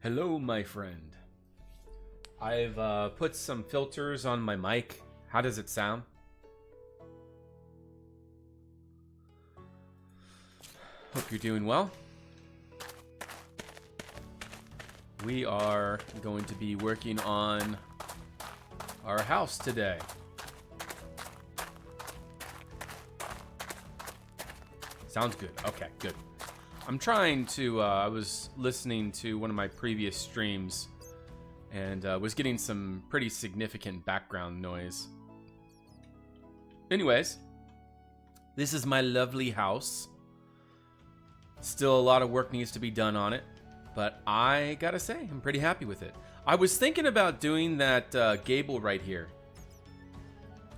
Hello, my friend. I've put some filters on my mic. How does it sound? Hope you're doing well. We are going to be working on our house today. Sounds good. Okay, good. I'm trying to, I was listening to one of my previous streams and was getting some pretty significant background noise. Anyways, this is my lovely house. Still a lot of work needs to be done on it, but I gotta say, I'm pretty happy with it. I was thinking about doing that gable right here.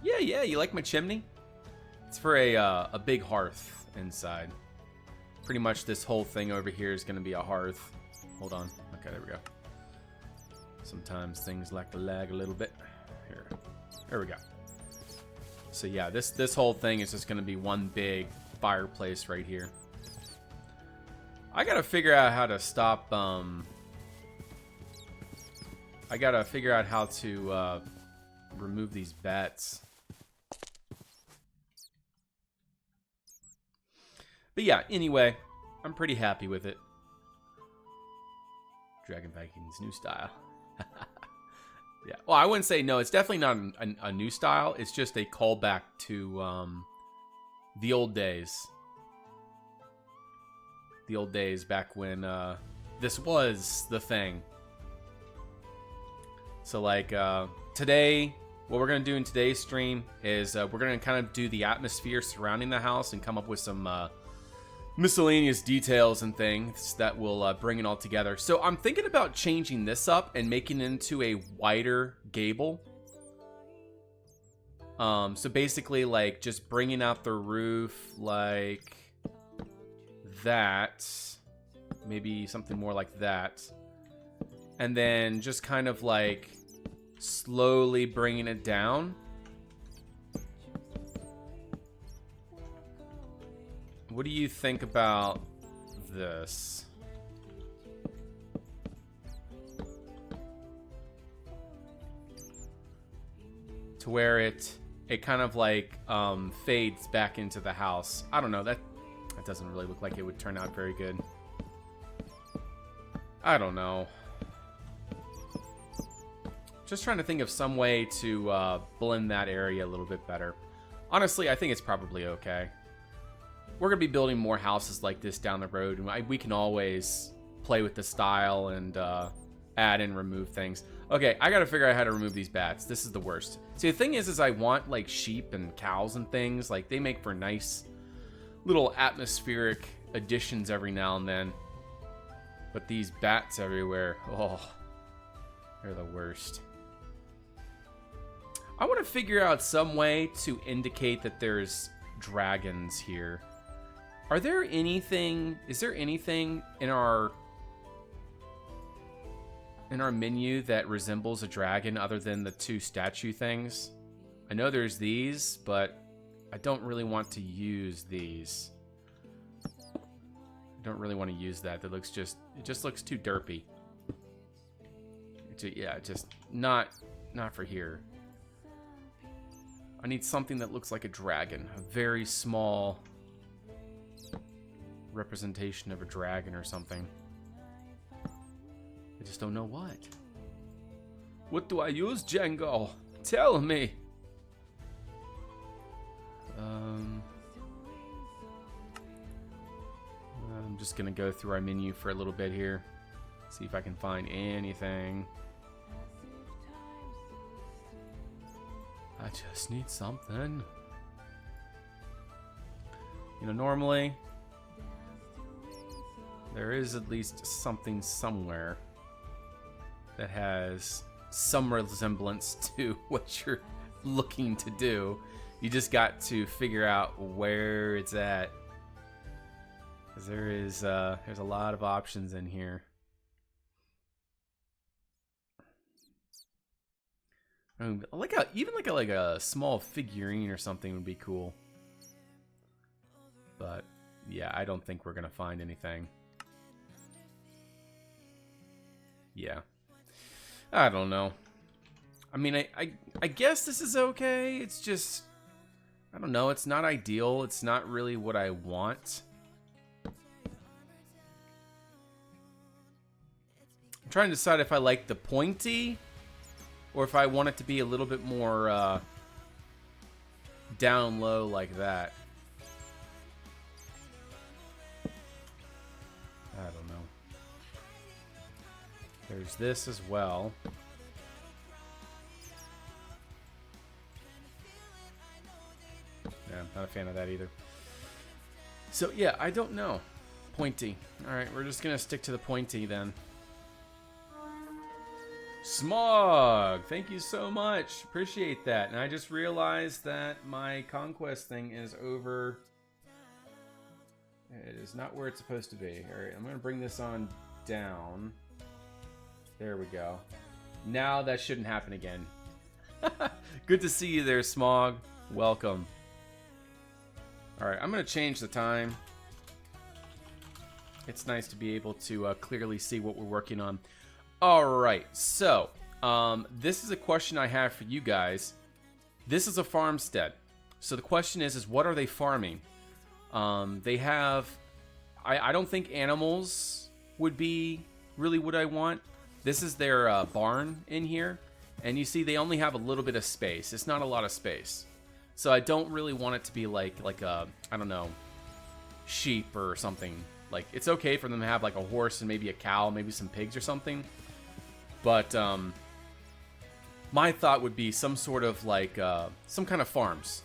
Yeah, you like my chimney? It's for a big hearth inside. Pretty much this whole thing over here is going to be a hearth. Hold on. Okay, there we go. Sometimes things like to lag a little bit. Here. There we go. So yeah, this whole thing is just going to be one big fireplace right here. I got to figure out how to stop... I got to figure out how to remove these bats. But yeah, anyway, I'm pretty happy with it. Dragon Vikings new style. Yeah, well, I wouldn't say no. It's definitely not a new style. It's just a callback to the old days. The old days back when this was the thing. So like today, what we're going to do in today's stream is we're going to kind of do the atmosphere surrounding the house and come up with some... miscellaneous details and things that will bring it all together. So I'm thinking about changing this up and making it into a wider gable. So basically like just bringing out the roof like that. Maybe something more like that. And then just kind of like slowly bringing it down. What do you think about this? To where it kind of like fades back into the house. I don't know, that doesn't really look like it would turn out very good. I don't know. Just trying to think of some way to blend that area a little bit better. Honestly, I think it's probably okay. We're going to be building more houses like this down the road, and we can always play with the style and add and remove things. Okay, I got to figure out how to remove these bats. This is the worst. See, the thing is I want like sheep and cows and things. Like they make for nice little atmospheric additions every now and then. But these bats everywhere, oh, they're the worst. I want to figure out some way to indicate that there's dragons here. Are there anything, is there anything in our menu that resembles a dragon other than the two statue things? I know there's these, but I don't really want to use these. I don't really want to use that. That looks just, it just looks too derpy. Yeah, just not for here. I need something that looks like a dragon, a very small representation of a dragon or something. I just don't know what. What do I use, Django? Tell me. I'm just gonna go through our menu for a little bit here. See if I can find anything. I just need something. You know, normally there is at least something somewhere that has some resemblance to what you're looking to do. You just got to figure out where it's at. Because there's a lot of options in here. Like even like a small figurine or something would be cool. But yeah, I don't think we're gonna find anything. Yeah. I don't know. I mean, I guess this is okay. It's just, I don't know. It's not ideal. It's not really what I want. I'm trying to decide if I like the pointy or if I want it to be a little bit more down low like that. I don't know. There's this as well. Yeah, not a fan of that either. So, yeah, I don't know. Pointy. Alright, we're just going to stick to the pointy then. Smog! Thank you so much. Appreciate that. And I just realized that my conquest thing is over. It is not where it's supposed to be. Alright, I'm going to bring this on down. There we go. Now that shouldn't happen again. Good to see you there, Smog. Welcome. Alright, I'm going to change the time. It's nice to be able to clearly see what we're working on. Alright, so, this is a question I have for you guys. This is a farmstead. So the question is what are they farming? They have... I don't think animals would be really what I want. This is their barn in here. And you see they only have a little bit of space. It's not a lot of space. So I don't really want it to be like a, I don't know, sheep or something. Like, it's okay for them to have like a horse and maybe a cow, maybe some pigs or something. But my thought would be some sort of like, some kind of farms.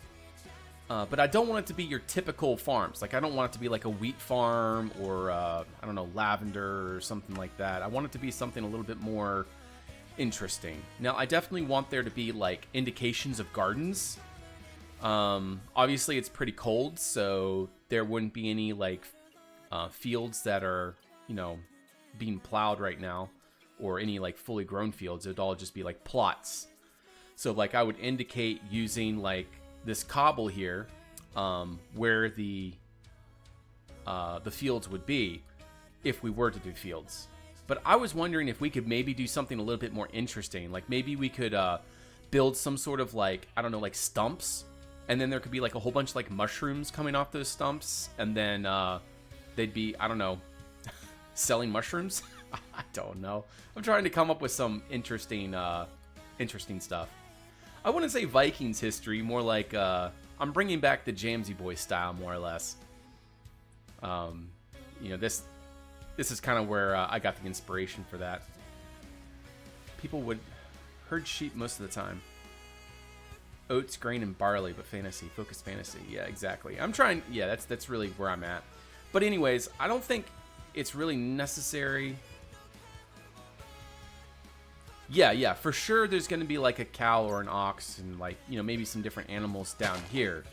But I don't want it to be your typical farms. Like, I don't want it to be like a wheat farm or, I don't know, lavender or something like that. I want it to be something a little bit more interesting. Now, I definitely want there to be like indications of gardens. Obviously it's pretty cold, so there wouldn't be any like fields that are, you know, being plowed right now, or any like fully grown fields. It would all just be like plots. So like I would indicate using like this cobble here, where the fields would be if we were to do fields. But I was wondering if we could maybe do something a little bit more interesting. Like maybe we could build some sort of like, I don't know, like stumps. And then there could be like a whole bunch of like mushrooms coming off those stumps. And then they'd be, I don't know, selling mushrooms? I don't know. I'm trying to come up with some interesting stuff. I wouldn't say Vikings history, more like I'm bringing back the Jamsy Boy style, more or less. You know, this is kind of where I got the inspiration for that. People would herd sheep most of the time. Oats, grain, and barley, but fantasy, focused fantasy. Yeah, exactly. I'm trying. Yeah, that's really where I'm at. But anyways, I don't think it's really necessary. Yeah, for sure there's going to be like a cow or an ox and like, you know, maybe some different animals down here.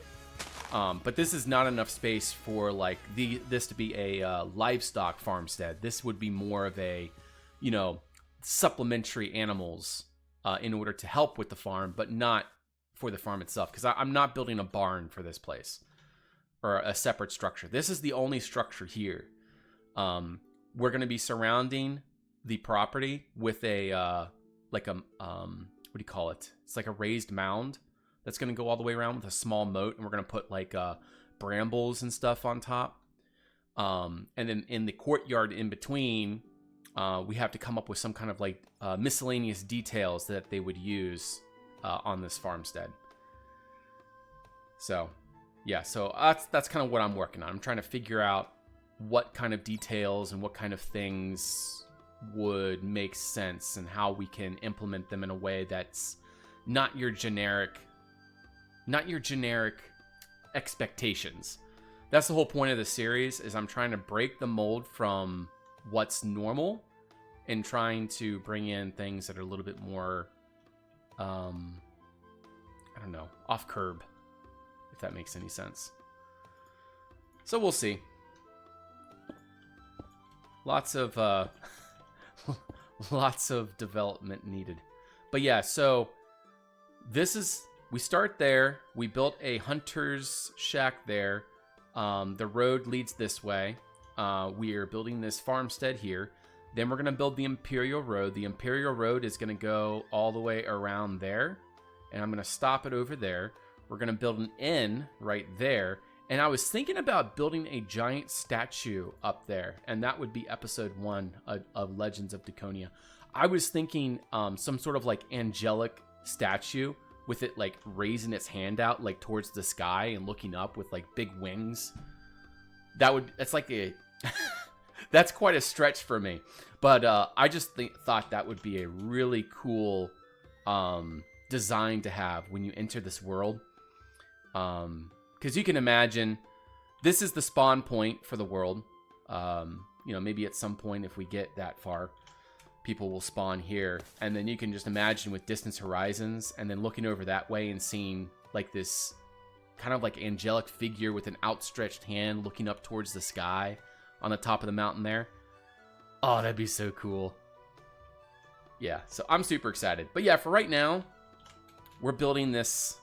But this is not enough space for like this to be a livestock farmstead. This would be more of a, you know, supplementary animals in order to help with the farm, but not for the farm itself. Because I'm not building a barn for this place or a separate structure. This is the only structure here. We're going to be surrounding the property with a like a what do you call it? It's like a raised mound that's going to go all the way around with a small moat, and we're going to put like brambles and stuff on top. And then in the courtyard in between, we have to come up with some kind of like miscellaneous details that they would use on this farmstead. So yeah, so that's kind of what I'm working on. I'm trying to figure out what kind of details and what kind of things would make sense and how we can implement them in a way that's not your generic expectations. That's the whole point of the series, is I'm trying to break the mold from what's normal and trying to bring in things that are a little bit more I don't know, off curb, if that makes any sense. So we'll see. Lots of lots of development needed. But yeah, so we start there. We built a hunter's shack there. The road leads this way. We are building this farmstead here. Then we're going to build the Imperial Road. The Imperial Road is going to go all the way around there. And I'm going to stop it over there. We're going to build an inn right there. And I was thinking about building a giant statue up there. And that would be episode 1 of Legends of Dukonia. I was thinking some sort of like angelic statue with it like raising its hand out like towards the sky and looking up with like big wings. It's like a... That's quite a stretch for me. But I just thought that would be a really cool design to have when you enter this world. Because you can imagine, this is the spawn point for the world. Maybe at some point if we get that far, people will spawn here. And then you can just imagine with distance horizons and then looking over that way and seeing like this kind of like angelic figure with an outstretched hand looking up towards the sky on the top of the mountain there. Oh, that'd be so cool. Yeah, so I'm super excited. But yeah, for right now, we're building this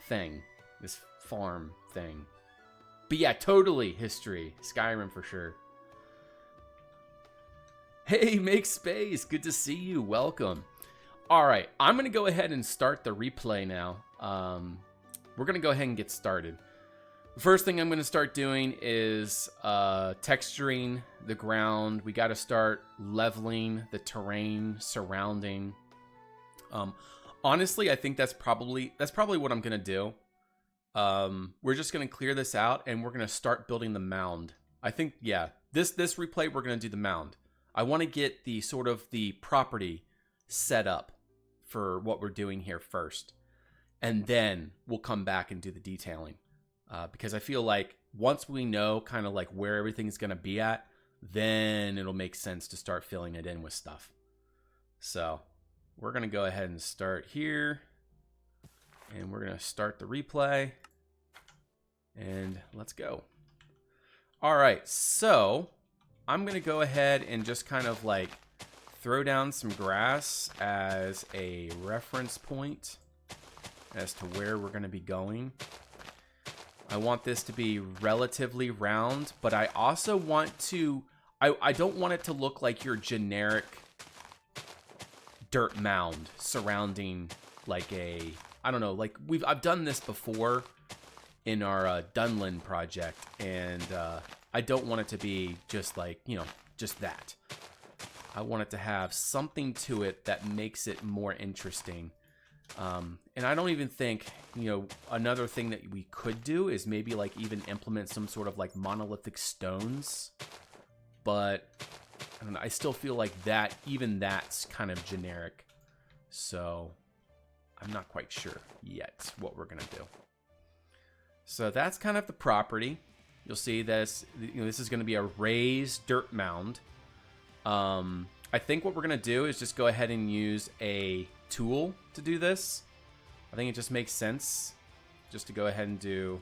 thing. This farm thing. But yeah, totally history. Skyrim for sure. Hey, Make Space. Good to see you. Welcome. All right, I'm going to go ahead and start the replay now. We're going to go ahead and get started. The first thing I'm going to start doing is texturing the ground. We got to start leveling the terrain surrounding. Honestly, I think that's probably what I'm going to do. We're just going to clear this out and we're going to start building the mound. I think, yeah, this replay, we're going to do the mound. I want to get the sort of the property set up for what we're doing here first. And then we'll come back and do the detailing. Because I feel like once we know kind of like where everything's going to be at, then it'll make sense to start filling it in with stuff. So we're going to go ahead and start here. And we're going to start the replay. And let's go. All right, so I'm going to go ahead and just kind of like throw down some grass as a reference point as to where we're going to be going. I want this to be relatively round, but I also want to... I don't want it to look like your generic dirt mound surrounding like a... I don't know, like I've done this before in our Dunland project, and I don't want it to be just like, just that. I want it to have something to it that makes it more interesting. And I don't even think, another thing that we could do is maybe like even implement some sort of like monolithic stones. But I don't know, I still feel like that's kind of generic. So I'm not quite sure yet what we're going to do. So that's kind of the property. You'll see this, this is going to be a raised dirt mound. I think what we're going to do is just go ahead and use a tool to do this. I think it just makes sense just to go ahead and do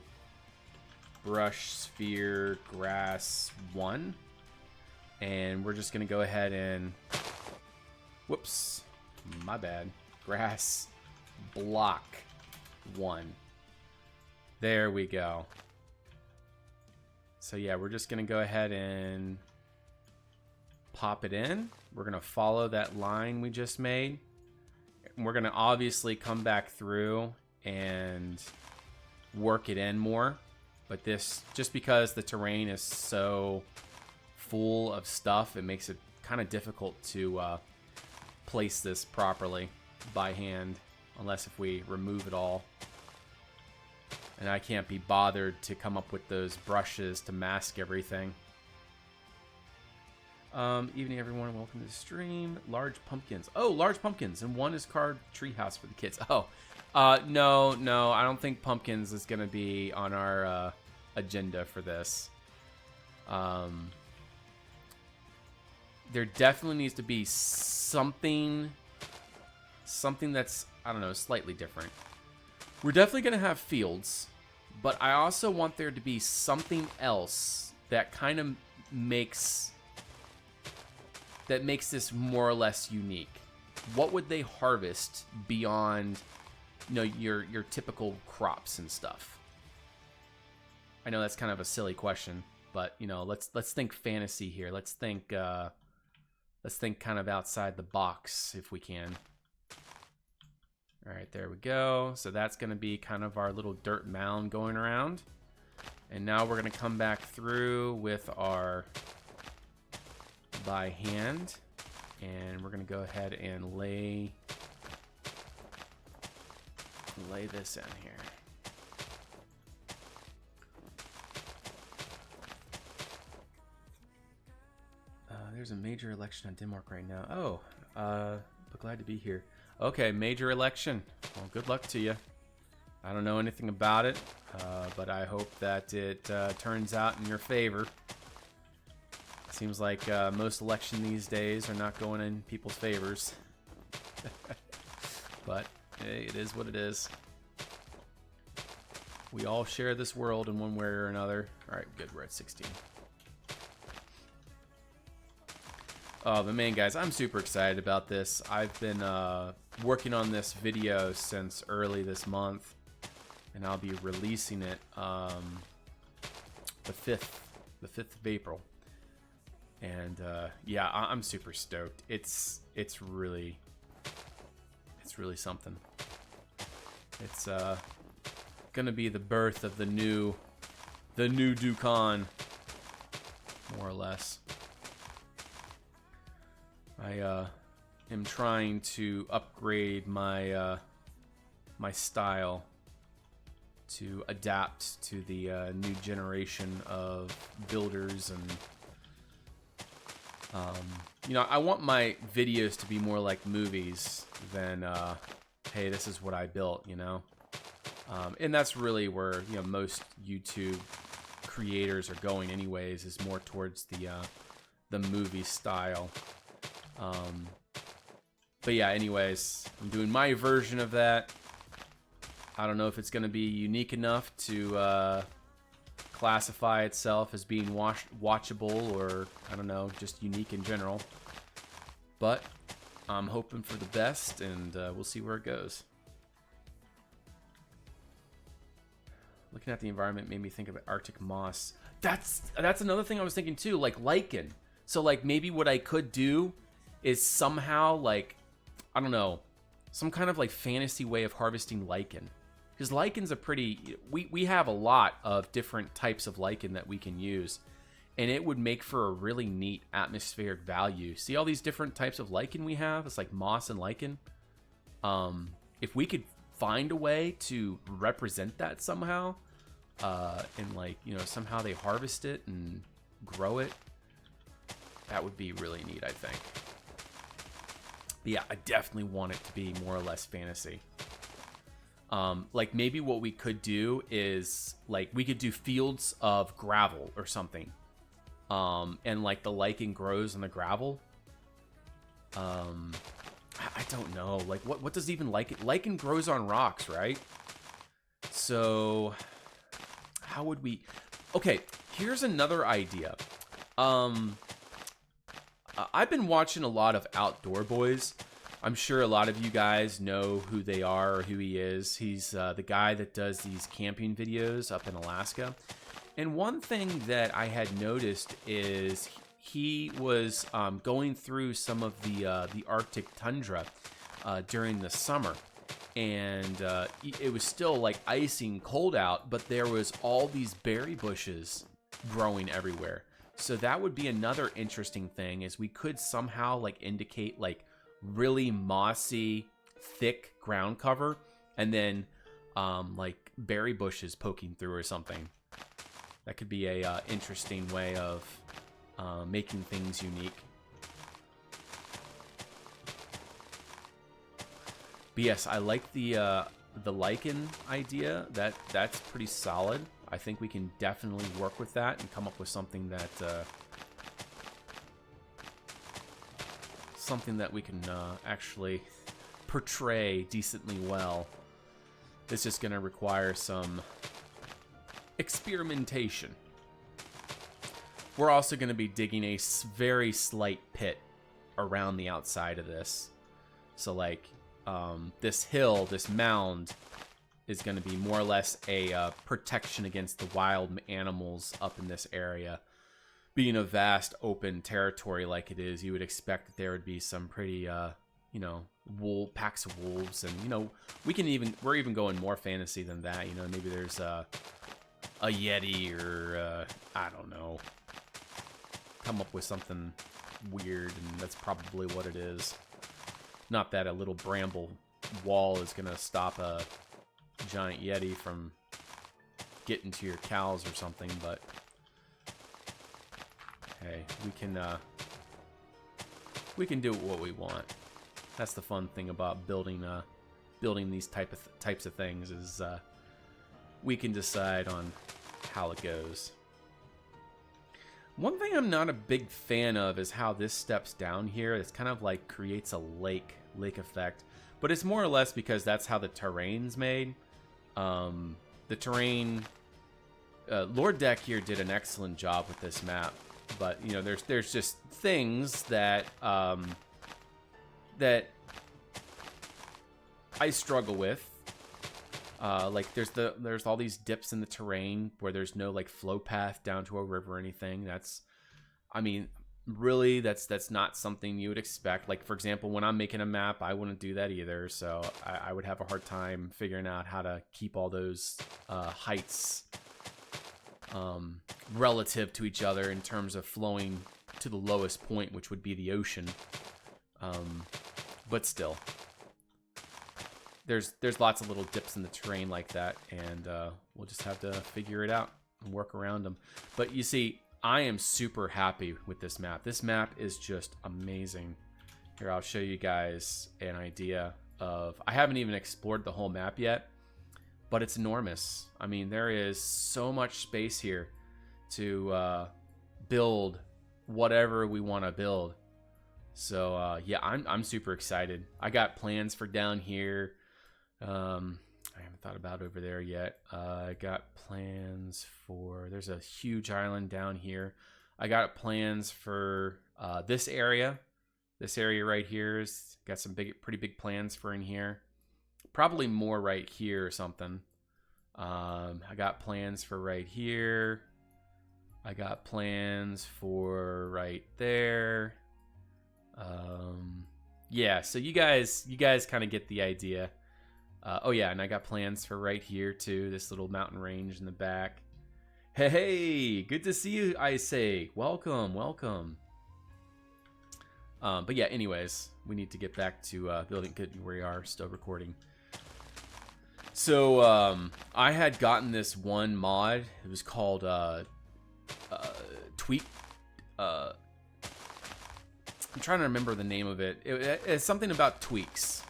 brush, sphere, grass 1. And we're just going to go ahead and, whoops, my bad, grass block 1. There we go. So yeah, we're just going to go ahead and pop it in. We're going to follow that line we just made. We're going to obviously come back through and work it in more. But this, just because the terrain is so full of stuff, it makes it kind of difficult to place this properly by hand, unless if we remove it all. And I can't be bothered to come up with those brushes to mask everything. Evening, everyone. Welcome to the stream. Large pumpkins. Oh, large pumpkins. And one is carved treehouse for the kids. Oh, no. I don't think pumpkins is going to be on our agenda for this. There definitely needs to be something that's, I don't know, slightly different. We're definitely going to have fields, but I also want there to be something else that kind of makes this more or less unique. What would they harvest beyond, your typical crops and stuff? I know that's kind of a silly question, but let's think fantasy here. Let's think let's think kind of outside the box if we can. All right, there we go. So that's going to be kind of our little dirt mound going around. And now we're going to come back through with our by hand. And we're going to go ahead and lay this in here. There's a major election on Denmark right now. Oh, but glad to be here. Okay, major election. Well, good luck to you. I don't know anything about it, but I hope that it turns out in your favor. Seems like most elections these days are not going in people's favors. But hey, it is what it is. We all share this world in one way or another. All right, good. We're at 16. Oh, but man, guys, I'm super excited about this. I've been working on this video since early this month, and I'll be releasing it the 5th of April. And yeah, I'm super stoked. It's really something. It's gonna be the birth of the new Dukonia, more or less. I am trying to upgrade my my style to adapt to the new generation of builders, and you know, I want my videos to be more like movies than hey, this is what I built, you know. And that's really where, you know, most YouTube creators are going anyways, is more towards the movie style. But yeah, anyways, I'm doing my version of that. I don't know if it's going to be unique enough to classify itself as being watchable, or I don't know, just unique in general. But I'm hoping for the best, and we'll see where it goes. Looking at the environment made me think of Arctic moss. That's another thing I was thinking too, like lichen. So like maybe what I could do is somehow, like, I don't know, some kind of like fantasy way of harvesting lichen. Because lichen's a pretty, we have a lot of different types of lichen that we can use, and it would make for a really neat atmospheric value. See all these different types of lichen we have? It's like moss and lichen. If we could find a way to represent that somehow, and like, you know, somehow they harvest it and grow it, that would be really neat, I think. But yeah, I definitely want it to be more or less fantasy. Like maybe what we could do is like we could do fields of gravel or something, and like the lichen grows in the gravel. I don't know, like what does even lichen grows on rocks, right? So how would we? Okay, here's another idea. I've been watching a lot of Outdoor Boys. I'm sure a lot of you guys know who they are or who he is. He's the guy that does these camping videos up in Alaska. And one thing that I had noticed is he was going through some of the Arctic tundra during the summer. And it was still like icing cold out, but there was all these berry bushes growing everywhere. So that would be another interesting thing, is we could somehow like indicate like really mossy, thick ground cover, and then like berry bushes poking through or something. That could be a interesting way of making things unique. But yes, I like the lichen idea. That's pretty solid. I think we can definitely work with that and come up with something that we can actually portray decently well. It's just going to require some experimentation. We're also going to be digging a very slight pit around the outside of this. So like this hill, this mound, is going to be more or less a protection against the wild animals up in this area. being a vast open territory like it is, you would expect that there would be some pretty, you know, packs of wolves, and you know, we're even going more fantasy than that. You know, maybe there's a yeti, or I don't know, come up with something weird, and that's probably what it is. Not that a little bramble wall is gonna stop a giant yeti from getting to your cows or something, but hey, we can do what we want. That's the fun thing about building these types of things, is we can decide on how it goes. One thing I'm not a big fan of is how this steps down here. It's kind of like creates a lake effect, but it's more or less because that's how the terrain's made. The terrain, Lord Deck here did an excellent job with this map, but you know, there's just things that that I struggle with. Like there's all these dips in the terrain where there's no like flow path down to a river or anything. I mean, really, that's not something you would expect. Like, for example, when I'm making a map, I wouldn't do that either. So I would have a hard time figuring out how to keep all those heights relative to each other in terms of flowing to the lowest point, which would be the ocean. But still, there's lots of little dips in the terrain like that, and we'll just have to figure it out and work around them. But you see, I am super happy with this map. This map is just amazing. Here, I'll show you guys an idea of... I haven't even explored the whole map yet, but it's enormous. I mean, there is so much space here to build whatever we want to build. So, yeah, I'm super excited. I got plans for down here. I haven't thought about over there yet. I got plans for... There's a huge island down here. I got plans for this area. This area right here is got some pretty big plans for in here. Probably more right here or something. I got plans for right here. I got plans for right there. Yeah, so you guys kind of get the idea. Oh yeah, and I got plans for right here too, this little mountain range in the back. Hey, good to see you, I say. Welcome. But yeah, anyways, we need to get back to building. Good, we are still recording. So I had gotten this one mod. It was called Tweak. I'm trying to remember the name of it. It's something about tweaks.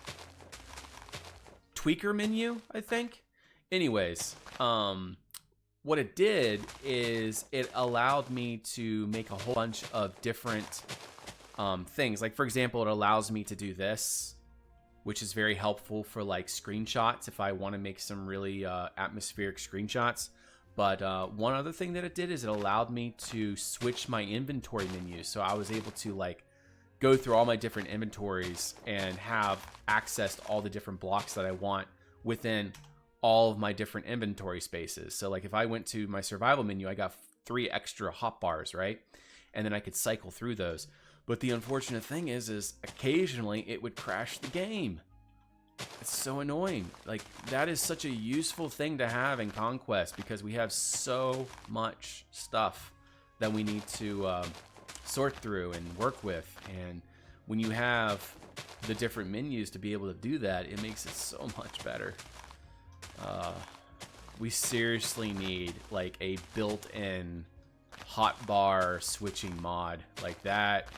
Tweaker menu, I think. Anyways, what it did is it allowed me to make a whole bunch of different things. Like, for example, it allows me to do this, which is very helpful for like screenshots if I want to make some really atmospheric screenshots. But one other thing that it did is it allowed me to switch my inventory menu. So I was able to like go through all my different inventories and have access to all the different blocks that I want within all of my different inventory spaces. So like if I went to my survival menu, I got 3 extra hotbars, right? And then I could cycle through those. But the unfortunate thing is occasionally it would crash the game. It's so annoying. Like, that is such a useful thing to have in Conquest because we have so much stuff that we need to sort through and work with. And when you have the different menus to be able to do that, it makes it so much better. We seriously need like a built-in hotbar switching mod like that.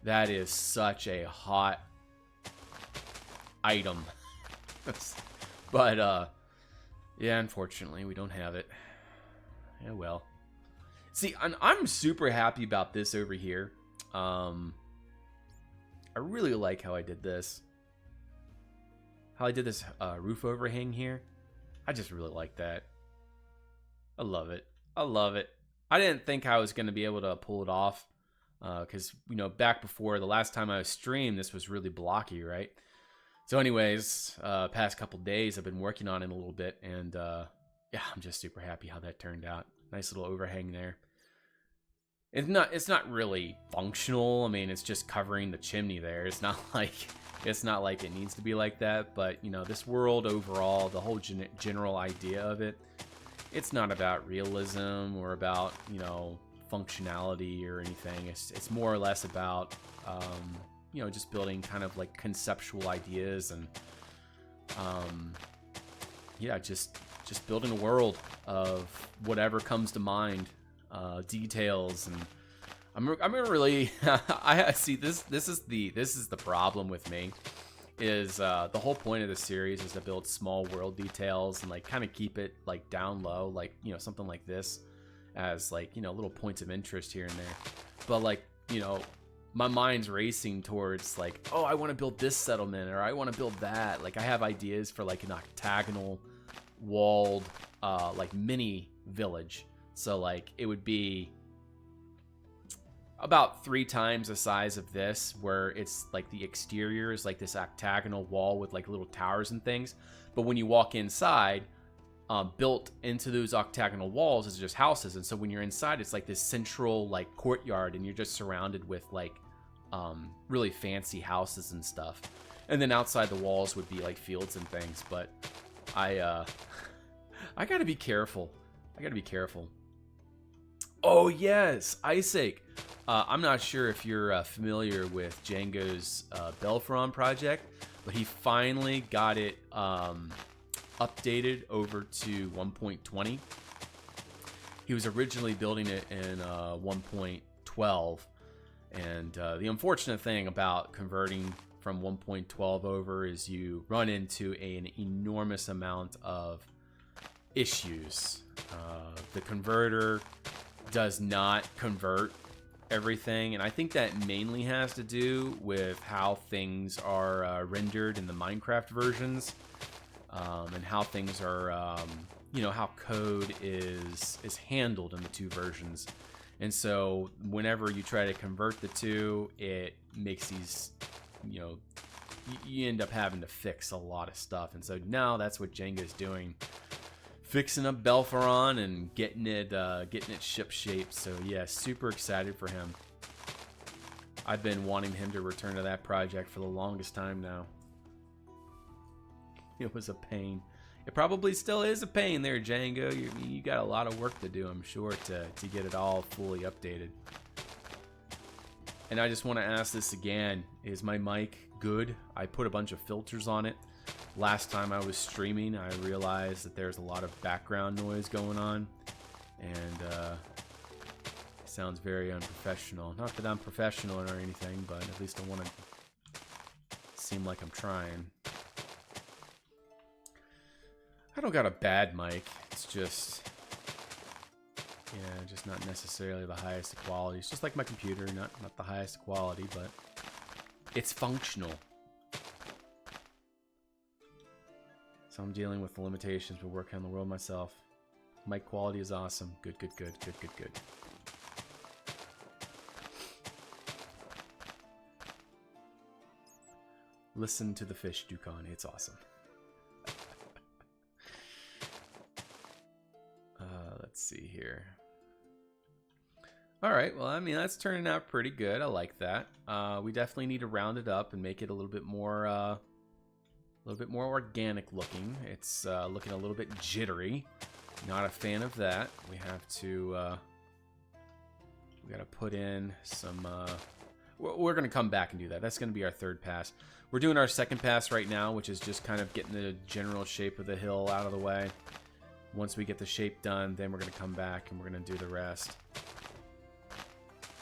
That is such a hot item. But yeah, unfortunately we don't have it. Yeah, well, see, I'm super happy about this over here. I really like how I did this, roof overhang here. I just really like that. I love it. I didn't think I was going to be able to pull it off because, you know, back before the last time I streamed, this was really blocky, right? So anyways, past couple days I've been working on it a little bit, and yeah, I'm just super happy how that turned out. Nice little overhang there. It's not really functional. I mean, it's just covering the chimney there. It's not like it needs to be like that. But you know, this world overall, the whole general idea of it, it's not about realism or about, you know, functionality or anything. It's more or less about you know, just building kind of like conceptual ideas and yeah, just building a world of whatever comes to mind, details. And I'm really I see this is the problem with me is the whole point of the series is to build small world details and like kind of keep it like down low, like, you know, something like this as like, you know, little points of interest here and there. But like, you know, my mind's racing towards like, oh, I want to build this settlement, or I want to build that. Like I have ideas for like an octagonal walled like mini village. So like it would be about 3 times the size of this, where it's like the exterior is like this octagonal wall with like little towers and things. But when you walk inside, built into those octagonal walls is just houses. And so when you're inside, it's like this central like courtyard, and you're just surrounded with like really fancy houses and stuff. And then outside the walls would be like fields and things. But I gotta be careful. Oh yes, Isaac. I'm not sure if you're familiar with Django's Belfron project, but he finally got it updated over to 1.20. He was originally building it in 1.12, and the unfortunate thing about converting from 1.12 over is you run into an enormous amount of issues. The converter does not convert everything, and I think that mainly has to do with how things are rendered in the Minecraft versions, and how things are, you know, how code is handled in the 2 versions. And so whenever you try to convert the 2, it makes these, you know, you end up having to fix a lot of stuff. And so now that's what Jenga's doing, fixing up Belferon and getting it ship shape. So yeah, super excited for him. I've been wanting him to return to that project for the longest time now. It was a pain. It probably still is a pain there, Django. You got a lot of work to do, I'm sure, to get it all fully updated. And I just want to ask this again. Is my mic good? I put a bunch of filters on it. Last time I was streaming, I realized that there's a lot of background noise going on. And it sounds very unprofessional. Not that I'm professional or anything, but at least I want to seem like I'm trying. I don't got a bad mic. It's just, yeah, just not necessarily the highest quality. It's just like my computer, not the highest quality, but it's functional. So I'm dealing with the limitations, but working on the world myself. Mic quality is awesome. Good. Listen to the fish, Dukonia. It's awesome. Let's see here. All right, well, I mean, that's turning out pretty good. I like that. We definitely need to round it up and make it a little bit more organic looking. It's looking a little bit jittery. Not a fan of that. We have to, we got to put in some, we're going to come back and do that. That's going to be our 3rd pass. We're doing our 2nd pass right now, which is just kind of getting the general shape of the hill out of the way. Once we get the shape done, then we're going to come back and we're going to do the rest.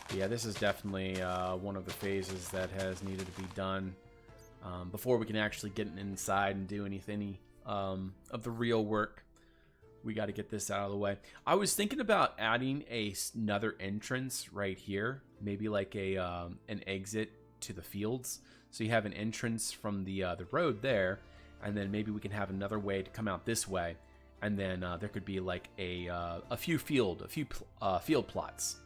But yeah, this is definitely one of the phases that has needed to be done before we can actually get inside and do any of the real work. We got to get this out of the way. I was thinking about adding another entrance right here, maybe like an exit to the fields. So you have an entrance from the road there, and then maybe we can have another way to come out this way. And then there could be like a few field plots.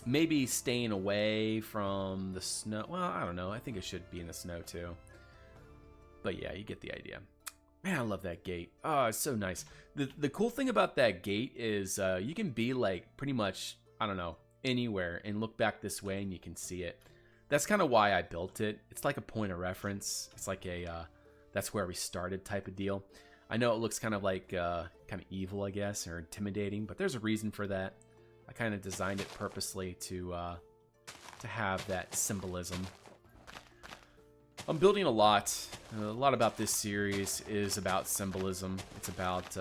Maybe staying away from the snow. Well, I don't know. I think it should be in the snow too. But yeah, you get the idea. Man, I love that gate. Oh, it's so nice. The cool thing about that gate is you can be like pretty much, I don't know, anywhere and look back this way and you can see it. That's kind of why I built it. It's like a point of reference. It's like a that's where we started type of deal. I know it looks kind of like kind of evil, I guess, or intimidating, but there's a reason for that. I kind of designed it purposely to have that symbolism. I'm building a lot. A lot about this series is about symbolism. It's about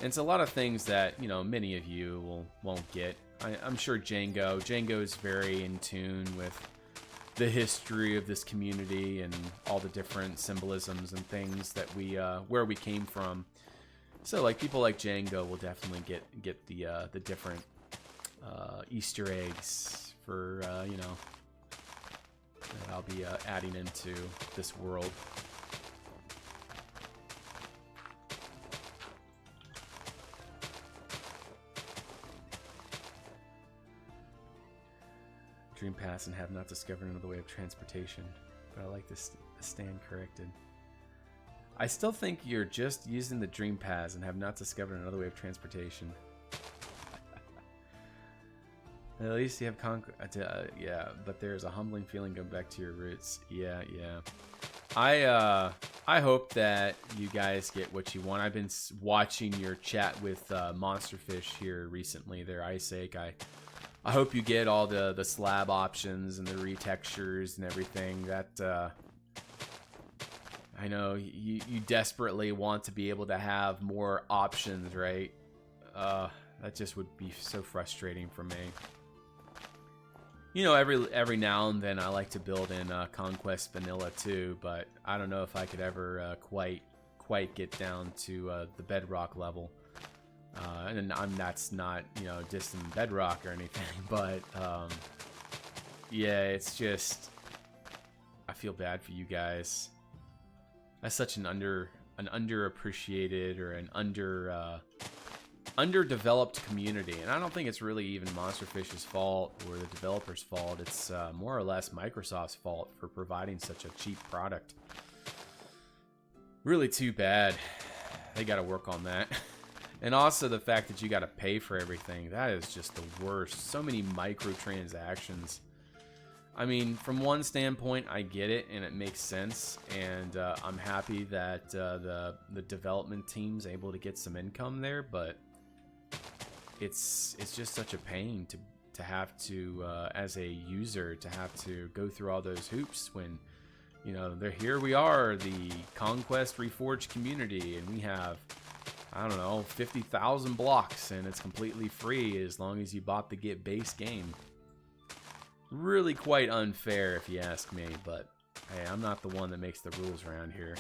it's a lot of things that, you know, many of you won't get. I'm sure Django is very in tune with the history of this community and all the different symbolisms and things that we where we came from. So like people like Django will definitely get the different Easter eggs for you know, that I'll be adding into this world. Dream Pass and have not discovered another way of transportation, but I like this stand corrected. I still think you're just using the Dream Pass and have not discovered another way of transportation. At least you have yeah, but there's a humbling feeling going back to your roots. Yeah. I hope that you guys get what you want. I've been watching your chat with Monsterfish here recently, their Iceake. I hope you get all the slab options and the retextures and everything. That I know you desperately want to be able to have more options, right? That just would be so frustrating for me. You know, every now and then I like to build in Conquest Vanilla too, but I don't know if I could ever quite get down to the Bedrock level. And that's not, you know, distant Bedrock or anything, but yeah, it's just, I feel bad for you guys. That's such an underappreciated or an underdeveloped community, and I don't think it's really even Monsterfish's fault or the developers' fault. It's more or less Microsoft's fault for providing such a cheap product. Really too bad. They got to work on that. And also the fact that you got to pay for everything. That is just the worst. So many microtransactions. I mean, from one standpoint, I get it and it makes sense. And I'm happy that the development team's able to get some income there. But it's just such a pain to have to, as a user, to have to go through all those hoops when, you know, here we are, the Conquest Reforged community, and we have, I don't know, 50,000 blocks, and it's completely free as long as you bought the Get Base game. Really quite unfair if you ask me, but hey, I'm not the one that makes the rules around here.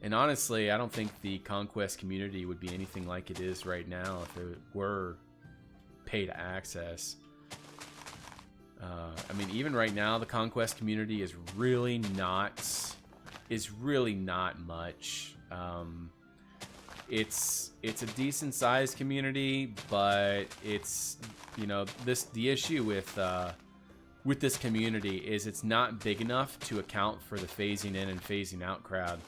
And honestly, I don't think the Conquest community would be anything like it is right now if it were paid access. I mean, even right now, the Conquest community is really not much. It's a decent sized community, but it's, you know, the issue with this community is it's not big enough to account for the phasing in and phasing out crowd.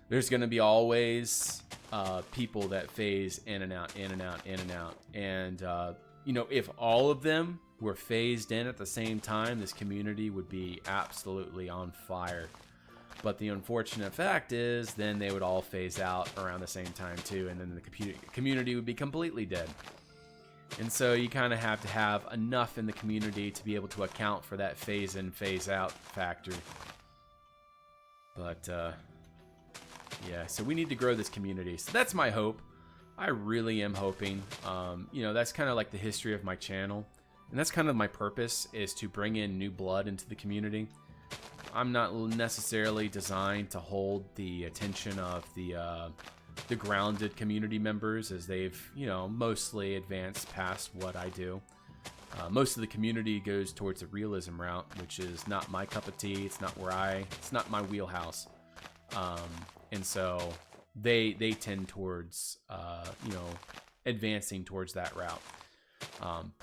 There's going to be always people that phase in and out, in and out, in and out. And, you know, if all of them were phased in at the same time, this community would be absolutely on fire. But the unfortunate fact is then they would all phase out around the same time too, and then the community would be completely dead. And so you kind of have to have enough in the community to be able to account for that phase in, phase out factor. But yeah, so we need to grow this community. So that's my hope. I really am hoping. You know, that's kind of like the history of my channel. And that's kind of my purpose, is to bring in new blood into the community. I'm not necessarily designed to hold the attention of the grounded community members, as they've, you know, mostly advanced past what I do. Most of the community goes towards the realism route, which is not my cup of tea. It's not it's not my wheelhouse. And so they tend towards, you know, advancing towards that route.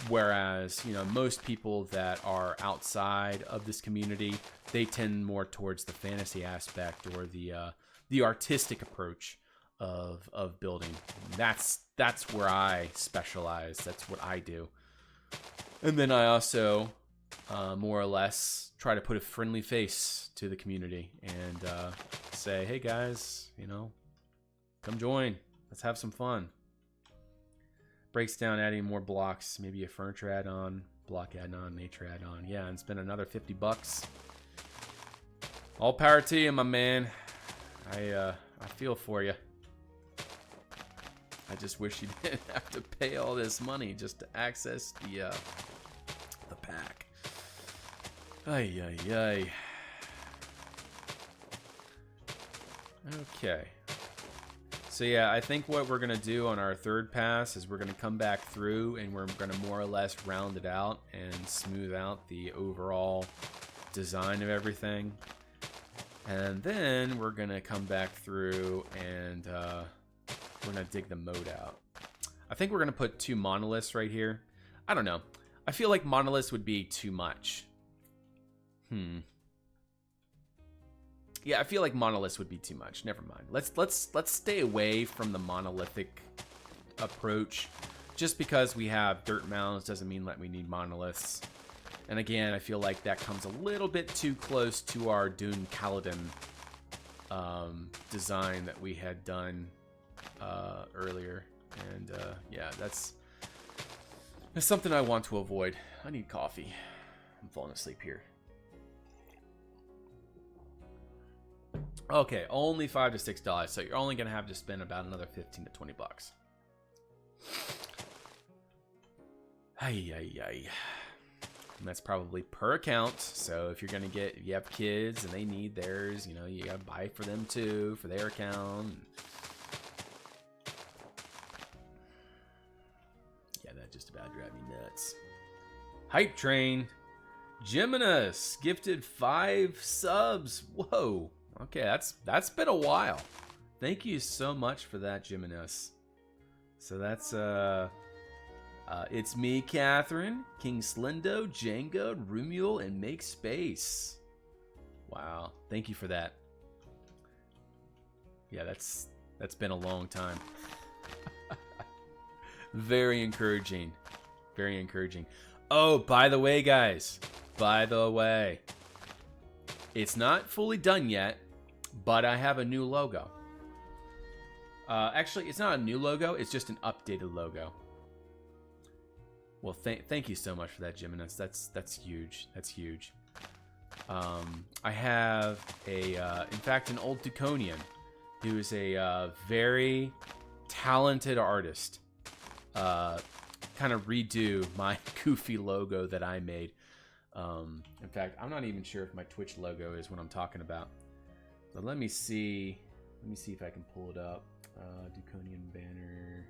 Whereas, you know, most people that are outside of this community, they tend more towards the fantasy aspect or the artistic approach of building. That's where I specialize. That's what I do. And then I also more or less try to put a friendly face to the community and say, hey guys, you know, come join. Let's have some fun. Breaks down adding more blocks, maybe a furniture add-on, block add-on, nature add-on. Yeah, and spend another $50. All power to you, my man. I feel for you. I just wish you didn't have to pay all this money just to access the pack. Ay, ay, ay. Okay. So yeah, I think what we're going to do on our third pass is we're going to come back through and we're going to more or less round it out and smooth out the overall design of everything. And then we're going to come back through and we're going to dig the mode out. I think we're going to put 2 monoliths right here. I don't know. I feel like monoliths would be too much. Yeah, I feel like monoliths would be too much. Never mind. Let's stay away from the monolithic approach. Just because we have dirt mounds doesn't mean that we need monoliths. And again, I feel like that comes a little bit too close to our Dune Kaladin design that we had done earlier. And yeah, that's something I want to avoid. I need coffee. I'm falling asleep here. Okay, only $5 to $6, so you're only gonna have to spend about another 15 to 20 bucks. Ay, ay, ay. And that's probably per account. So if you're gonna if you have kids and they need theirs, you know, you gotta buy for them too, for their account. Yeah, that just about drives me nuts. Hype Train. Geminus gifted 5 subs. Whoa. Okay, that's been a while. Thank you so much for that, Geminus. So that's it's me, Catherine, King Slindo, Django, Rumiel, and Make Space. Wow, thank you for that. Yeah, that's been a long time. Very encouraging. Very encouraging. Oh, by the way, guys. By the way. It's not fully done yet, but I have a new logo. Actually, it's not a new logo. It's just an updated logo. Well, thank you so much for that, Geminus. That's huge. That's huge. I have in fact, an old Dukonian who is a very talented artist. Kind of redo my goofy logo that I made. In fact, I'm not even sure if my Twitch logo is what I'm talking about. But let me see. Let me see if I can pull it up. Dukonian banner.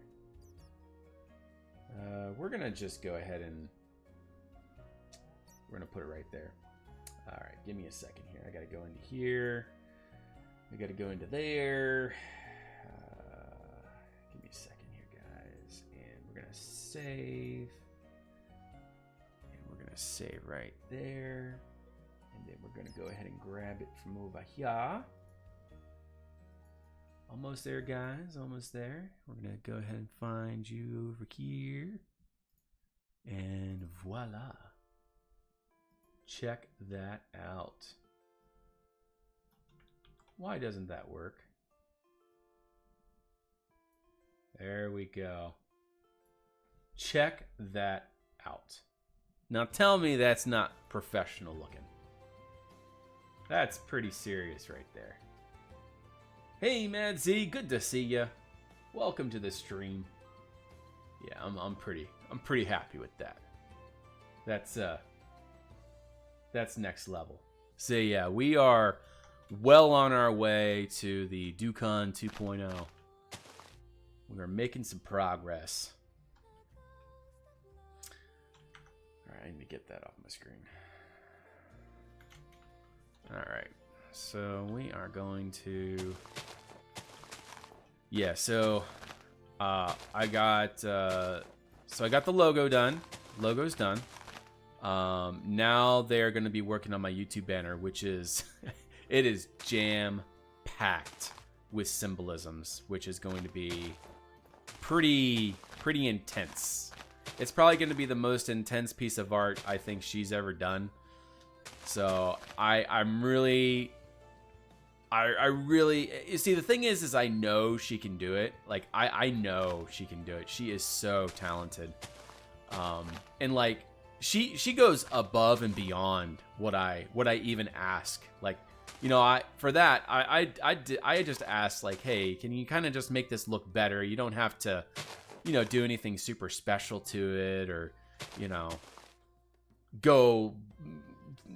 We're gonna just go ahead and we're gonna put it right there. All right, give me a second here. I gotta go into here. I gotta go into there. Give me a second here, guys, and we're gonna save. Save right there, and then we're gonna go ahead and grab it from over here. Almost there, guys, almost there. We're gonna go ahead and find you over here, and voila. Check that out. Why doesn't that work? There we go. Check that out. Now tell me that's not professional looking. That's pretty serious right there. Hey Mad Z, good to see ya. Welcome to the stream. Yeah, I'm pretty happy with that. That's next level. So yeah, we are well on our way to the Dukon 2.0. We are making some progress. I need to get that off my screen. Alright, so we are going to... Yeah, so I got the logo done. Logo's done. Now they're going to be working on my YouTube banner, which is... it is jam-packed with symbolisms, which is going to be pretty intense. It's probably going to be the most intense piece of art I think she's ever done. So I'm really, you see, the thing is I know she can do it. Like I know she can do it. She is so talented. And like she goes above and beyond what I even ask. Like, you know, I just asked, like, hey, can you kind of just make this look better? You don't have to, you know, do anything super special to it, or, you know, go,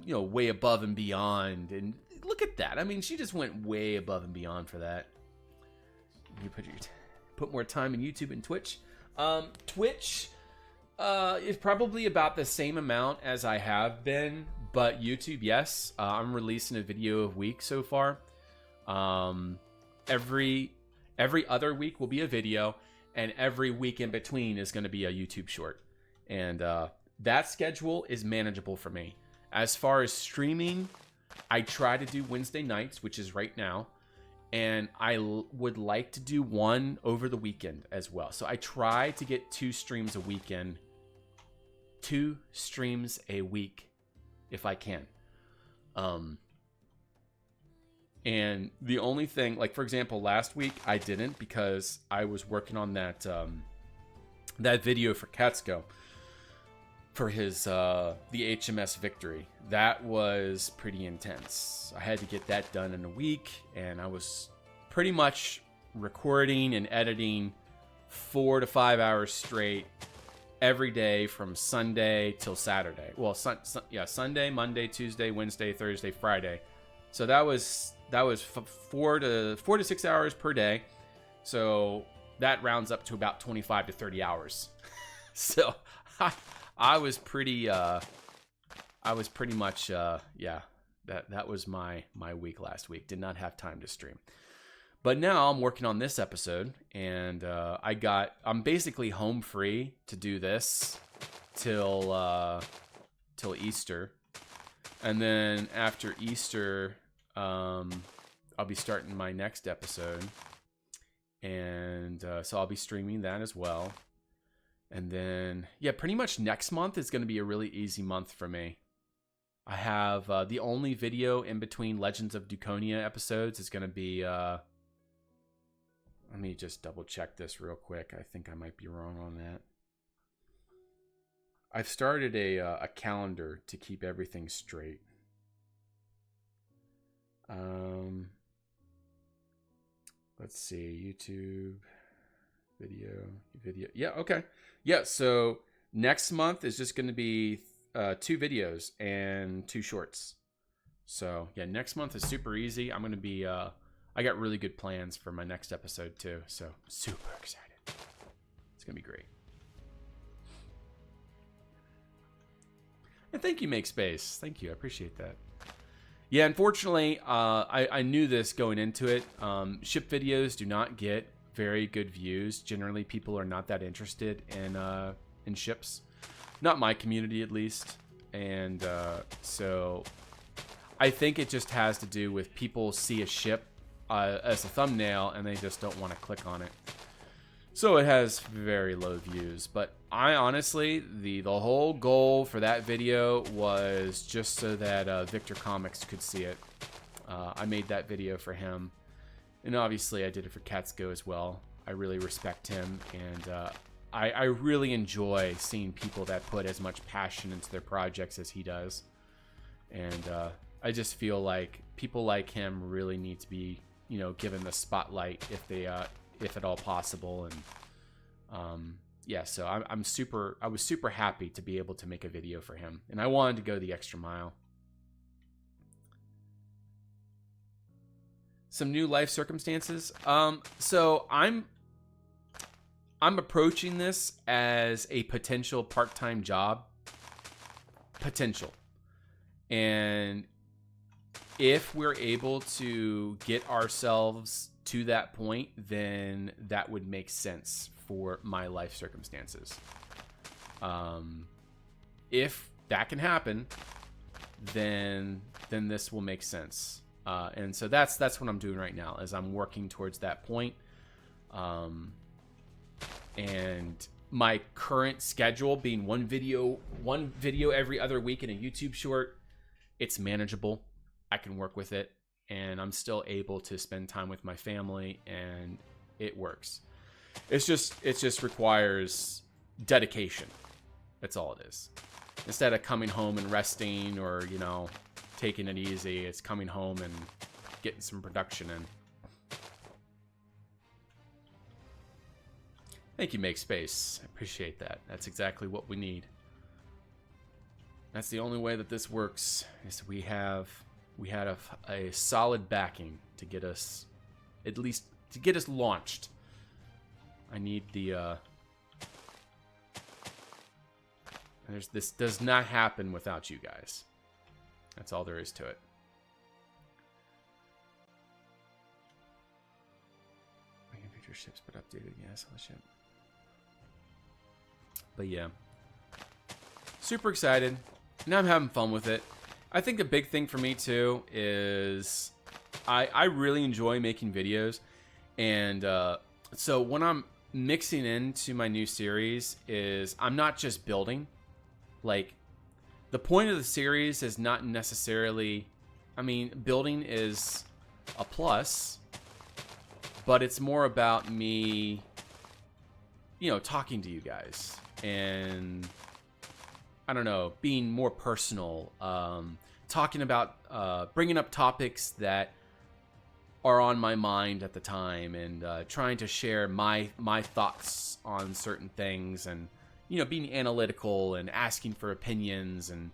you know, way above and beyond. And look at that. I mean, she just went way above and beyond for that. You put more time in YouTube and Twitch. Twitch is probably about the same amount as I have been, but YouTube, yes. I'm releasing a video a week so far. Every other week will be a video, and every week in between is going to be a YouTube short. And that schedule is manageable for me. As far as streaming, I try to do Wednesday nights, which is right now. And I would like to do one over the weekend as well. So I try to get 2 streams a weekend. 2 streams a week if I can. And the only thing, like, for example, last week I didn't because I was working on that that video for Katsuko for his the HMS Victory. That was pretty intense. I had to get that done in a week, and I was pretty much recording and editing 4 to 5 hours straight every day from Sunday till Saturday. Well, Sunday, Monday, Tuesday, Wednesday, Thursday, Friday. So that was 4 to 6 hours per day. So that rounds up to about 25 to 30 hours. So I was pretty much that was my week last week. Did not have time to stream. But now I'm working on this episode, and I'm basically home free to do this till Easter. And then after Easter, I'll be starting my next episode. And so I'll be streaming that as well. And then, yeah, pretty much next month is going to be a really easy month for me. I have the only video in between Legends of Dukonia episodes is going to be... let me just double check this real quick. I think I might be wrong on that. I've started a calendar to keep everything straight. Let's see, YouTube, video. Yeah, okay. Yeah, so next month is just going to be 2 videos and 2 shorts. So yeah, next month is super easy. I'm going to be, I got really good plans for my next episode too. So super excited. It's going to be great. And thank you, Make Space. Thank you. I appreciate that. Yeah, unfortunately, I knew this going into it. Ship videos do not get very good views. Generally, people are not that interested in ships. Not my community, at least. And so I think it just has to do with people see a ship as a thumbnail and they just don't want to click on it. So it has very low views. But I honestly, the whole goal for that video was just so that Victor Comics could see it. I made that video for him. And obviously I did it for Katsuko as well. I really respect him, and I really enjoy seeing people that put as much passion into their projects as he does. And I just feel like people like him really need to be, you know, given the spotlight if at all possible. And yeah, so I was super happy to be able to make a video for him, and I wanted to go the extra mile. Some new life circumstances. So I'm approaching this as a potential part-time job. Potential. And if we're able to get ourselves to that point, then that would make sense for my life circumstances. If that can happen, then this will make sense. And so that's what I'm doing right now, is I'm working towards that point. And my current schedule being one video every other week in a YouTube short, it's manageable. I can work with it, and I'm still able to spend time with my family, and it works. It just requires dedication. That's all it is. Instead of coming home and resting, or, you know, taking it easy, it's coming home and getting some production in. Thank you, Make Space. I appreciate that. That's exactly what we need. That's the only way that this works, is we had a solid backing to get us, at least to get us launched. I need the this does not happen without you guys. That's all there is to it. Future ships, but updated. Yes, I'll ship. But yeah, super excited. Now I'm having fun with it. I think the big thing for me too is I really enjoy making videos, and so when I'm mixing into my new series, is I'm not just building. Like, the point of the series is not necessarily, I mean, building is a plus, but it's more about me, you know, talking to you guys, and I don't know, being more personal, talking about, bringing up topics that are on my mind at the time, and trying to share my thoughts on certain things, and, you know, being analytical and asking for opinions, and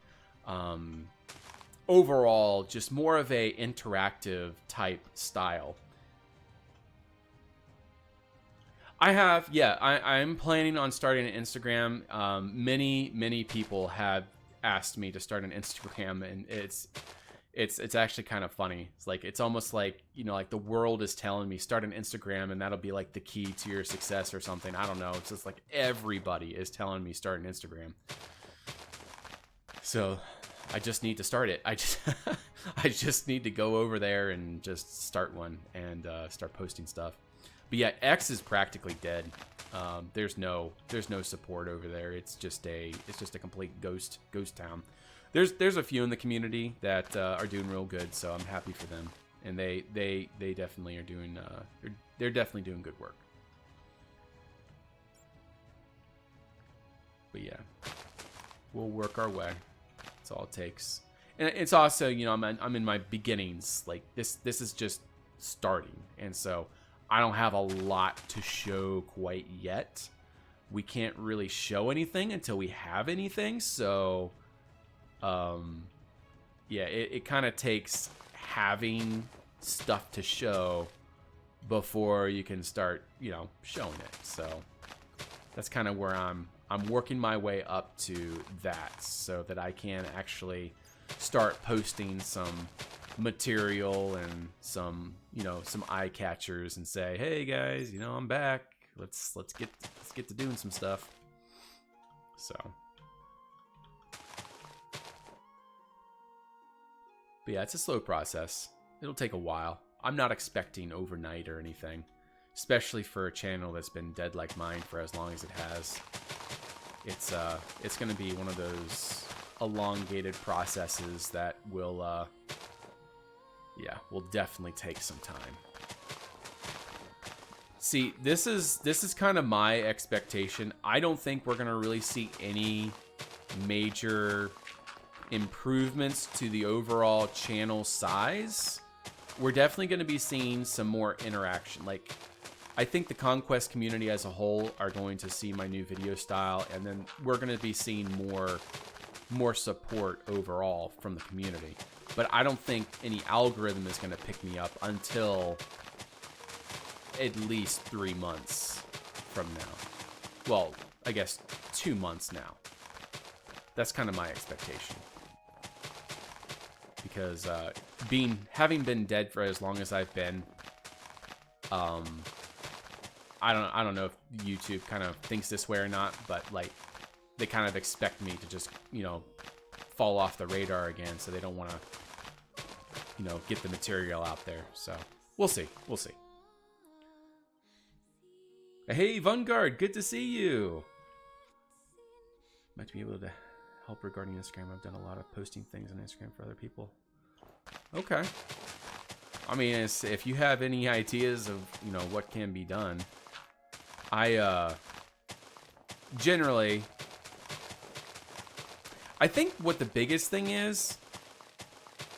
overall just more of a interactive type style. I'm planning on starting an Instagram. Many people have asked me to start an Instagram, and it's actually kind of funny. It's like, it's almost like, you know, like the world is telling me start an Instagram and that'll be like the key to your success or something. I don't know. It's just like everybody is telling me start an Instagram. So I just need to start it. I just need to go over there and just start one, and start posting stuff. But yeah, X is practically dead. There's no support over there. It's just a complete ghost town. There's a few in the community that are doing real good, so I'm happy for them, and they definitely are doing they're definitely doing good work. But yeah, we'll work our way. That's all it takes. And it's also, you know, I'm in my beginnings. Like, this is just starting, and so I don't have a lot to show quite yet. We can't really show anything until we have anything, so yeah, it kind of takes having stuff to show before you can start, you know, showing it. So that's kind of where I'm working my way up to that, so that I can actually start posting some material and some, you know, some eye catchers, and say, hey guys, you know, I'm back. Let's get to doing some stuff. So, but yeah, it's a slow process. It'll take a while. I'm not expecting overnight or anything, especially for a channel that's been dead like mine for as long as it has. It's going to be one of those elongated processes that will definitely take some time. See, this is kind of my expectation. I don't think we're going to really see any major improvements to the overall channel size. We're definitely going to be seeing some more interaction. Like, I think the Conquest community as a whole are going to see my new video style, and then we're going to be seeing more support overall from the community. But I don't think any algorithm is going to pick me up until at least 3 months from now. Well, I guess 2 months now. That's kind of my expectation. Because having been dead for as long as I've been, I don't know if YouTube kind of thinks this way or not, but like, they kind of expect me to just, you know, fall off the radar again, so they don't want to you know, get the material out there. So we'll see. We'll see. Hey, Vanguard, good to see you. Might be able to help regarding Instagram. I've done a lot of posting things on Instagram for other people. Okay. I mean, if you have any ideas of, you know, what can be done, generally, I think what the biggest thing is,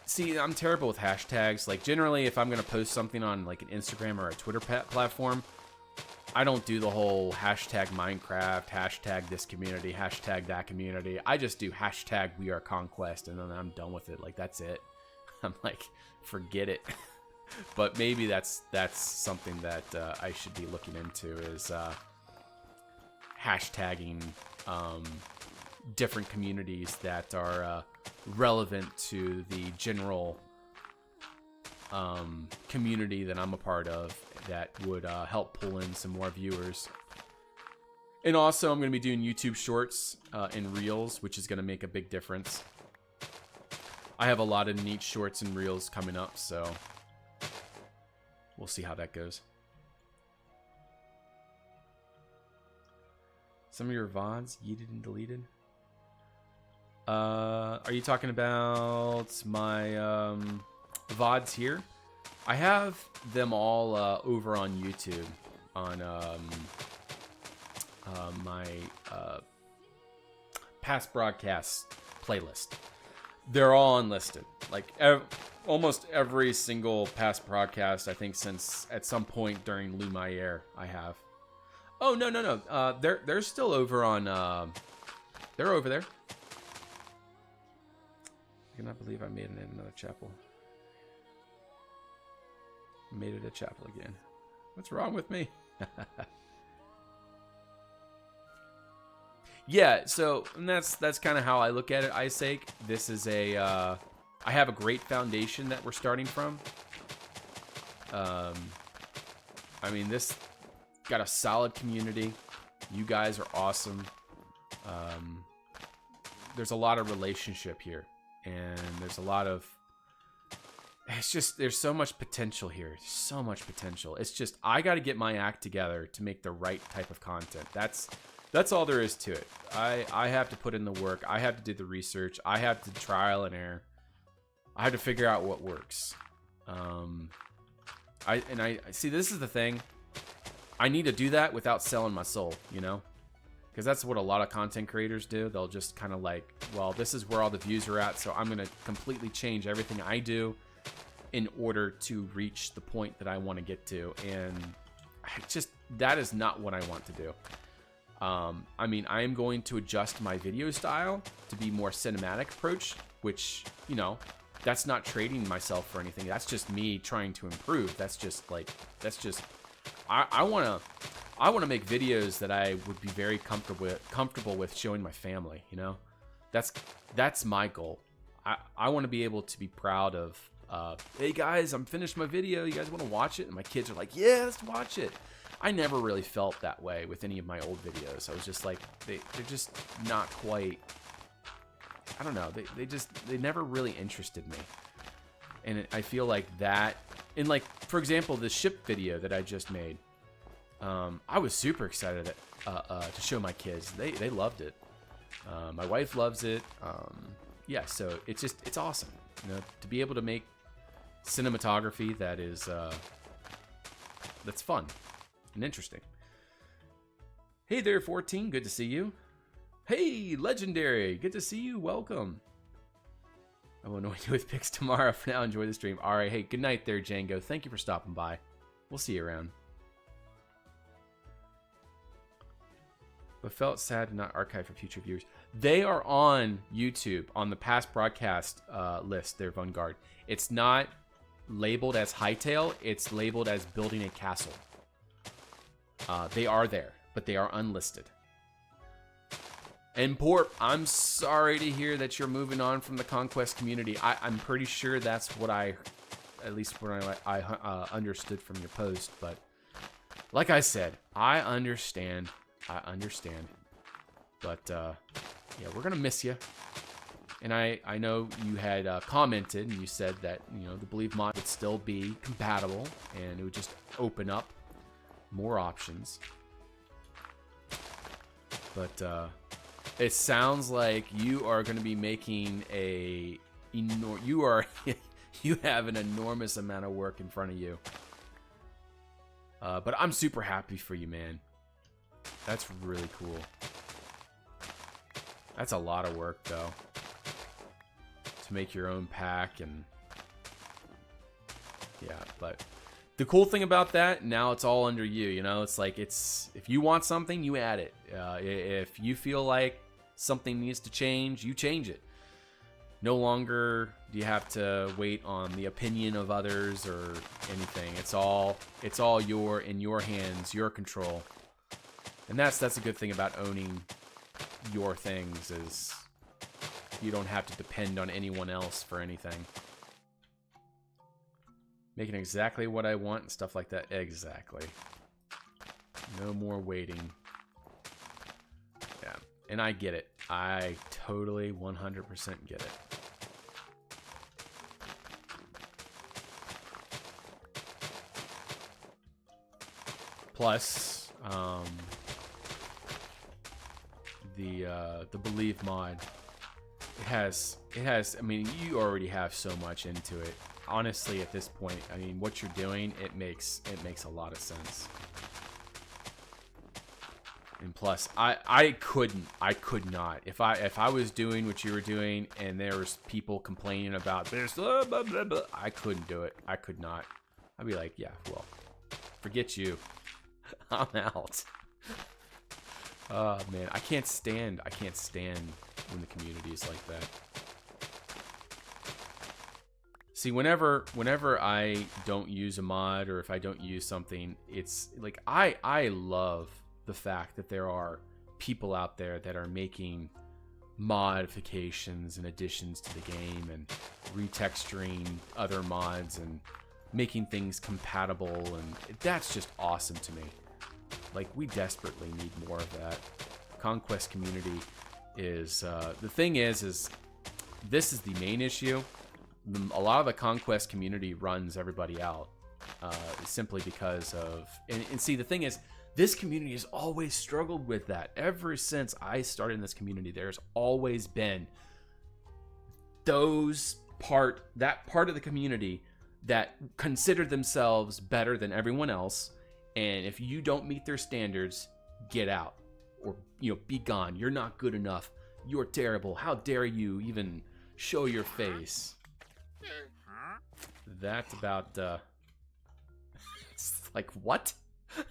see, I'm terrible with hashtags. Like, generally, if I'm going to post something on, like, an Instagram or a Twitter platform, I don't do the whole hashtag Minecraft, hashtag this community, hashtag that community. I just do hashtag We Are Conquest, and then I'm done with it. Like, that's it. I'm like, forget it. But maybe that's something that I should be looking into is hashtagging different communities that are relevant to the general community that I'm a part of that would help pull in some more viewers. And also, I'm going to be doing YouTube Shorts and Reels, which is going to make a big difference. I have a lot of neat shorts and reels coming up, so we'll see how that goes. Some of your VODs yeeted and deleted. Are you talking about my VODs here? I have them all over on YouTube on my past broadcasts playlist. They're all unlisted. Like almost every single past broadcast, I think, since at some point during Lumiere, I have. Oh no. They're still over on. They're over there. I cannot believe I made it in another chapel. Made it a chapel again. What's wrong with me? Yeah, so and that's kind of how I look at it, Isaac. This is a I have a great foundation that we're starting from. I mean, this got a solid community. You guys are awesome. There's a lot of relationship here, and there's a lot of it's just there's so much potential here. So much potential. It's just I got to get my act together to make the right type of content. That's all there is to it. I have to put in the work. I have to do the research. I have to trial and error. I have to figure out what works. I see. This is the thing. I need to do that without selling my soul. You know, because that's what a lot of content creators do. They'll just kind of like, well, this is where all the views are at, so I'm gonna completely change everything I do in order to reach the point that I want to get to, and that is not what I want to do. I mean, I am going to adjust my video style to be more cinematic approach, which, you know, that's not trading myself for anything. That's just me trying to improve. I want to make videos that I would be very comfortable with showing my family, you know. That's my goal. I want to be able to be proud of hey guys, I'm finished my video. You guys want to watch it? And my kids are like, yeah, let's watch it. I never really felt that way with any of my old videos. I was just like, they're just not quite, I don't know. They never really interested me. And I feel like that, and like, for example, the ship video that I just made, I was super excited to show my kids. They loved it. My wife loves it. Yeah, so it's awesome, you know, to be able to make cinematography that is, that's fun and interesting. Hey there, 14. Good to see you. Hey, Legendary. Good to see you. Welcome. I will annoy you with pics tomorrow. For now, enjoy the stream. All right. Hey, good night there, Django. Thank you for stopping by. We'll see you around. But felt sad to not archive for future viewers. They are on YouTube on the past broadcast list. They're Vanguard. It's not labeled as Hightail. It's labeled as Building a Castle. They are there, but they are unlisted. And Port, I'm sorry to hear that you're moving on from the Conquest community. I'm pretty sure that's what I understood from your post. But like I said, I understand. But yeah, we're gonna miss you. And I know you had commented and you said that, you know, the Believe mod would still be compatible and it would just open up more options. But it sounds like you are going to be making you have an enormous amount of work in front of you. But I'm super happy for you, man. That's really cool. That's a lot of work, though. To make your own pack and... Yeah, but... The cool thing about that, now it's all under you, you know? It's like, if you want something, you add it. If you feel like something needs to change, you change it. No longer do you have to wait on the opinion of others or anything. It's all in your hands, your control. And that's a good thing about owning your things, is you don't have to depend on anyone else for anything. Making exactly what I want and stuff like that. Exactly. No more waiting. Yeah. And I get it. I totally 100% get it. Plus, the Believe mod, it has, I mean, you already have so much into it. Honestly, at this point, I mean, what you're doing, it makes a lot of sense. And plus, I could not. If I was doing what you were doing and there was people complaining about this, blah, blah, blah, blah, I couldn't do it. I could not. I'd be like, yeah, well, forget you. I'm out. Oh man, I can't stand when the community is like that. See, whenever I don't use a mod or if I don't use something, it's like I love the fact that there are people out there that are making modifications and additions to the game and retexturing other mods and making things compatible, and that's just awesome to me. Like, we desperately need more of that. Conquest community is the thing is this is the main issue. A lot of the Conquest community runs everybody out simply because of and see, the thing is, this community has always struggled with that. Ever since I started in this community, there's always been that part of the community that consider themselves better than everyone else, and if you don't meet their standards, get out, or, you know, be gone. You're not good enough. You're terrible. How dare you even show your face? That's about it's like, what?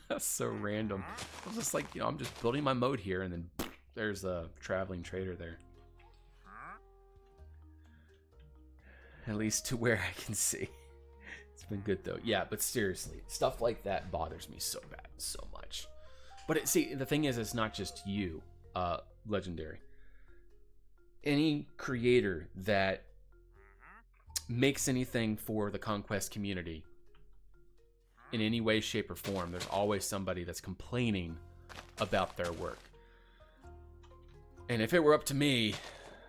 That's so random. I was just like, you know, I'm just building my mode here, and then there's a traveling trader there. At least to where I can see. It's been good though. Yeah, but seriously, stuff like that bothers me so bad, so much. But see, the thing is, it's not just you, Legendary. Any creator that makes anything for the Conquest community in any way, shape, or form, there's always somebody that's complaining about their work. And if it were up to me,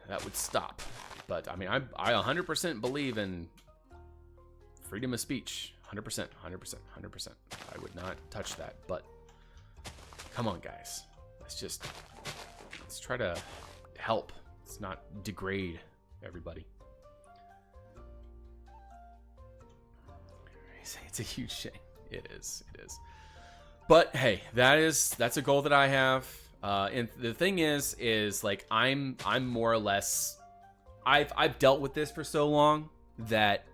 that would stop. But I mean, I 100% believe in freedom of speech. 100%. I would not touch that. But come on, guys. Let's try to help. Let's not degrade everybody. It's a huge shame. It is. But hey, that's a goal that I have. And the thing is like, I'm more or less, I've dealt with this for so long that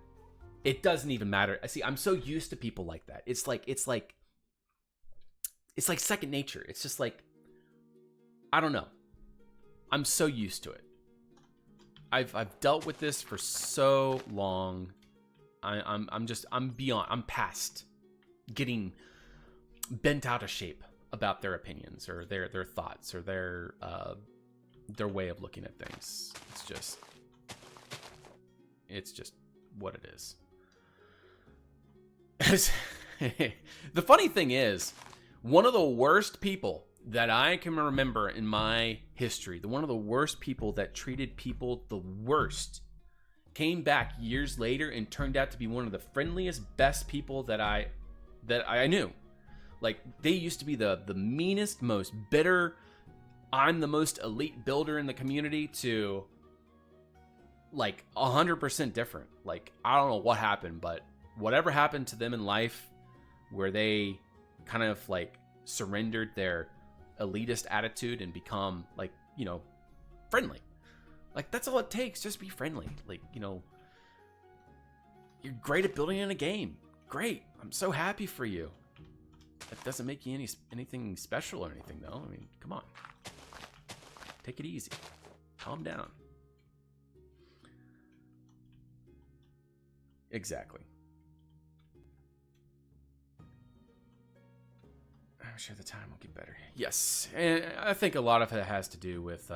it doesn't even matter. I see, I'm so used to people like that. It's like second nature. It's just like, I don't know. I'm so used to it. I've dealt with this for so long. I'm past getting bent out of shape about their opinions or their thoughts or their way of looking at things. It's just what it is. The funny thing is, one of the worst people that I can remember in my history, one of the worst people that treated people the worst, came back years later and turned out to be one of the friendliest, best people that I knew. Like, they used to be the meanest, most bitter, I'm the most elite builder in the community, to like 100% different. Like, I don't know what happened, but whatever happened to them in life where they kind of like surrendered their elitist attitude and become like, you know, friendly. Like, that's all it takes. Just be friendly. Like, you know, you're great at building in a game. Great. I'm so happy for you. That doesn't make you anything special or anything, though. I mean, come on. Take it easy. Calm down. Exactly. I'm sure the time will get better. Yes. And I think a lot of it has to do with,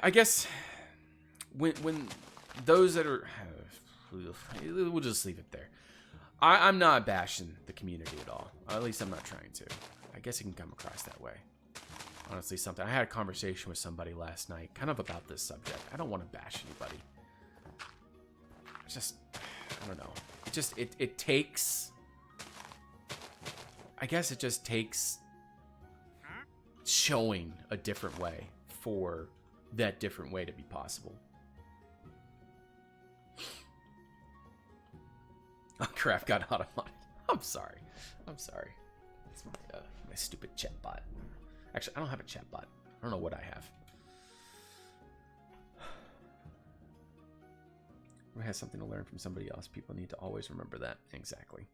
I guess, when those that are... we'll just leave it there. I'm not bashing the community at all. At least I'm not trying to. I guess it can come across that way. Honestly, something... I had a conversation with somebody last night kind of about this subject. I don't want to bash anybody. It's just... I don't know. It takes... I guess it just takes showing a different way for that different way to be possible. Oh, crap, got out of line. I'm sorry. It's my stupid chat bot. Actually, I don't have a chat bot. I don't know what I have. Everyone has something to learn from somebody else. People need to always remember that. Exactly.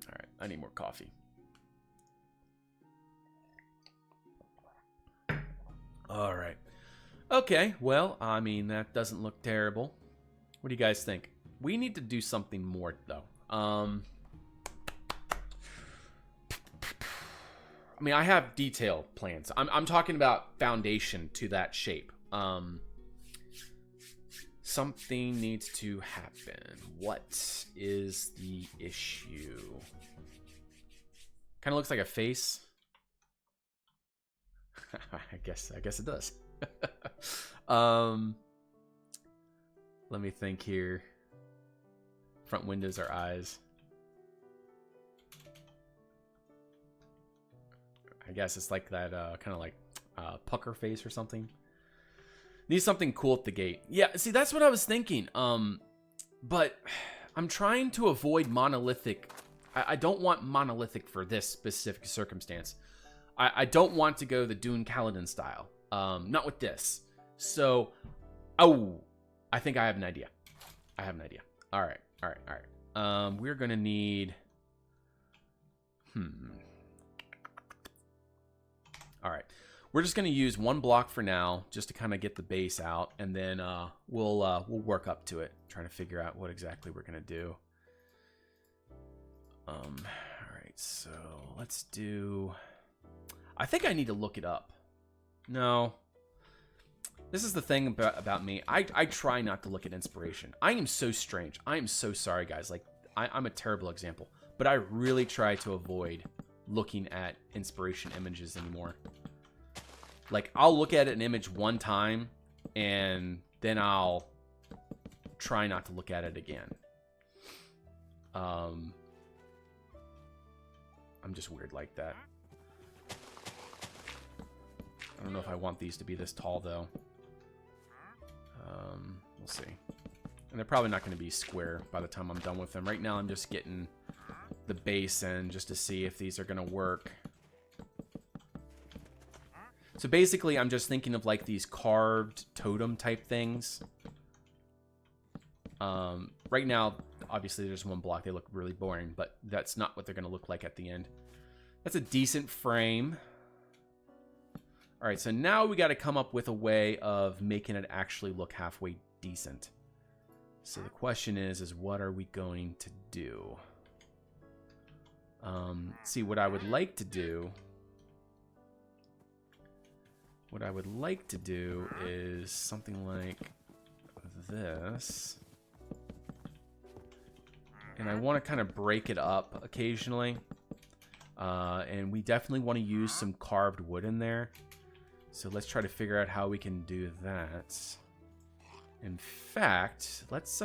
All right, I need more coffee. All right. Okay, well, I mean, that doesn't look terrible. What do you guys think? We need to do something more, though. I mean, I have detail plans. I'm talking about foundation to that shape. Something needs to happen. What is the issue? Kind of looks like a face. I guess it does. Let me think here. Front windows are eyes. I guess it's like that kind of like pucker face or something. Needs something cool at the gate. Yeah, see, that's what I was thinking. But I'm trying to avoid monolithic. I don't want monolithic for this specific circumstance. I don't want to go the Dune Kaladin style. Not with this. So, I think I have an idea. All right. We're gonna need. All right. We're just gonna use one block for now, just to kind of get the base out, and then we'll work up to it, trying to figure out what exactly we're gonna do. All right. So let's do. I think I need to look it up. No. This is the thing about me. I try not to look at inspiration. I am so strange. I am so sorry, guys. Like, I'm a terrible example. But I really try to avoid looking at inspiration images anymore. Like, I'll look at an image one time, and then I'll try not to look at it again. I'm just weird like that. I don't know if I want these to be this tall, though. We'll see. And they're probably not going to be square by the time I'm done with them. Right now, I'm just getting the base in just to see if these are going to work. So basically, I'm just thinking of like these carved totem type things. Right now, obviously, there's one block. They look really boring, but that's not what they're going to look like at the end. That's a decent frame. All right, so now we got to come up with a way of making it actually look halfway decent. So the question is what are we going to do? See, what I would like to do is something like this. And I want to kind of break it up occasionally. And we definitely want to use some carved wood in there. So let's try to figure out how we can do that. In fact, let's see.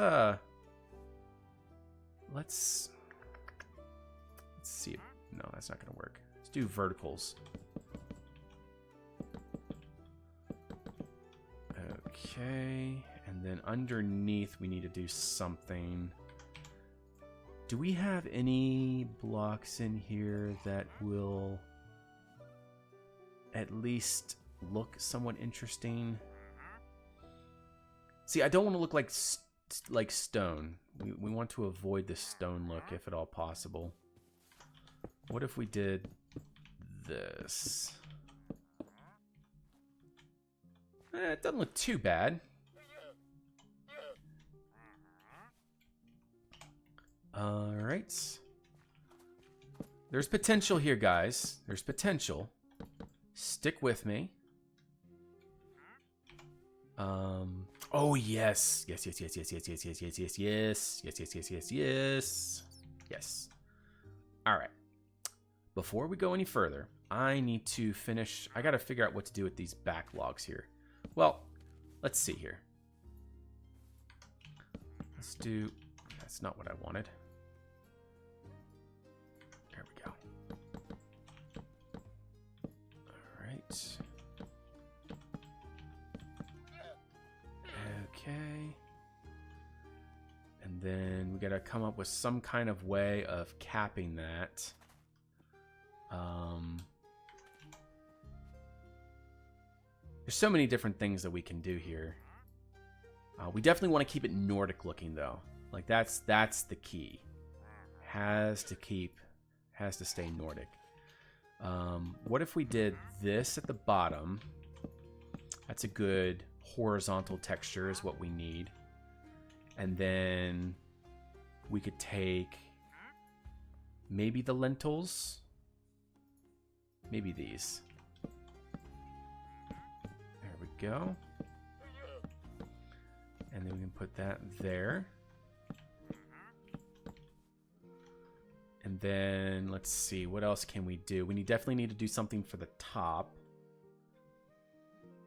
No, that's not going to work. Let's do verticals. Okay, and then underneath we need to do something. Do we have any blocks in here that will at least look somewhat interesting? See, I don't want to look like stone. We want to avoid the stone look if at all possible. What if we did this? It doesn't look too bad. Alright. There's potential here, guys. There's potential. Stick with me. Oh, yes. Yes. Alright. Before we go any further, I need to finish. I gotta figure out what to do with these back logs here. Well, let's see here. Let's do... That's not what I wanted. There we go. Alright. Okay. And then we gotta come up with some kind of way of capping that. There's so many different things that we can do here. We definitely want to keep it Nordic looking though. Like that's the key. Has to stay Nordic. What if we did this at the bottom? That's a good horizontal texture is what we need. And then we could take maybe the lentils. Maybe these. There we go. And then we can put that there. And then let's see, what else can we do? We definitely need to do something for the top.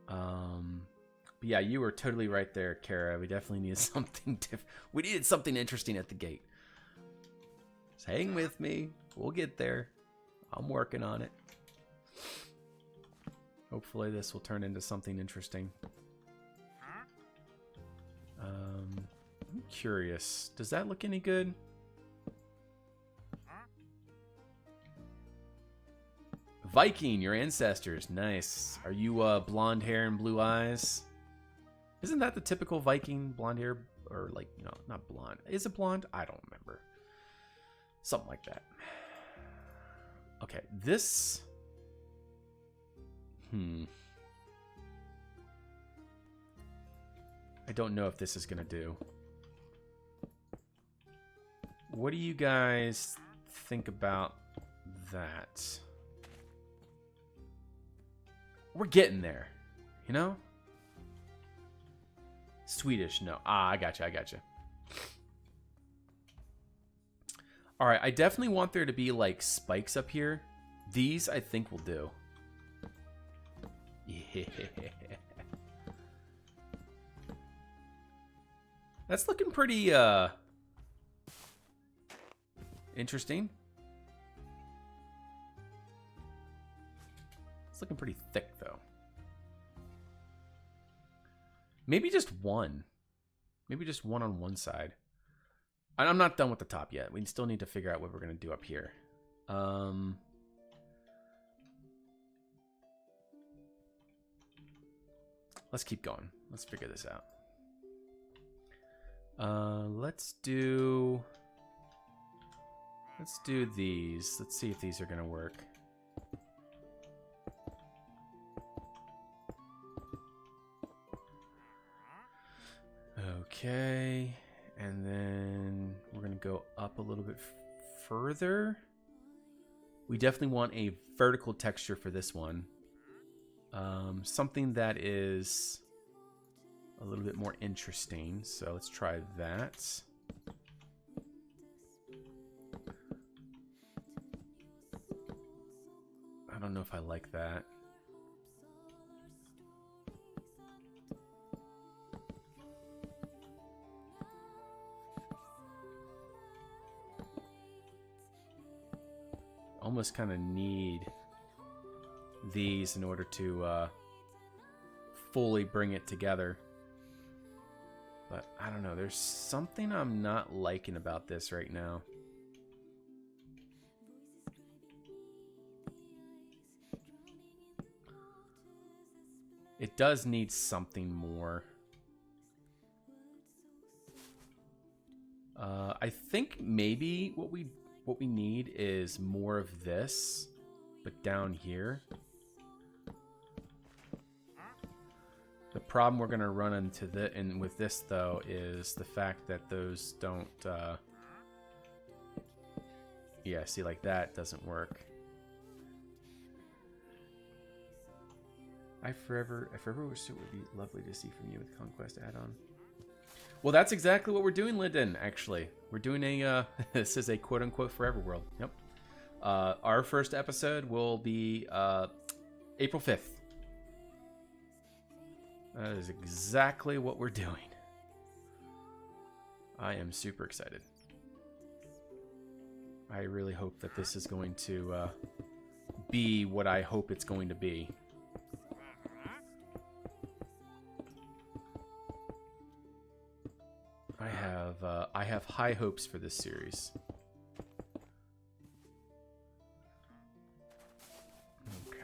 But yeah, you were totally right there, Kara. We definitely needed something different. We needed something interesting at the gate. Just hang with me. We'll get there. I'm working on it. Hopefully this will turn into something interesting. I'm curious. Does that look any good? Viking, your ancestors. Nice. Are you blonde hair and blue eyes? Isn't that the typical Viking blonde hair? Or like, you know, not blonde. Is it blonde? I don't remember. Something like that. Okay, this... I don't know if this is gonna do. What do you guys think about that? We're getting there, you know? Swedish, no. Ah, I gotcha. All right, I definitely want there to be like spikes up here. These I think will do. Yeah. That's looking pretty interesting. It's looking pretty thick though. Maybe just one. Maybe just one on one side. I'm not done with the top yet. We still need to figure out what we're going to do up here. Let's keep going. Let's figure this out. Let's do these. Let's see if these are going to work. Okay, and then we're going to go up a little bit further. We definitely want a vertical texture for this one. Something that is a little bit more interesting. So let's try that. I don't know if I like that. Almost kind of need these in order to fully bring it together. But I don't know, there's something I'm not liking about this right now. It does need something more. I think maybe what we need is more of this, but down here. The problem we're gonna run into with this though is the fact that those don't. Yeah, see, like that doesn't work. I forever wish it would be lovely to see from you with Conquest add-on. Well, that's exactly what we're doing, Lyndon, actually. We're doing a, this is a quote-unquote forever world. Yep. Our first episode will be April 5th. That is exactly what we're doing. I am super excited. I really hope that this is going to be what I hope it's going to be. I have high hopes for this series. Okay.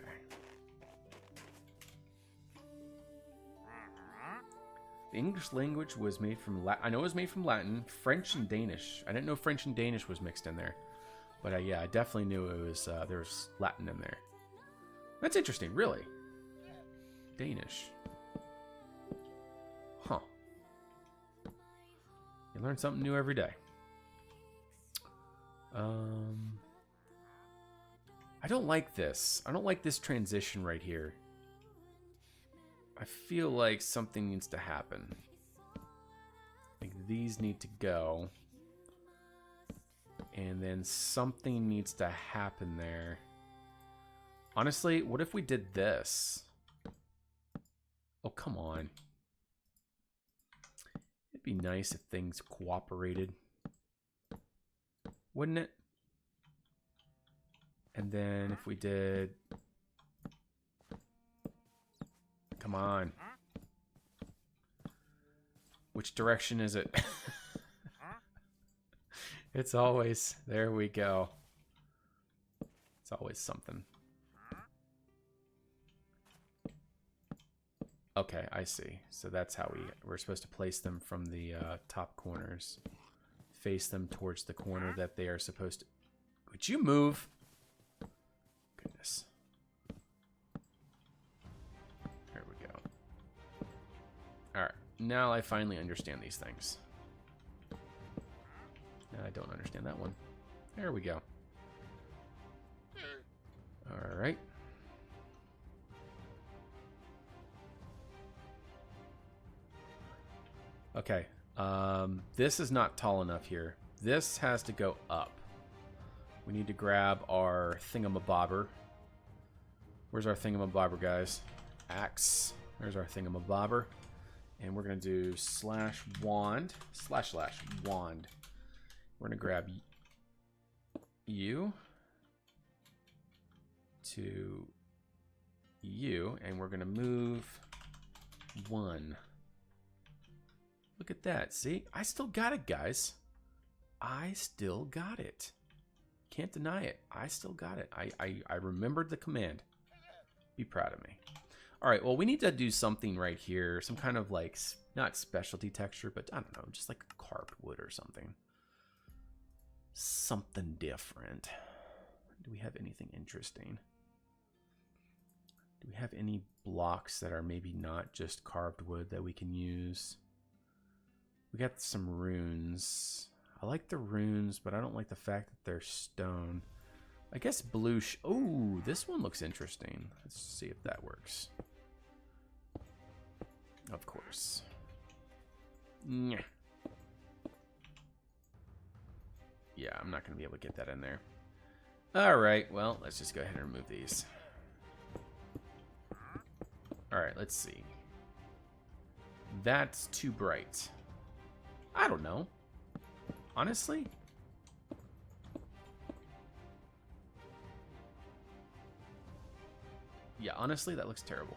The English language was made from Latin. I know it was made from Latin, French, and Danish. I didn't know French and Danish was mixed in there, but yeah, I definitely knew it was there was Latin in there. That's interesting, really. Danish. Huh. You learn something new every day. I don't like this. I don't like this transition right here. I feel like something needs to happen. Like these need to go. And then something needs to happen there. Honestly, what if we did this? Oh, come on. It'd be nice if things cooperated. Wouldn't it? And then if we did... Come on. Which direction is it? It's always... There we go. It's always something. Okay, I see. So that's how we're supposed to place them from the top corners. Face them towards the corner that they are supposed to... Would you move? Goodness. There we go. Alright, now I finally understand these things. Now I don't understand that one. There we go. Alright. Okay, this is not tall enough here. This has to go up. We need to grab our thingamabobber. Where's our thingamabobber, guys? Axe. There's our thingamabobber. And we're going to do /wand, / wand. We're going to grab you to you, and we're going to move 1. Look at that. See? I still got it, guys. I still got it. Can't deny it. I still got it. I remembered the command. Be proud of me. All right, well, we need to do something right here. Some kind of, like, not specialty texture, but I don't know, just like carved wood or something. Something different. Do we have anything interesting? Do we have any blocks that are maybe not just carved wood that we can use? We got some runes. I like the runes, but I don't like the fact that they're stone. I guess blue. Oh, this one looks interesting. Let's see if that works. Of course. Yeah, I'm not going to be able to get that in there. All right, well, let's just go ahead and remove these. All right, let's see. That's too bright. I don't know. Honestly. Yeah, honestly, that looks terrible.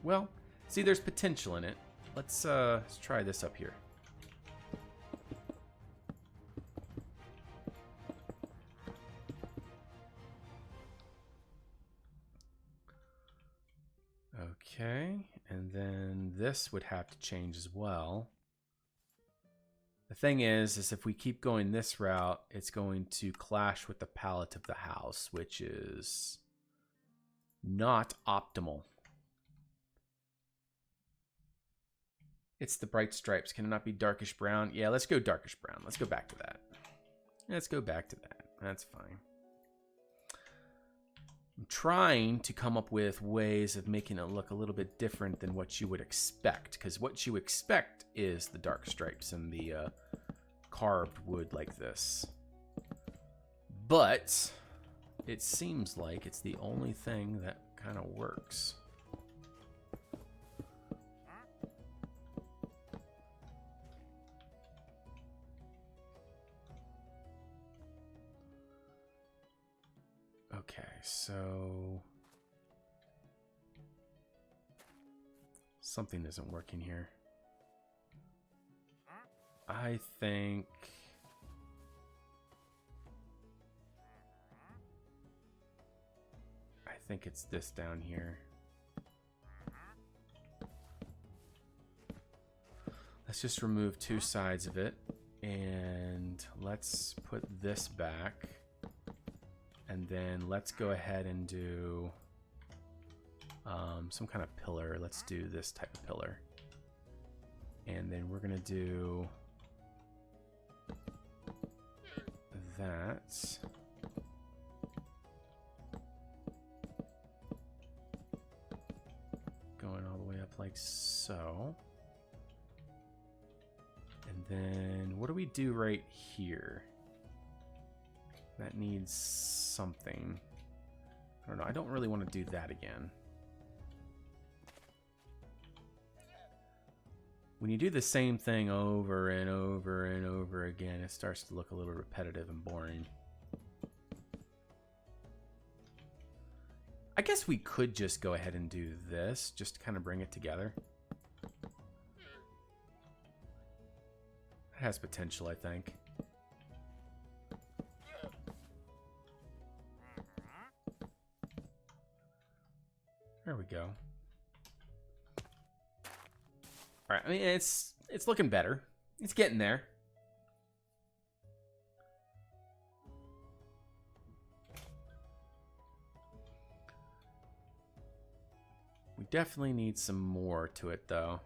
Well, see, there's potential in it. Let's try this up here. Okay, and then this would have to change as well. The thing is if we keep going this route, it's going to clash with the palette of the house, which is not optimal. It's the bright stripes. Can it not be darkish brown? Yeah, let's go darkish brown. Let's go back to that. Let's go back to that. That's fine. I'm trying to come up with ways of making it look a little bit different than what you would expect, because what you expect is the dark stripes and the carved wood like this. But it seems like it's the only thing that kind of works. Okay, so something isn't working here. I think it's this down here. Let's just remove two sides of it, and let's put this back. And then let's go ahead and do some kind of pillar. Let's do this type of pillar. And then we're going to do that. Going all the way up like so. And then what do we do right here? That needs something. I don't know. I don't really want to do that again. When you do the same thing over and over and over again, it starts to look a little repetitive and boring. I guess we could just go ahead and do this, just to kind of bring it together. It has potential, I think. There we go. All right, I mean, it's looking better. It's getting there. We definitely need some more to it, though.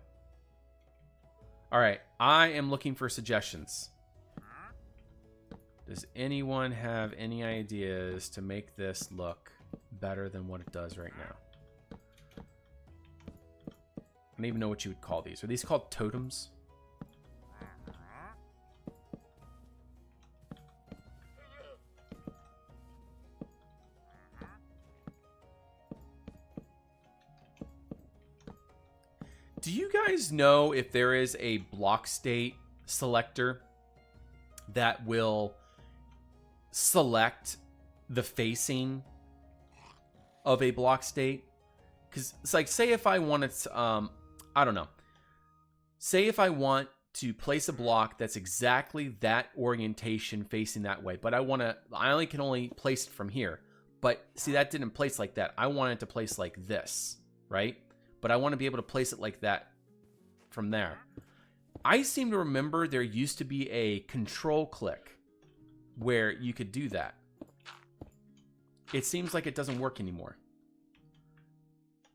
All right, I am looking for suggestions. Does anyone have any ideas to make this look better than what it does right now? I don't even know what you would call these. Are these called totems? Do you guys know if there is a block state selector that will select the facing of a block state? Because it's like, say if I wanted to, I don't know. Say if I want to place a block that's exactly that orientation facing that way, but I only can place it from here. But see, that didn't place like that. I want it to place like this, right? But I want to be able to place it like that from there. I seem to remember there used to be a control click where you could do that. It seems like it doesn't work anymore.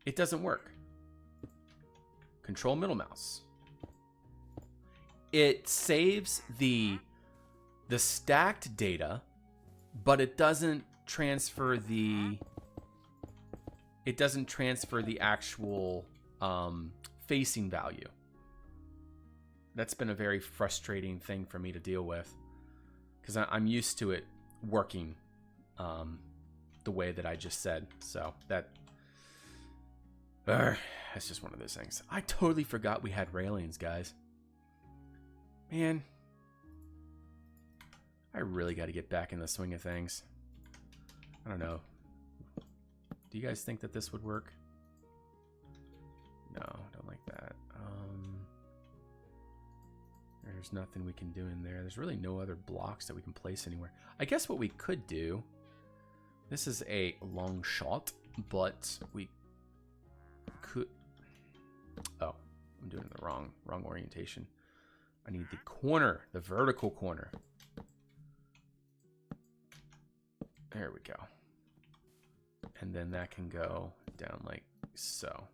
It doesn't work. Control middle mouse. It saves the stacked data, but it doesn't transfer the actual facing value. That's been a very frustrating thing for me to deal with, because I'm used to it working the way that I just said. So that's just one of those things. I totally forgot we had railings, guys. Man, I really got to get back in the swing of things. I don't know. Do you guys think that this would work? No, don't like that. There's nothing we can do in there. There's really no other blocks that we can place anywhere. I guess what we could do, this is a long shot, but we could... Oh, I'm doing the wrong orientation. I need the corner, the vertical corner. There we go. And then that can go down like so.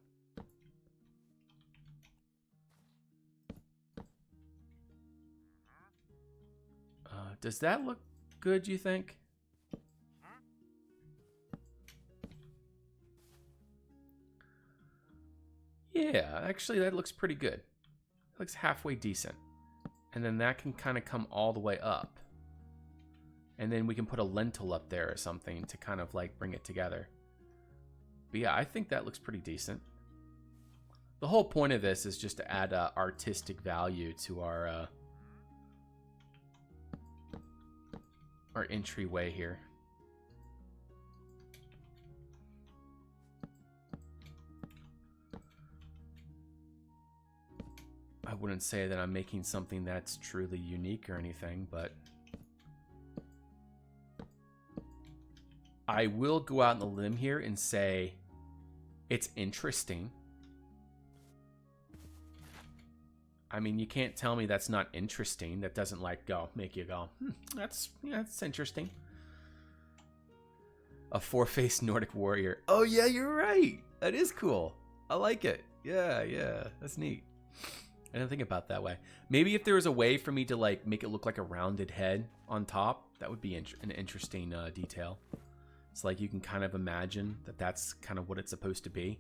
Does that look good, you think? Yeah, actually that looks pretty good. It looks halfway decent. And then that can kind of come all the way up. And then we can put a lentil up there or something to kind of like bring it together. But yeah, I think that looks pretty decent. The whole point of this is just to add artistic value to our entryway here. I wouldn't say that I'm making something that's truly unique or anything, but I will go out on the limb here and say it's interesting. I mean, you can't tell me that's not interesting. That doesn't like make you go, that's interesting. A four-faced Nordic warrior. Oh yeah, you're right. That is cool. I like it. Yeah, that's neat. I didn't think about it that way. Maybe if there was a way for me to like make it look like a rounded head on top, that would be an interesting detail. It's like you can kind of imagine that that's kind of what it's supposed to be.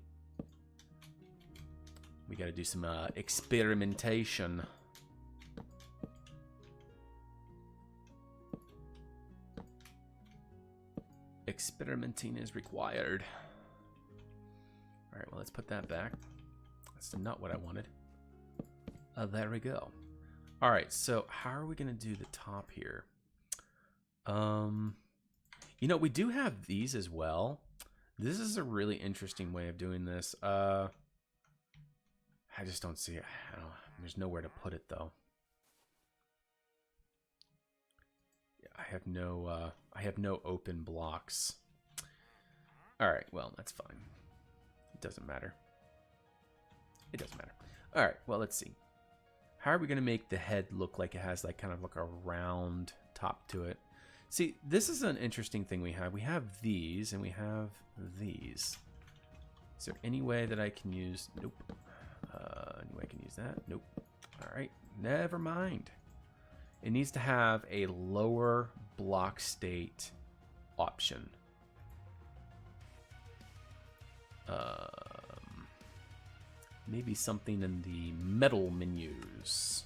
We got to do some experimentation. Experimenting is required. All right, well, let's put that back. That's not what I wanted. There we go. All right, so how are we going to do the top here? You know, we do have these as well. This is a really interesting way of doing this. I just don't see it. There's nowhere to put it though. Yeah, I have no open blocks. All right, well, that's fine. It doesn't matter. It doesn't matter. All right, well, let's see. How are we going to make the head look like it has like kind of like a round top to it? See, this is an interesting thing we have. We have these and we have these. Is there any way that I can use? Nope. Any way I can use that? Nope. All right, never mind. It needs to have a lower block state option. Maybe something in the metal menus.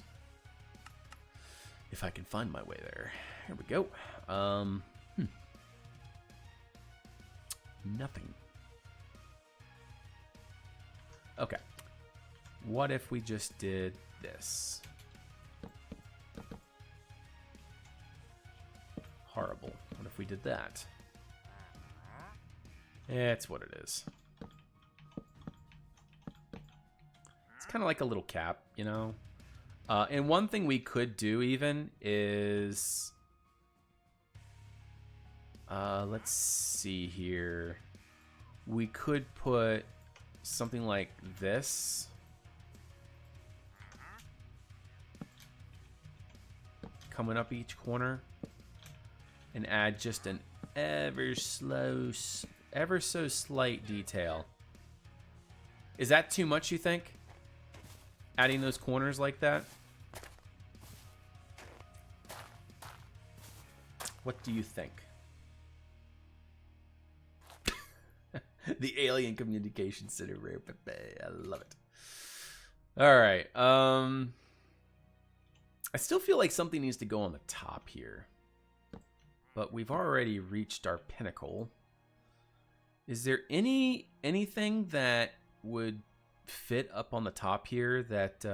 If I can find my way there. Here we go. Nothing. Okay. What if we just did this? Horrible. What if we did that? It's what it is. It's kind of like a little cap, you know? And one thing we could do even is... let's see here. We could put something like this. Coming up each corner. And add just an ever so slight detail. Is that too much, you think? Adding those corners like that? What do you think? The Alien Communication Center. I love it. All right. I still feel like something needs to go on the top here. But we've already reached our pinnacle. Is there anything that would fit up on the top here that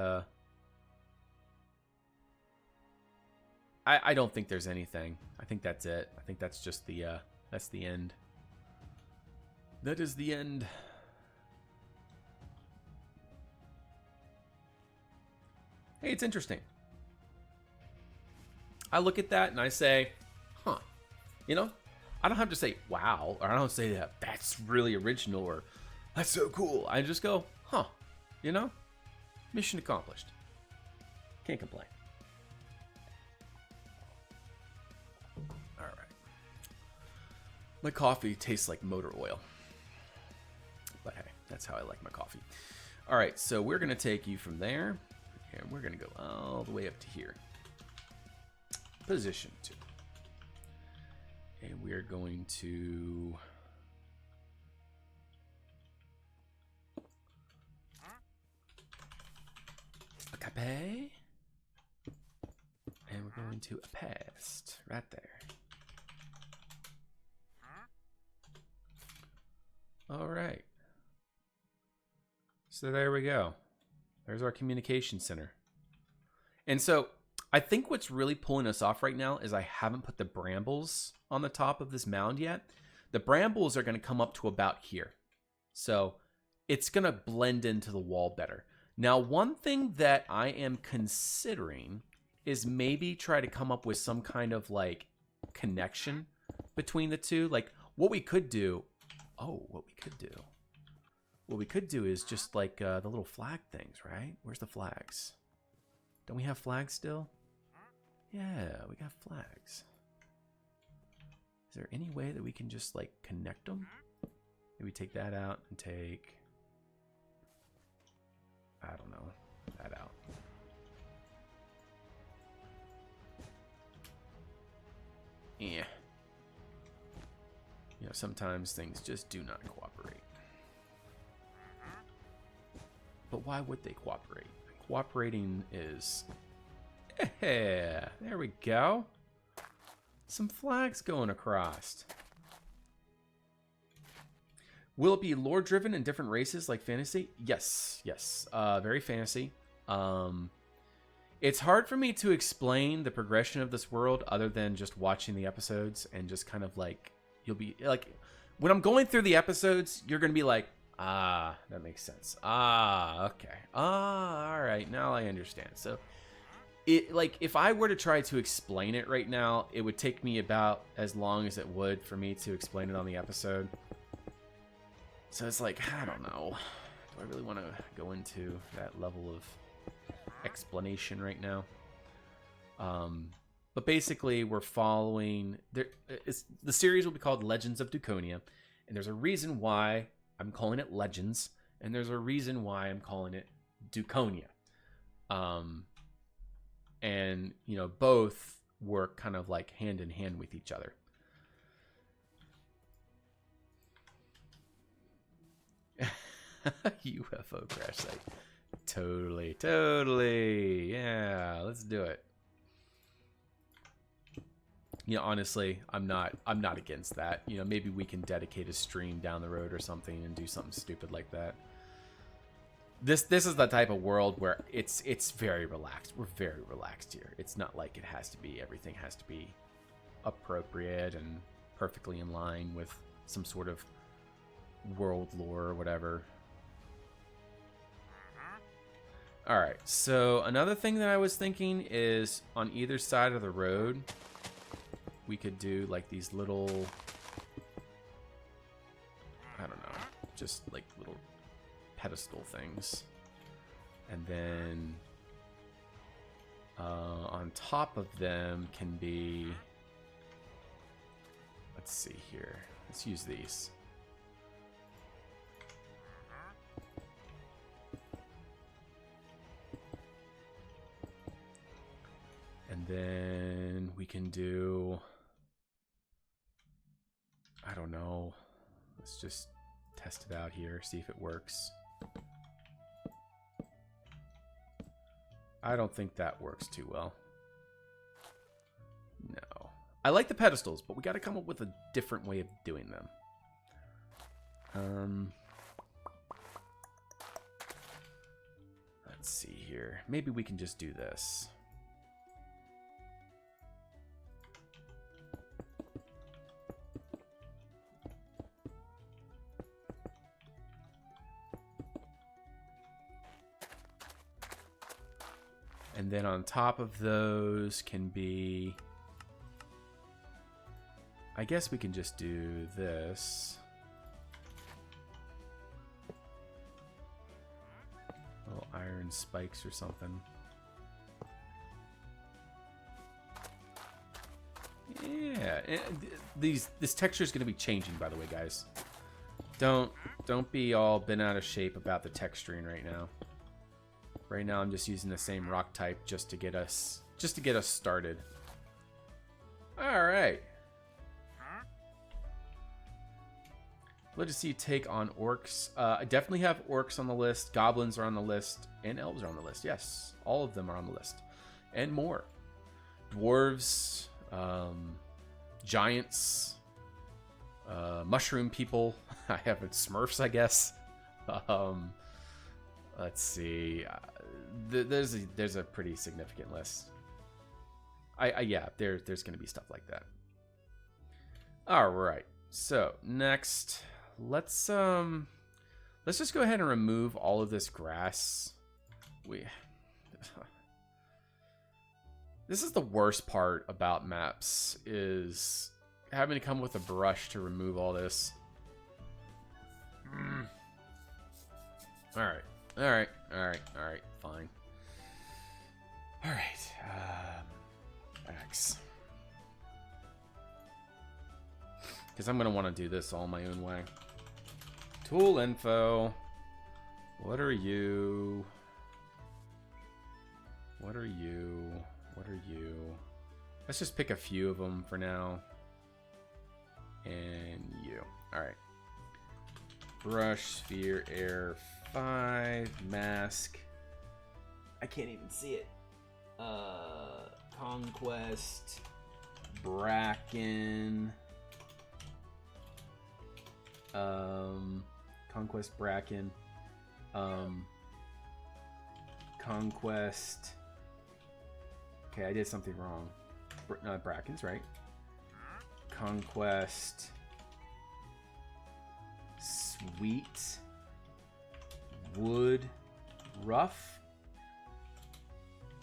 I don't think there's anything. I think that's it. I think that's just the that's the end. That is the end. Hey, it's interesting. I look at that and I say, huh, you know, I don't have to say, wow, or I don't say that that's really original or that's so cool. I just go, huh, you know, mission accomplished. Can't complain. All right. My coffee tastes like motor oil. But hey, that's how I like my coffee. All right, so we're going to take you from there, and we're going to go all the way up to here. Position 2. And we're going to... a cape. And we're going to a past right there. All right. So there we go. There's our communication center. And so I think what's really pulling us off right now is I haven't put the brambles on the top of this mound yet. The brambles are going to come up to about here. So it's going to blend into the wall better. Now, one thing that I am considering is maybe try to come up with some kind of like connection between the two. Like what we could do. Oh, what we could do. What we could do is just like the little flag things, right? Where's the flags? Don't we have flags still? Yeah, we got flags. Is there any way that we can just like connect them? Maybe take that out and take, I don't know, that out. Yeah. You know, sometimes things just do not cooperate. But why would they cooperate? Cooperating is... Yeah, there we go. Some flags going across. Will it be lore-driven in different races like fantasy? Yes, yes. Very fantasy. It's hard for me to explain the progression of this world other than just watching the episodes and just kind of like... You'll be like... When I'm going through the episodes, you're going to be like, ah, that makes sense. Ah, okay. Ah, all right. Now I understand. So, it like if I were to try to explain it right now, it would take me about as long as it would for me to explain it on the episode. So it's like, I don't know. Do I really want to go into that level of explanation right now? But basically, we're following... the series will be called Legends of Dukonia, and there's a reason why I'm calling it Legends, and there's a reason why I'm calling it Dukonia. And, you know, both work kind of like hand in hand with each other. UFO crash site. Totally, totally. Yeah, let's do it. You know, honestly, I'm not against that. You know, maybe we can dedicate a stream down the road or something and do something stupid like that. This is the type of world where it's very relaxed. We're very relaxed here. It's not like it has to be, everything has to be appropriate and perfectly in line with some sort of world lore or whatever. All right, so another thing that I was thinking is on either side of the road, we could do like these little, I don't know, just like little pedestal things. And then on top of them can be, let's see here, let's use these. And then we can do, I don't know, let's just test it out here, see if it works. I don't think that works too well. No. I like the pedestals, but we got to come up with a different way of doing them. Let's see here. Maybe we can just do this. And then on top of those can be... I guess we can just do this. Little iron spikes or something. Yeah, this texture is going to be changing, by the way, guys. Don't be all bent out of shape about the texturing right now. Right now, I'm just using the same rock type just to get us started. All right. Let us see you take on orcs. I definitely have orcs on the list. Goblins are on the list, and elves are on the list. Yes, all of them are on the list, and more. Dwarves, giants, mushroom people. I have Smurfs, I guess. Let's see. There's a pretty significant list. Yeah, there's going to be stuff like that. All right. So next, let's just go ahead and remove all of this grass. This is the worst part about maps, is having to come with a brush to remove all this. All right. Fine. All right. X. Because I'm going to want to do this all my own way. Tool info. What are you? What are you? What are you? Let's just pick a few of them for now. And you. All right. Brush, sphere, air, 5, mask. I can't even see it. Conquest, bracken. Conquest, bracken. Conquest. Okay, I did something wrong. No, bracken's right. Conquest. Sweet. Wood. Rough.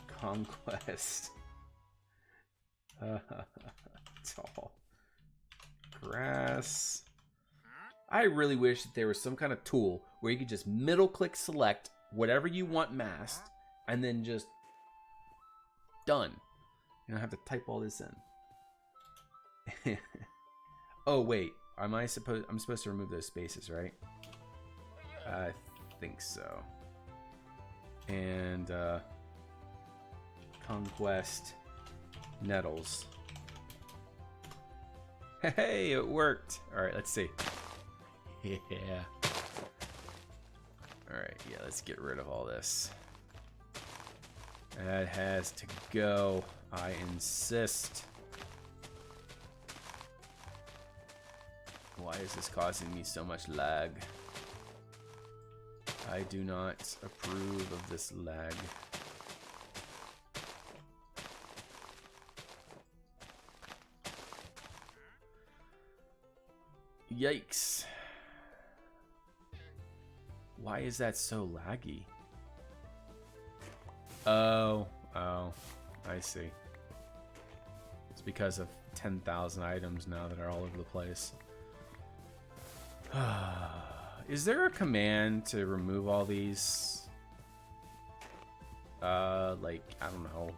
Conquest. Tall. Grass. I really wish that there was some kind of tool where you could just middle click select whatever you want masked and then just done. You don't have to type all this in. Oh wait, I'm supposed to remove those spaces, right? I think so. And Conquest Nettles. Hey, it worked. All right, let's see. Yeah. All right, yeah, let's get rid of all this. That has to go. I insist. Why is this causing me so much lag? I do not approve of this lag. Yikes. Why is that so laggy? Oh, I see. It's because of 10,000 items now that are all over the place. Is there a command to remove all these? Like, I don't know.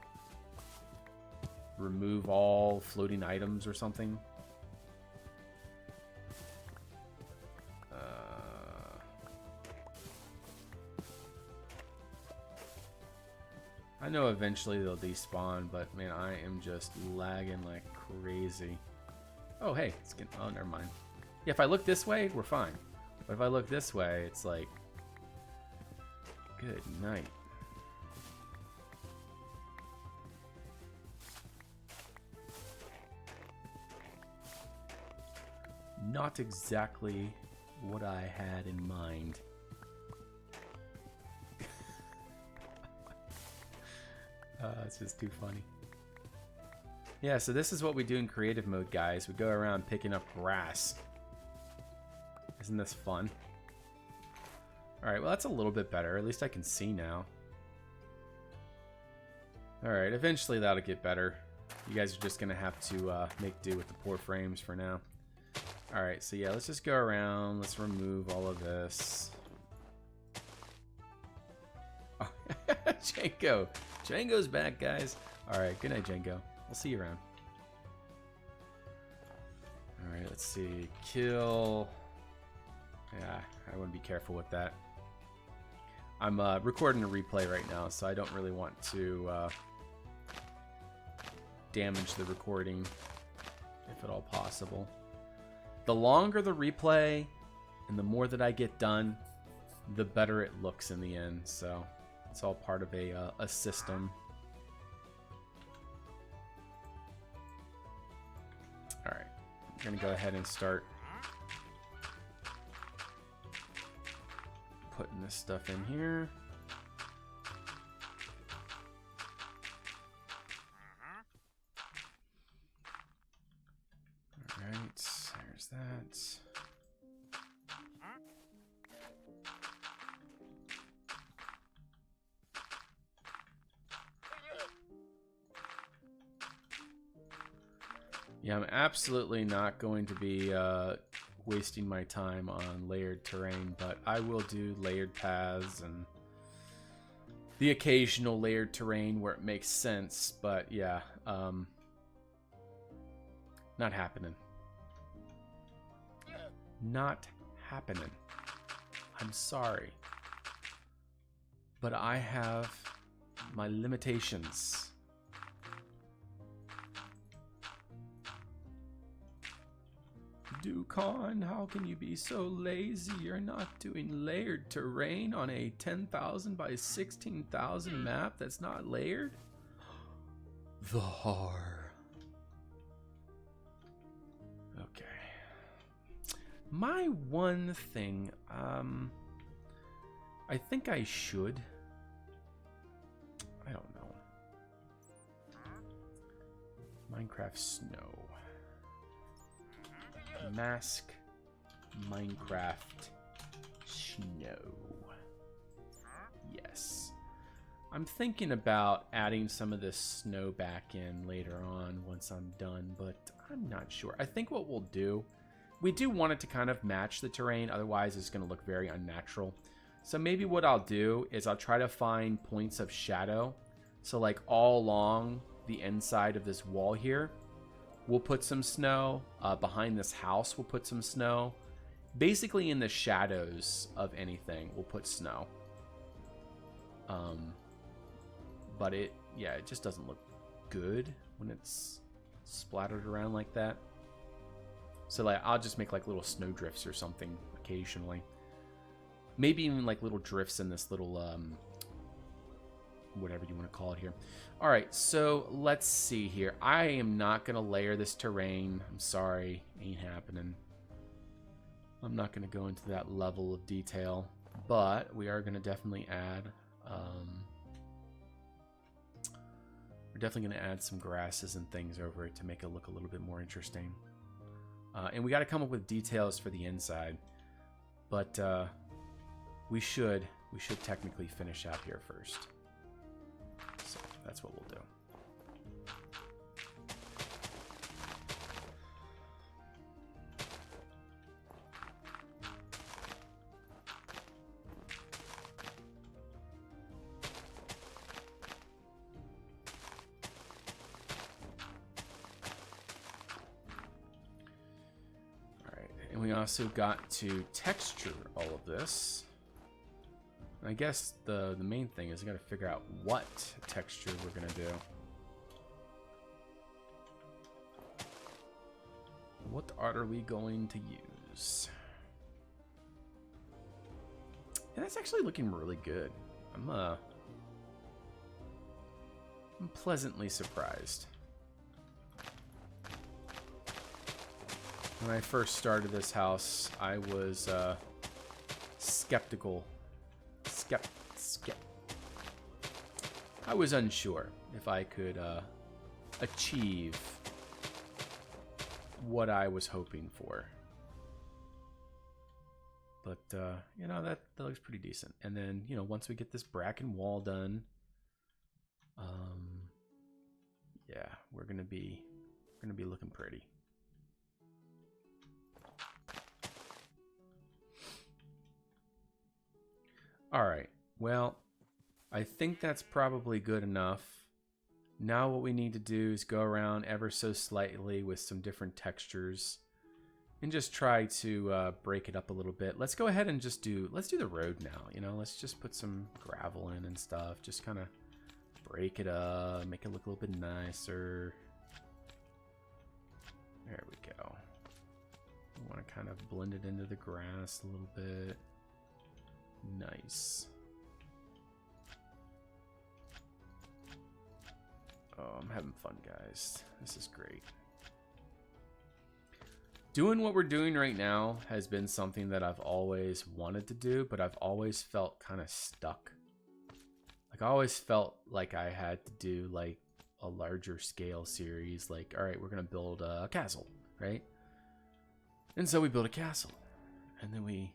Remove all floating items or something? I know eventually they'll despawn, but man, I am just lagging like crazy. Oh, hey, it's getting, oh, never mind. Yeah, if I look this way, we're fine. But if I look this way, it's like, good night. Not exactly what I had in mind. It's just too funny. Yeah, so this is what we do in creative mode, guys. We go around picking up grass. Isn't this fun? Alright, well that's a little bit better. At least I can see now. Alright, eventually that'll get better. You guys are just going to have to make do with the poor frames for now. Alright, so yeah, let's just go around. Let's remove all of this. Oh, Django! Django's back, guys. Alright, good night, Django. We'll see you around. Alright, let's see. Kill. Yeah, I want to be careful with that. I'm recording a replay right now, so I don't really want to damage the recording, if at all possible. The longer the replay and the more that I get done, the better it looks in the end. So it's all part of a system. All right, I'm gonna go ahead and start putting this stuff in here. All right, there's that. Yeah, I'm absolutely not going to be wasting my time on layered terrain, but I will do layered paths and the occasional layered terrain where it makes sense, but yeah, not happening. Not happening. I'm sorry. But I have my limitations. Dukonia, how can you be so lazy? You're not doing layered terrain on a 10,000 by 16,000 map that's not layered? The horror. Okay. My one thing, I think I should. I don't know. Minecraft snow. Mask Minecraft snow. Yes. I'm thinking about adding some of this snow back in later on once I'm done, but I'm not sure. I think what we'll do, we do want it to kind of match the terrain, otherwise it's going to look very unnatural. So maybe what I'll do is I'll try to find points of shadow. So like all along the inside of this wall here, we'll put some snow. Behind this house, we'll put some snow. Basically in the shadows of anything, we'll put snow. But it just doesn't look good when it's splattered around like that. So like, I'll just make like little snow drifts or something occasionally. Maybe even like little drifts in this little, whatever you want to call it here. All right, so let's see here. I am not going to layer this terrain. I'm sorry, ain't happening. I'm not going to go into that level of detail, but we are going to definitely add, we're definitely going to add some grasses and things over it to make it look a little bit more interesting. And we got to come up with details for the inside, but we should technically finish out here first. So that's what we'll do. All right, and we also got to texture all of this. I guess the main thing is I gotta figure out what texture we're gonna do. What art are we going to use? And that's actually looking really good. I'm pleasantly surprised. When I first started this house, I was skeptical. I was unsure if I could achieve what I was hoping for. But, you know, that looks pretty decent. And then, you know, once we get this bracken wall done, yeah, we're gonna be looking pretty. All right. Well, I think that's probably good enough. Now what we need to do is go around ever so slightly with some different textures and just try to break it up a little bit. Let's go ahead and let's do the road now. You know, let's just put some gravel in and stuff. Just kind of break it up, make it look a little bit nicer. There we go. We want to kind of blend it into the grass a little bit. Nice. Oh, I'm having fun, guys. This is great. Doing what we're doing right now has been something that I've always wanted to do, but I've always felt kind of stuck. Like, I always felt like I had to do, like, a larger scale series. Like, all right, we're going to build a castle, right? And so we built a castle. And then we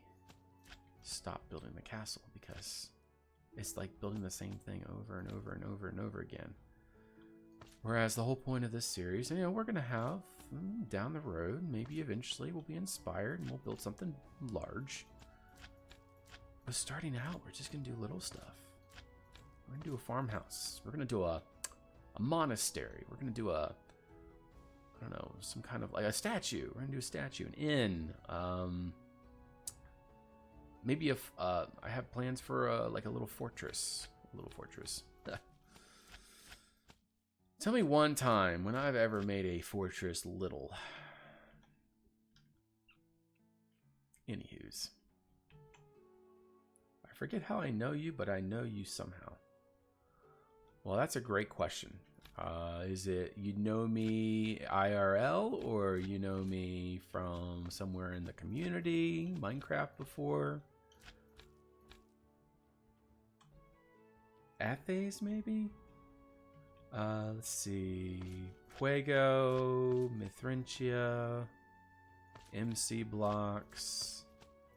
stopped building the castle because it's like building the same thing over and over and over and over again. Whereas the whole point of this series, you know, we're going to have down the road, maybe eventually we'll be inspired and we'll build something large. But starting out, we're just going to do little stuff. We're going to do a farmhouse. We're going to do a monastery. We're going to do a, I don't know, some kind of like a statue. We're going to do a statue, an inn. Maybe if I have plans for like a little fortress. Tell me one time when I've ever made a fortress little. Anywho's. I forget how I know you, but I know you somehow. Well, that's a great question. Is it you know me IRL or you know me from somewhere in the community, Minecraft before? Athens, maybe? Let's see. Fuego, Mithrintia, MC Blocks.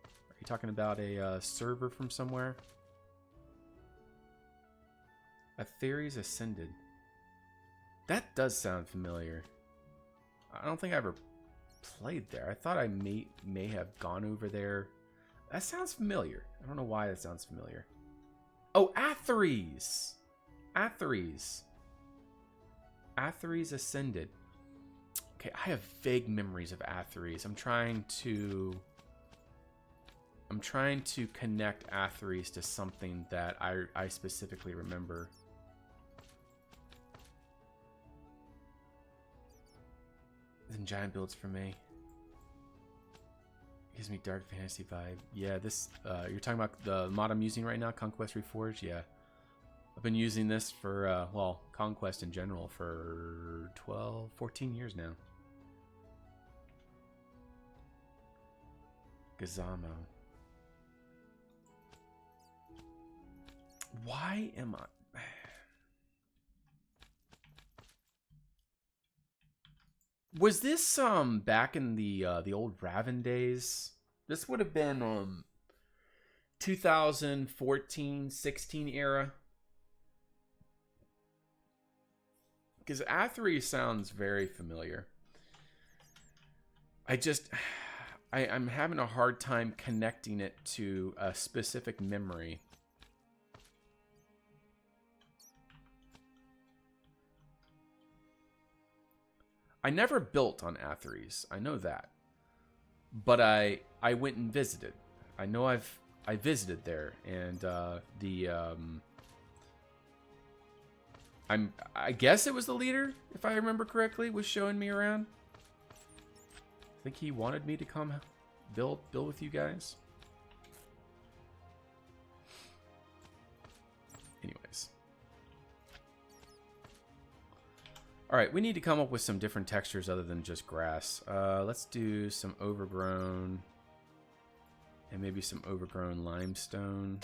Are you talking about a server from somewhere? Atheres Ascended. That does sound familiar. I don't think I ever played there. I thought I may have gone over there. That sounds familiar. I don't know why that sounds familiar. Oh, Atheres! Atheres Ascended. Okay, I have vague memories of Atheres. I'm trying to connect Atheres to something that I specifically remember. Then giant builds for me. Gives me dark fantasy vibe. Yeah, this you're talking about the mod I'm using right now, Conquest Reforged. Yeah, I've been using this for well, Conquest in general for 14 years now. Gazamo. Why am I? Was this back in the old Raven days? This would have been 2014, 16 era. Because Atheres sounds very familiar. I'm having a hard time connecting it to a specific memory. I never built on Atheres. I know that. But I went and visited. I know I visited there, and I guess it was the leader, if I remember correctly, was showing me around. I think he wanted me to come build with you guys. Anyways. All right, we need to come up with some different textures other than just grass. Let's do some overgrown and maybe some overgrown limestone.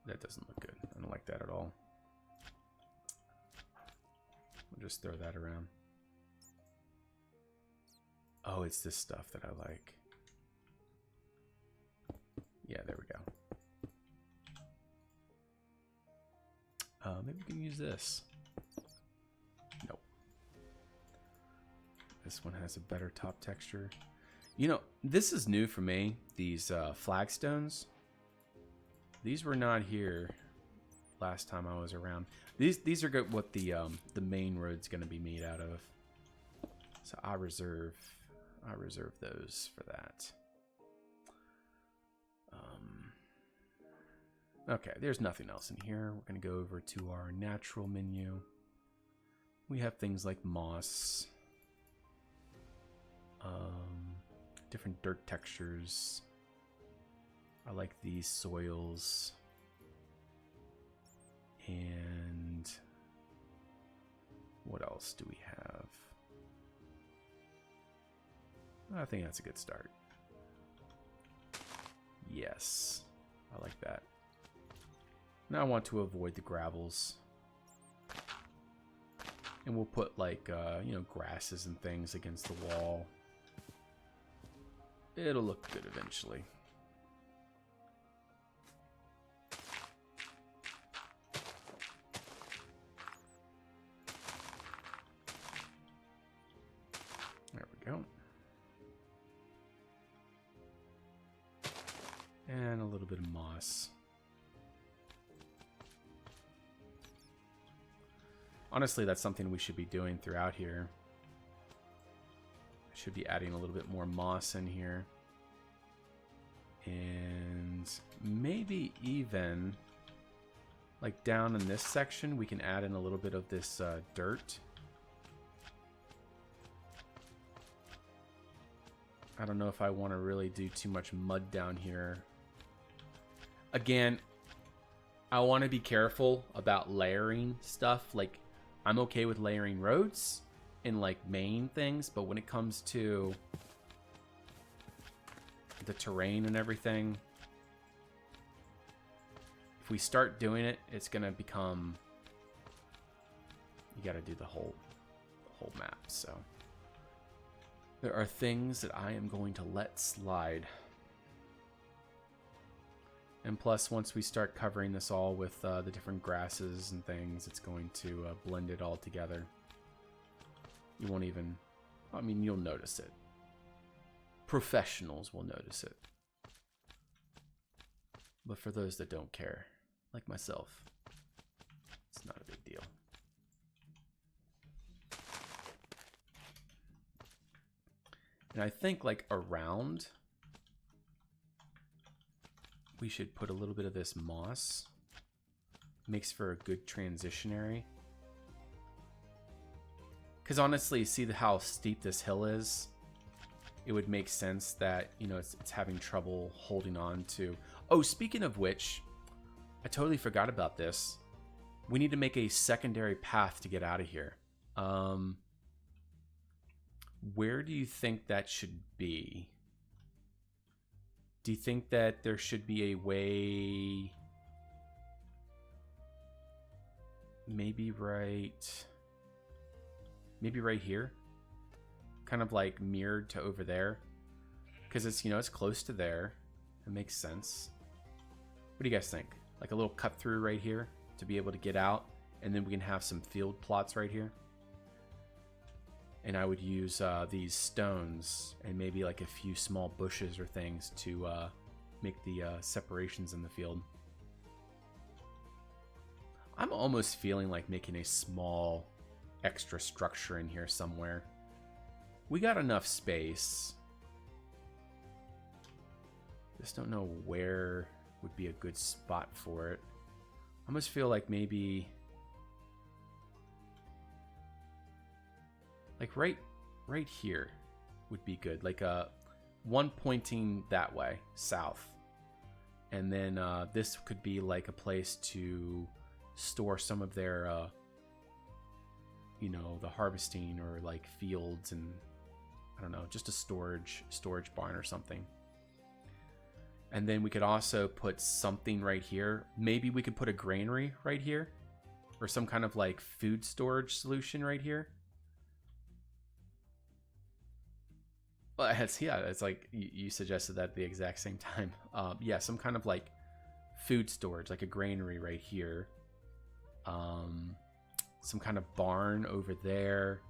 That doesn't look good. I don't like that at all. We'll just throw that around. Oh, it's this stuff that I like. Yeah, there we go. Maybe we can use this. Nope. This one has a better top texture. You know, this is new for me. These flagstones. These were not here last time I was around. These are good. What the main road's going to be made out of. So I reserve those for that. Okay, there's nothing else in here. We're going to go over to our natural menu. We have things like moss, different dirt textures. I like these soils. And what else do we have? I think that's a good start. Yes, I like that. Now I want to avoid the gravels. And we'll put like, you know, grasses and things against the wall. It'll look good eventually. There we go. And a little bit of moss. Honestly, that's something we should be doing throughout here. I should be adding a little bit more moss in here. And maybe even, like down in this section, we can add in a little bit of this dirt. I don't know if I want to really do too much mud down here. Again, I want to be careful about layering stuff. Like, I'm okay with layering roads and like main things, but when it comes to the terrain and everything, if we start doing it, it's gonna become, you gotta do the whole map. So there are things that I am going to let slide. And plus, once we start covering this all with the different grasses and things, it's going to blend it all together. You won't even, I mean, you'll notice it. Professionals will notice it. But for those that don't care, like myself, it's not a big deal. And I think like around, we should put a little bit of this moss. Makes for a good transition area. Because honestly, see how steep this hill is? It would make sense that, you know, it's having trouble holding on to... Oh, speaking of which, I totally forgot about this. We need to make a secondary path to get out of here. Where do you think that should be? Do you think that there should be a way, maybe right here, kind of like mirrored to over there, because it's, you know, it's close to there. It makes sense. What do you guys think? Like a little cut through right here to be able to get out, and then we can have some field plots right here. And I would use these stones and maybe like a few small bushes or things to make the separations in the field. I'm almost feeling like making a small extra structure in here somewhere. We got enough space. Just don't know where would be a good spot for it. I almost feel like maybe... like right here would be good. Like one pointing that way, south. And then this could be like a place to store some of their you know, the harvesting or like fields and I don't know, just a storage barn or something. And then we could also put something right here. Maybe we could put a granary right here or some kind of like food storage solution right here. Well, it's like you suggested that at the exact same time. Yeah, some kind of like food storage, like a granary right here. Some kind of barn over there.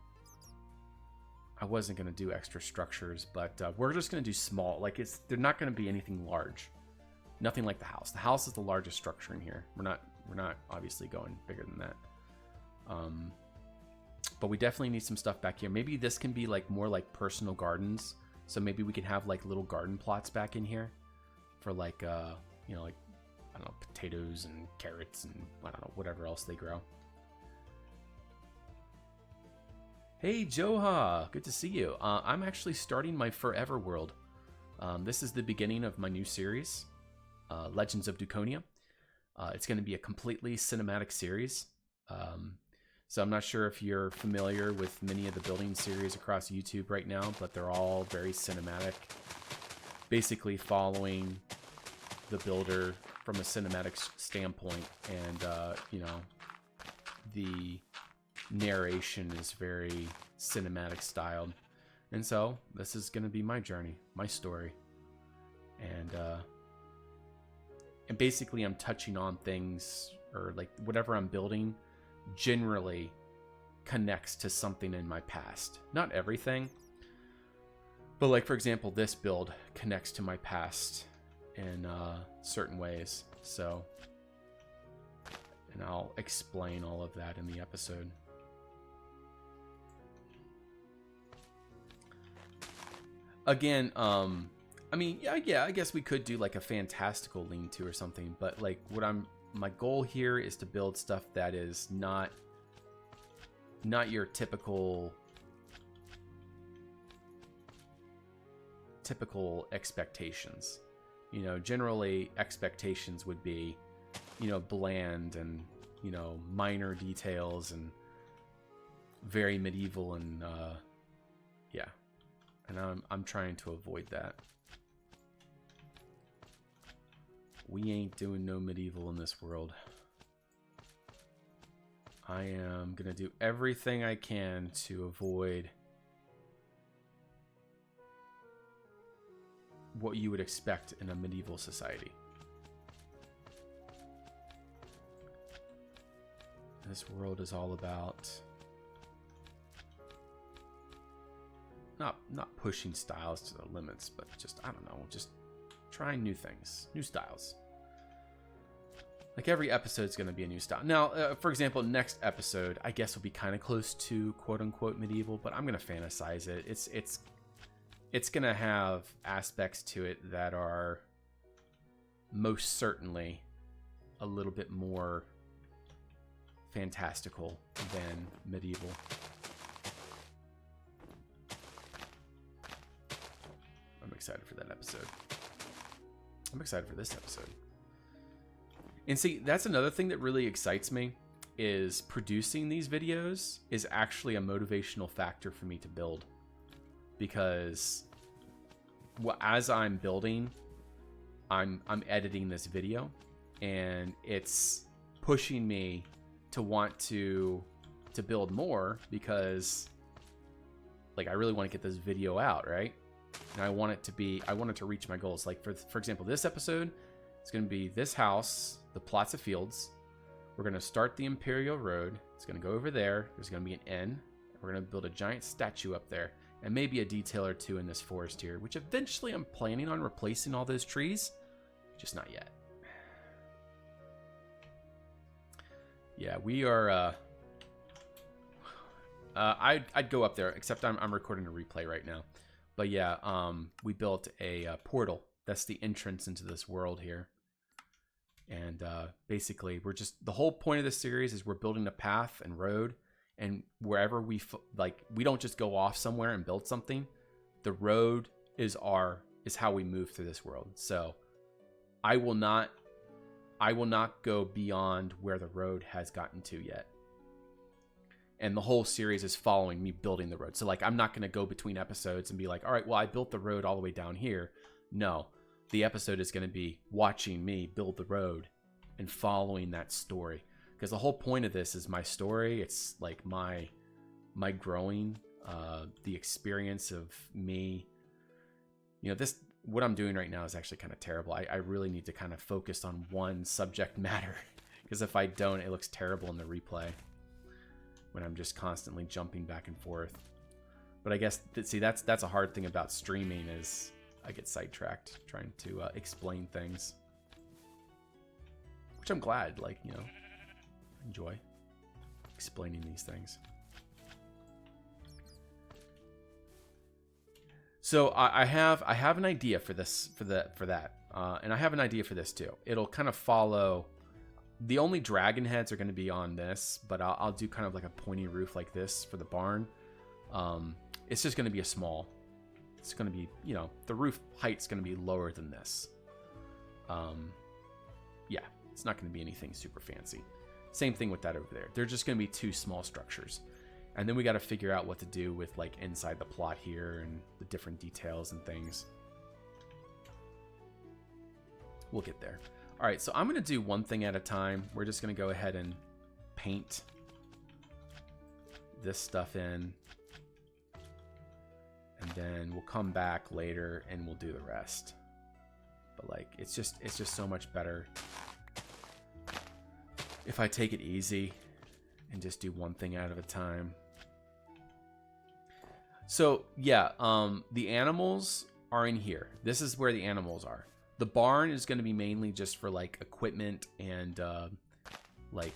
I wasn't going to do extra structures, but we're just going to do small. Like they're not going to be anything large. Nothing like the house. The house is the largest structure in here. We're not obviously going bigger than that. But we definitely need some stuff back here. Maybe this can be like more like personal gardens. So maybe we can have like little garden plots back in here for like, you know, like, I don't know, potatoes and carrots and I don't know, whatever else they grow. Hey, Joha, good to see you. I'm actually starting my Forever World. This is the beginning of my new series, Legends of Dukonia. It's going to be a completely cinematic series. So I'm not sure if you're familiar with many of the building series across YouTube right now, but they're all very cinematic, basically following the builder from a cinematic standpoint, and you know, the narration is very cinematic styled. And so this is going to be my journey, my story, and basically I'm touching on things, or like whatever I'm building generally connects to something in my past. Not everything, but like for example, this build connects to my past in certain ways. So, and I'll explain all of that in the episode. Again, I mean, yeah, I guess we could do like a fantastical lean-to or something, but like my goal here is to build stuff that is not your typical expectations. You know, generally expectations would be, you know, bland and, you know, minor details and very medieval and yeah. And I'm trying to avoid that. We ain't doing no medieval in this world. I am gonna do everything I can to avoid what you would expect in a medieval society. This world is all about not pushing styles to the limits, but just, I don't know, just trying new things, new styles. Like every episode is going to be a new style. Now, for example, next episode, I guess will be kind of close to quote unquote medieval, but I'm going to fantasize it. It's going to have aspects to it that are most certainly a little bit more fantastical than medieval. I'm excited for that episode. I'm excited for this episode. And see, that's another thing that really excites me, is producing these videos is actually a motivational factor for me to build. Because as I'm building, I'm editing this video, and it's pushing me to want to build more, because like I really want to get this video out, right? And I want it to reach my goals. Like for example, this episode, it's going to be this house, the plots of fields. We're going to start the Imperial Road. It's going to go over there. There's going to be an inn. We're going to build a giant statue up there, and maybe a detail or two in this forest here, which eventually I'm planning on replacing all those trees, just not yet. Yeah, we are, I'd go up there, except I'm recording a replay right now. But yeah, we built a portal. That's the entrance into this world here. And basically, the whole point of this series is we're building a path and road. And wherever we don't just go off somewhere and build something. The road is how we move through this world. So I will not go beyond where the road has gotten to yet. And the whole series is following me building the road. So like, I'm not going to go between episodes and be like, all right, well, I built the road all the way down here. No, the episode is going to be watching me build the road and following that story. Because the whole point of this is my story. It's like my growing, the experience of me. You know, what I'm doing right now is actually kind of terrible. I really need to kind of focus on one subject matter. Because if I don't, it looks terrible in the replay. When I'm just constantly jumping back and forth. But I guess, see, that's a hard thing about streaming is I get sidetracked trying to explain things. Which I'm glad, like, you know, enjoy explaining these things. So I have an idea for this, for that. And I have an idea for this too. It'll kind of follow... The only dragon heads are going to be on this, but I'll do kind of like a pointy roof like this for the barn. It's just going to be it's going to be, you know, the roof height's going to be lower than this. Yeah, it's not going to be anything super fancy. Same thing with that over there. They're just going to be two small structures. And then we got to figure out what to do with like inside the plot here and the different details and things. We'll get there. All right, so I'm going to do one thing at a time. We're just going to go ahead and paint this stuff in. And then we'll come back later and we'll do the rest. But like, it's just so much better if I take it easy and just do one thing out of a time. So yeah, the animals are in here. This is where the animals are. The barn is going to be mainly just for like equipment and like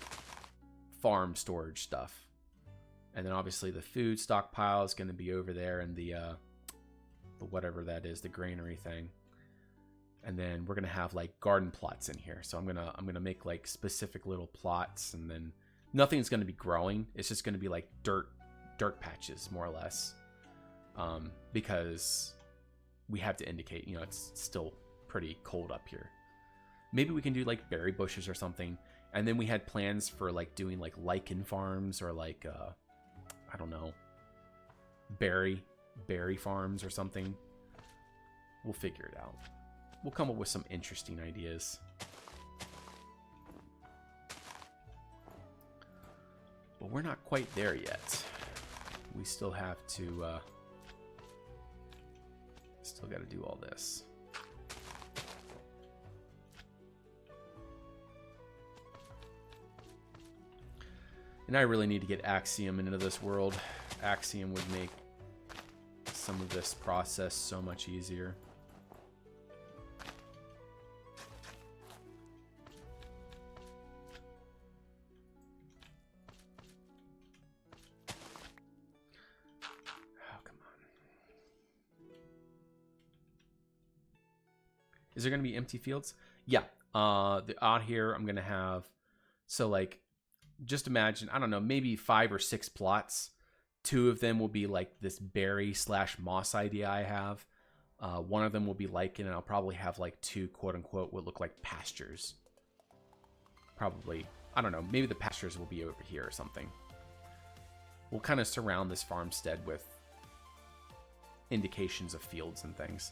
farm storage stuff. And then obviously the food stockpile is going to be over there in the whatever that is, the granary thing. And then we're going to have like garden plots in here. So I'm going to make like specific little plots, and then nothing's going to be growing. It's just going to be like dirt patches more or less. Because we have to indicate, you know, it's still pretty cold up here. Maybe we can do like berry bushes or something. And then we had plans for like doing like lichen farms or like I don't know, berry farms or something. We'll figure it out. We'll come up with some interesting ideas. But we're not quite there yet. We still have to still got to do all this. And I really need to get Axiom into this world. Axiom would make some of this process so much easier. Oh, come on. Is there going to be empty fields? Yeah. Out here, I'm going to have... So, like... Just imagine, I don't know, maybe 5 or 6 plots. 2 of them will be like this berry / moss idea I have. One of them will be lichen, and I'll probably have like 2 quote unquote what look like pastures. Probably, I don't know, maybe the pastures will be over here or something. We'll kind of surround this farmstead with indications of fields and things.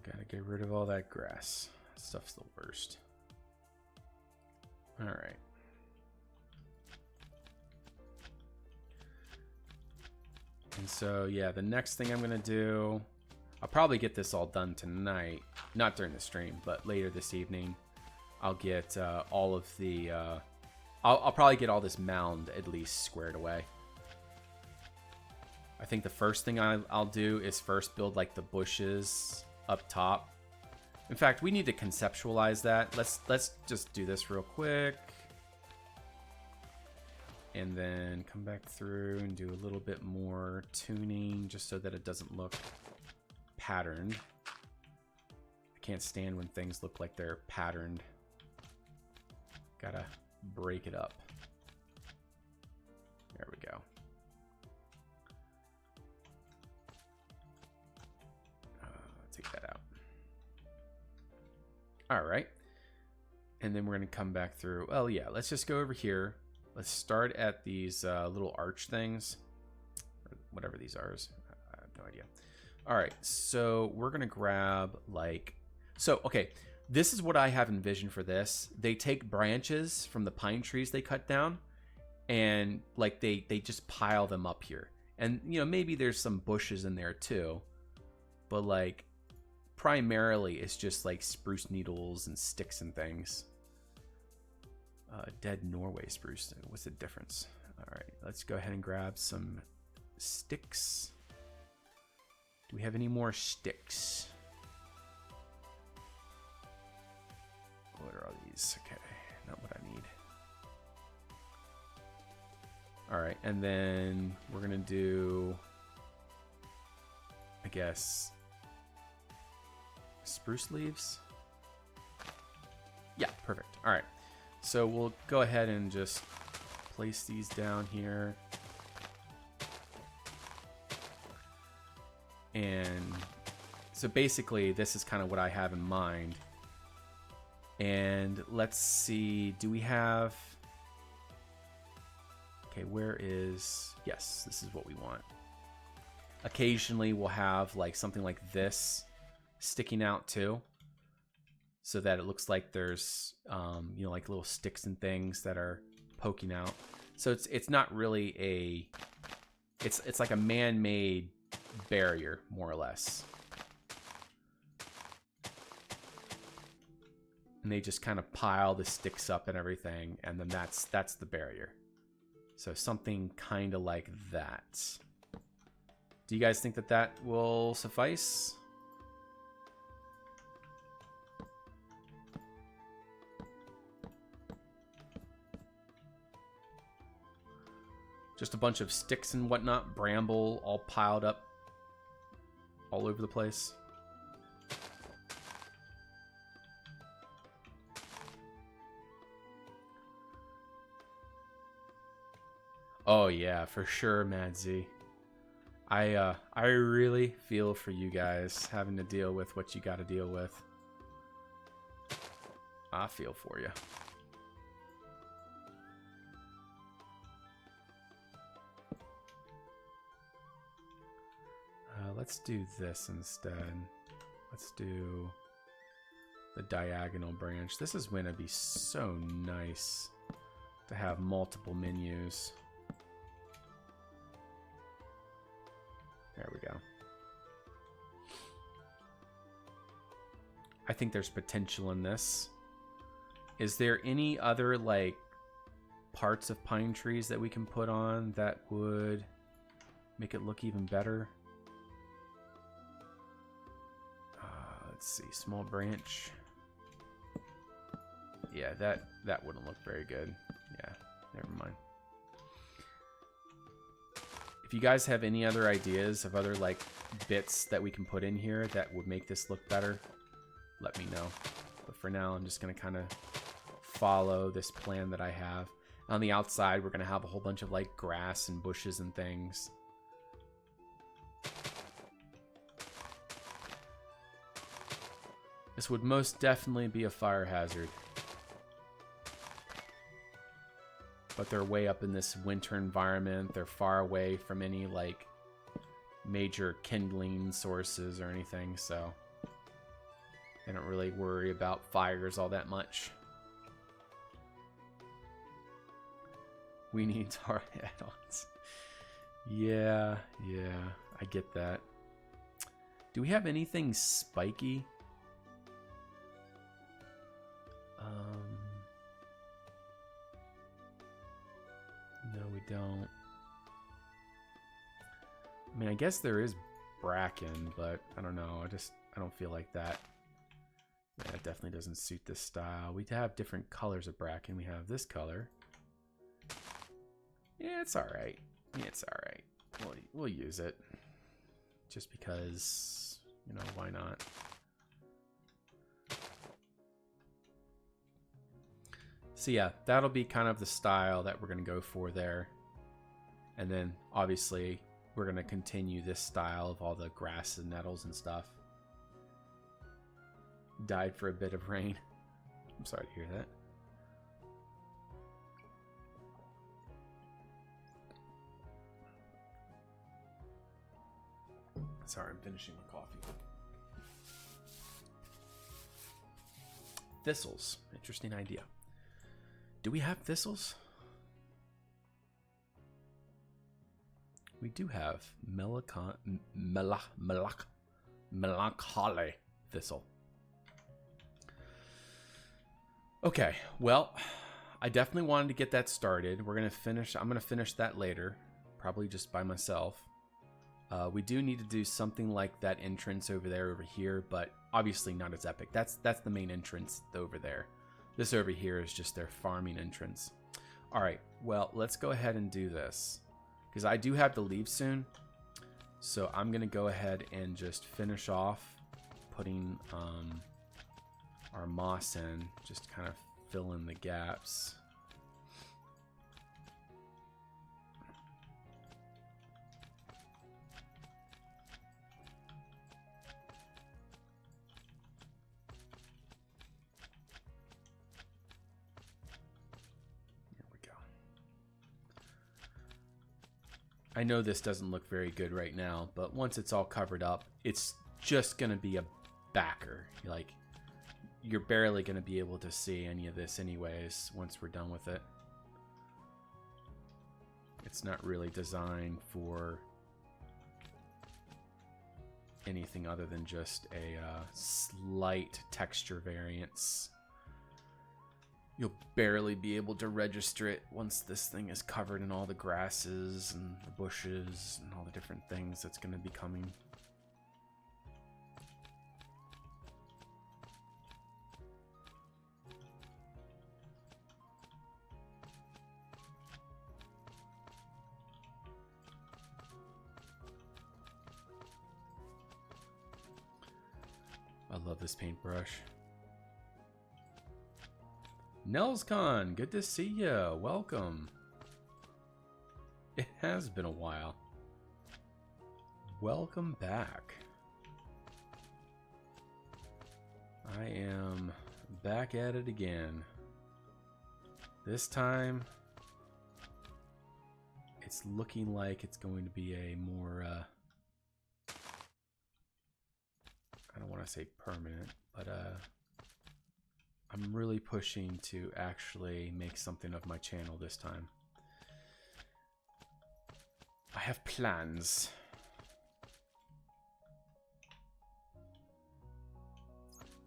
Gotta get rid of all that grass. That stuff's the worst. All right. And so, yeah, the next thing I'm going to do, I'll probably get this all done tonight. Not during the stream, but later this evening. I'll get all of the... I'll probably get all this mound at least squared away. I think the first thing I'll do is first build like the bushes up top. In fact, we need to conceptualize that. Let's just do this real quick. And then come back through and do a little bit more tuning just so that it doesn't look patterned. I can't stand when things look like they're patterned. Gotta break it up. There we go. Take that out. All right. And then we're going to come back through. Oh, yeah. Let's just go over here. Let's start at these little arch things, or whatever these are. I have no idea. All right, so we're gonna grab like, so okay, this is what I have envisioned for this. They take branches from the pine trees they cut down, and like they just pile them up here. And you know, maybe there's some bushes in there too, but like primarily it's just like spruce needles and sticks and things. Dead Norway spruce. What's the difference? All right, let's go ahead and grab some sticks. Do we have any more sticks? What are all these? Okay, not what I need. All right, and then we're gonna do, I guess, spruce leaves. Yeah, perfect. All right. So we'll go ahead and just place these down here. And so basically this is kind of what I have in mind. And let's see, do we have, okay, where is, yes, this is what we want. Occasionally we'll have like something like this sticking out too, so that it looks like there's, you know, like little sticks and things that are poking out. So it's not really a, it's like a man-made barrier, more or less. And they just kind of pile the sticks up and everything, and then that's the barrier. So something kind of like that. Do you guys think that that will suffice? Just a bunch of sticks and whatnot, bramble all piled up all over the place. Oh yeah, for sure, Mad Z. I really feel for you guys having to deal with what you got to deal with. I feel for you. Let's do this instead. Let's do the diagonal branch. This is going to be so nice to have multiple menus. There we go. I think there's potential in this. Is there any other like parts of pine trees that we can put on that would make it look even better? Let's see, small branch. Yeah, that wouldn't look very good. Yeah, never mind. If you guys have any other ideas of other like bits that we can put in here that would make this look better, let me know. But for now, I'm just gonna kind of follow this plan that I have. On the outside, we're gonna have a whole bunch of like grass and bushes and things. This would most definitely be a fire hazard. But they're way up in this winter environment. They're far away from any like major kindling sources or anything, so they don't really worry about fires all that much. We need tar add-ons. Yeah, I get that. Do we have anything spiky? No, we don't. I mean, I guess there is bracken, but I don't know. I don't feel like that. Yeah, it definitely doesn't suit this style. We have different colors of bracken. We have this color. Yeah, it's all right. Yeah, it's all right. We'll use it. Just because, you know, why not? So yeah, that'll be kind of the style that we're going to go for there. And then, obviously, we're going to continue this style of all the grass and nettles and stuff. Died for a bit of rain. I'm sorry to hear that. Sorry, I'm finishing my coffee. Thistles. Interesting idea. Do we have thistles? We do have melancholy thistle. Okay, well, I definitely wanted to get that started. I'm gonna finish that later, probably just by myself. We do need to do something like that entrance over here, but obviously not as epic. That's the main entrance over there. This over here is just their farming entrance. All right, well, let's go ahead and do this because I do have to leave soon. So I'm gonna go ahead and just finish off putting our moss in, just kind of fill in the gaps. I know this doesn't look very good right now, but once it's all covered up, it's just going to be a backer. Like, you're barely going to be able to see any of this anyways once we're done with it. It's not really designed for anything other than just a slight texture variance. You'll barely be able to register it once this thing is covered in all the grasses and the bushes and all the different things that's going to be coming. I love this paintbrush. Nelscon, good to see you. Welcome. It has been a while. Welcome back. I am back at it again. This time, it's looking like it's going to be a more, I don't want to say permanent, but I'm really pushing to actually make something of my channel this time. I have plans.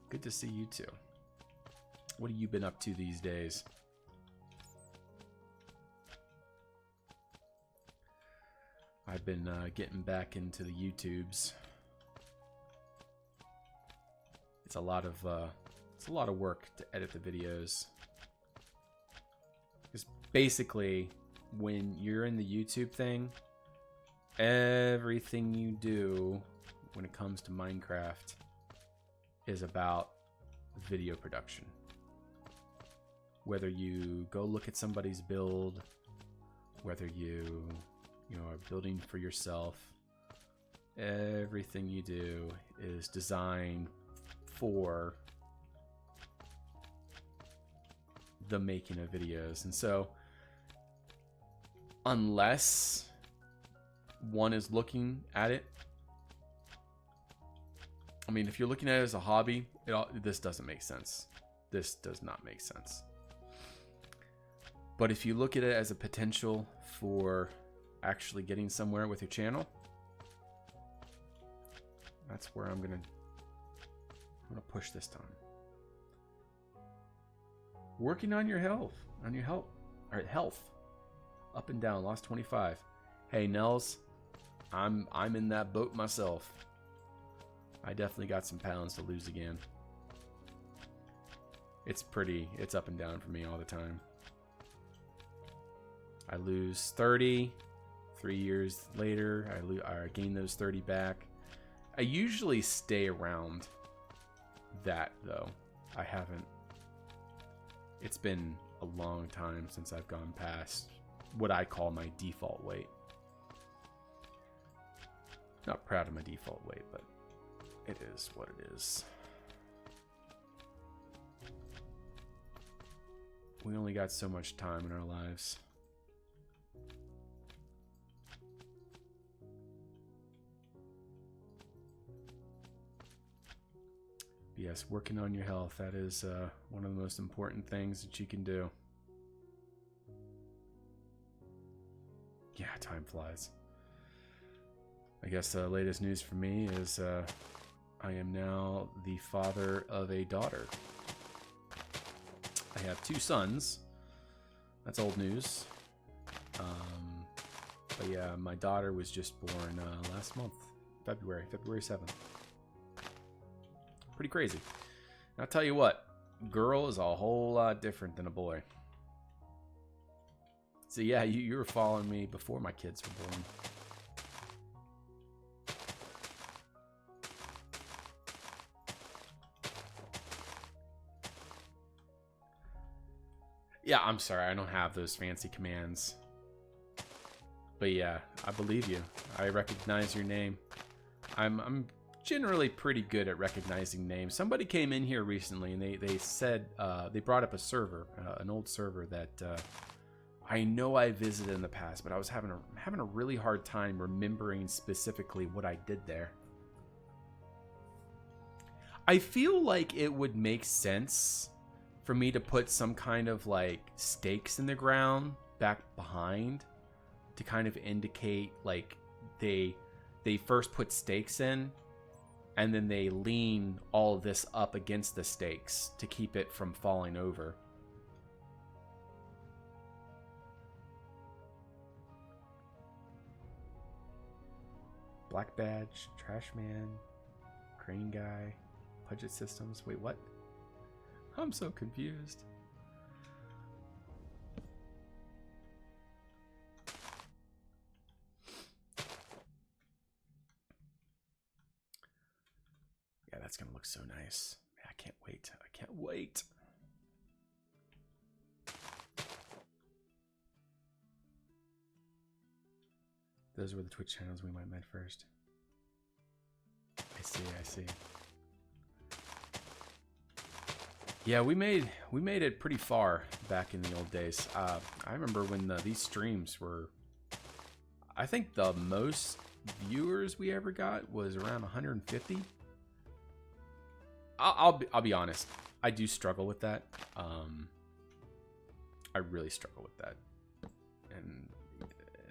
Good to see you too. What have you been up to these days? I've been getting back into the YouTubes. It's a lot of work to edit the videos. Because basically, when you're in the YouTube thing, everything you do when it comes to Minecraft is about video production. Whether you go look at somebody's build, whether you are building for yourself, everything you do is designed for the making of videos. And so unless one is looking at it, I mean, if you're looking at it as a hobby, this doesn't make sense. This does not make sense. But if you look at it as a potential for actually getting somewhere with your channel, that's where I'm gonna push this time. Working on your health, health, up and down, lost 25. Hey Nels, I'm in that boat myself. I definitely got some pounds to lose again. It's up and down for me all the time. I lose 30. 3 years later, I gain those 30 back. I usually stay around that, though. I haven't. It's been a long time since I've gone past what I call my default weight. Not proud of my default weight, but it is what it is. We only got so much time in our lives. Yes, working on your health, that is one of the most important things that you can do. Yeah, time flies. I guess the latest news for me is I am now the father of a daughter. I have 2 sons. That's old news. But yeah, my daughter was just born last month, February 7th. Pretty crazy. And I'll tell you what, girl is a whole lot different than a boy. So yeah, you were following me before my kids were born. Yeah, I'm sorry, I don't have those fancy commands. But yeah, I believe you. I recognize your name. I'm generally pretty good at recognizing names. Somebody came in here recently and they said, they brought up a server, an old server that I know I visited in the past, but I was having a really hard time remembering specifically what I did there. I feel like it would make sense for me to put some kind of like stakes in the ground back behind to kind of indicate like they first put stakes in and then they lean all of this up against the stakes to keep it from falling over. Black Badge, Trash Man, Crane Guy, Budget Systems. Wait, what? I'm so confused. Yeah, that's gonna look so nice. I can't wait. I can't wait. Those were the Twitch channels we might have met first. I see. Yeah, we made it pretty far back in the old days. I remember when these streams were, I think the most viewers we ever got was around 150. I'll be honest, I do struggle with that. I really struggle with that, and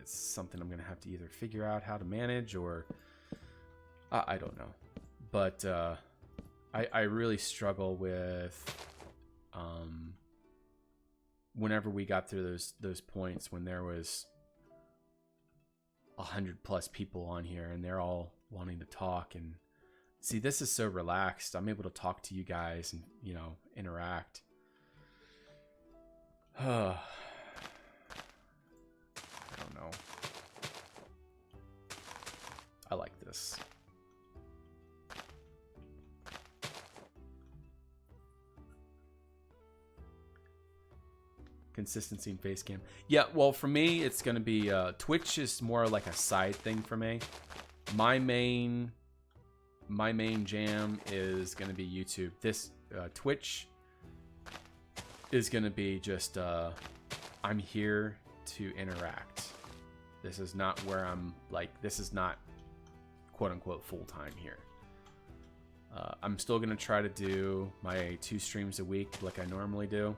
it's something I'm gonna have to either figure out how to manage or I don't know. But I really struggle with whenever we got through those points when there was 100+ people on here and they're all wanting to talk. And see, this is so relaxed. I'm able to talk to you guys and, you know, interact. I don't know. I like this. Consistency in face cam. Yeah, well, for me, it's going to be Twitch is more like a side thing for me. My main jam is going to be YouTube. This Twitch is going to be just I'm here to interact. This is not where I'm like, this is not quote unquote full-time here. I'm still going to try to do my 2 streams a week like I normally do.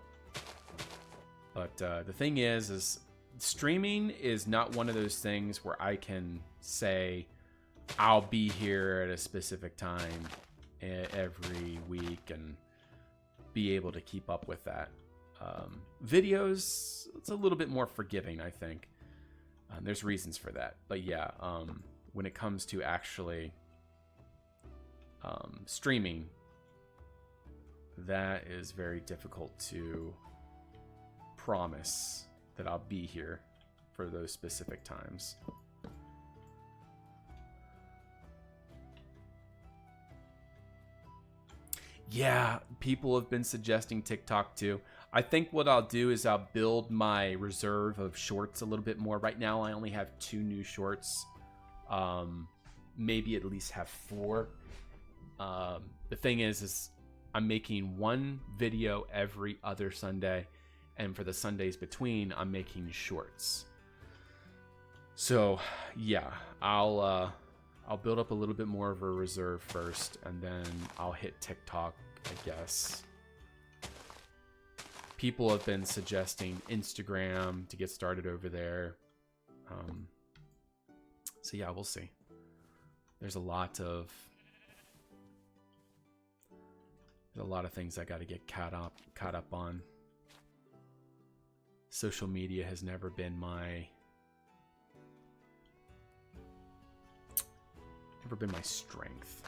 But the thing is streaming is not one of those things where I can say I'll be here at a specific time every week and be able to keep up with that. Videos, it's a little bit more forgiving, I think. There's reasons for that. But yeah, when it comes to actually streaming, that is very difficult to promise that I'll be here for those specific times. Yeah, people have been suggesting TikTok too. I think what I'll do is I'll build my reserve of shorts a little bit more. Right now, I only have 2 new shorts. Maybe at least have 4. The thing is I'm making 1 video every other Sunday, and for the Sundays between, I'm making shorts. So yeah, I'll build up a little bit more of a reserve first, and then I'll hit TikTok, I guess. People have been suggesting Instagram to get started over there. So yeah, we'll see. There's a lot of things I got to get caught up on. Social media has never been my strength.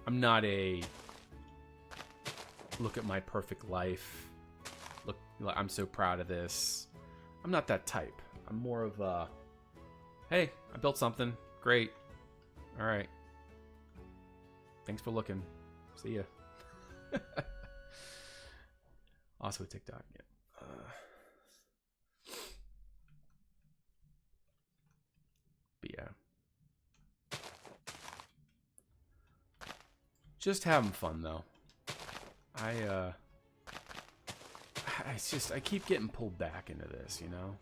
I'm not a look at my perfect life. Look, I'm so proud of this. I'm not that type. I'm more of a, hey, I built something. Great. All right. Thanks for looking. See ya. Also TikTok. Yeah. But yeah. Just having fun though. I keep getting pulled back into this, you know?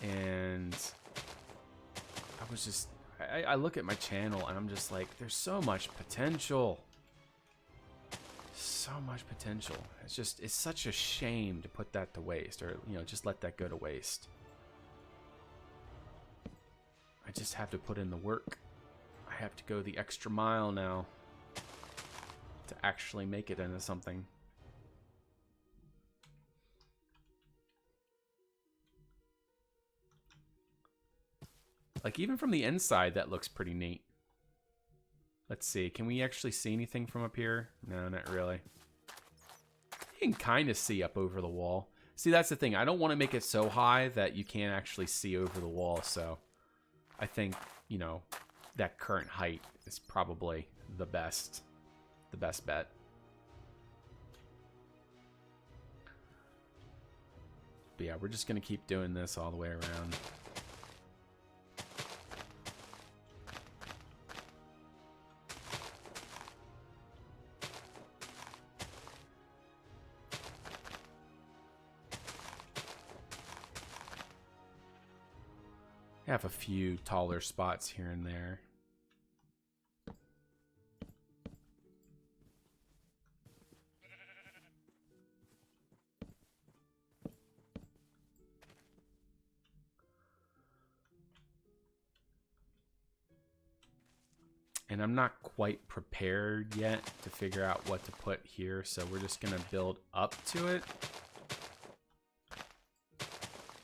And I look at my channel and I'm just like, there's so much potential. So much potential. It's such a shame to put that to waste, or, you know, just let that go to waste. I just have to put in the work. I have to go the extra mile now to actually make it into something. Like, even from the inside, that looks pretty neat. Let's see. Can we actually see anything from up here? No, not really. You can kind of see up over the wall. See, that's the thing. I don't want to make it so high that you can't actually see over the wall. So I think, you know, that current height is probably the best bet. But yeah, we're just going to keep doing this all the way around. I have a few taller spots here and there. And I'm not quite prepared yet to figure out what to put here, so we're just going to build up to it.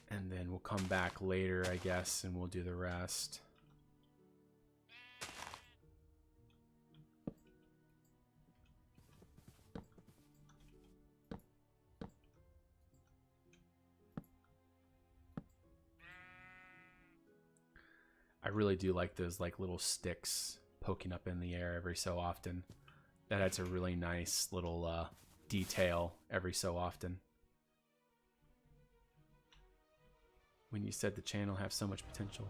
And then we'll come back later, I guess, and we'll do the rest. I really do like those like little sticks poking up in the air every so often. That adds a really nice little detail every so often. When you said the channel have so much potential.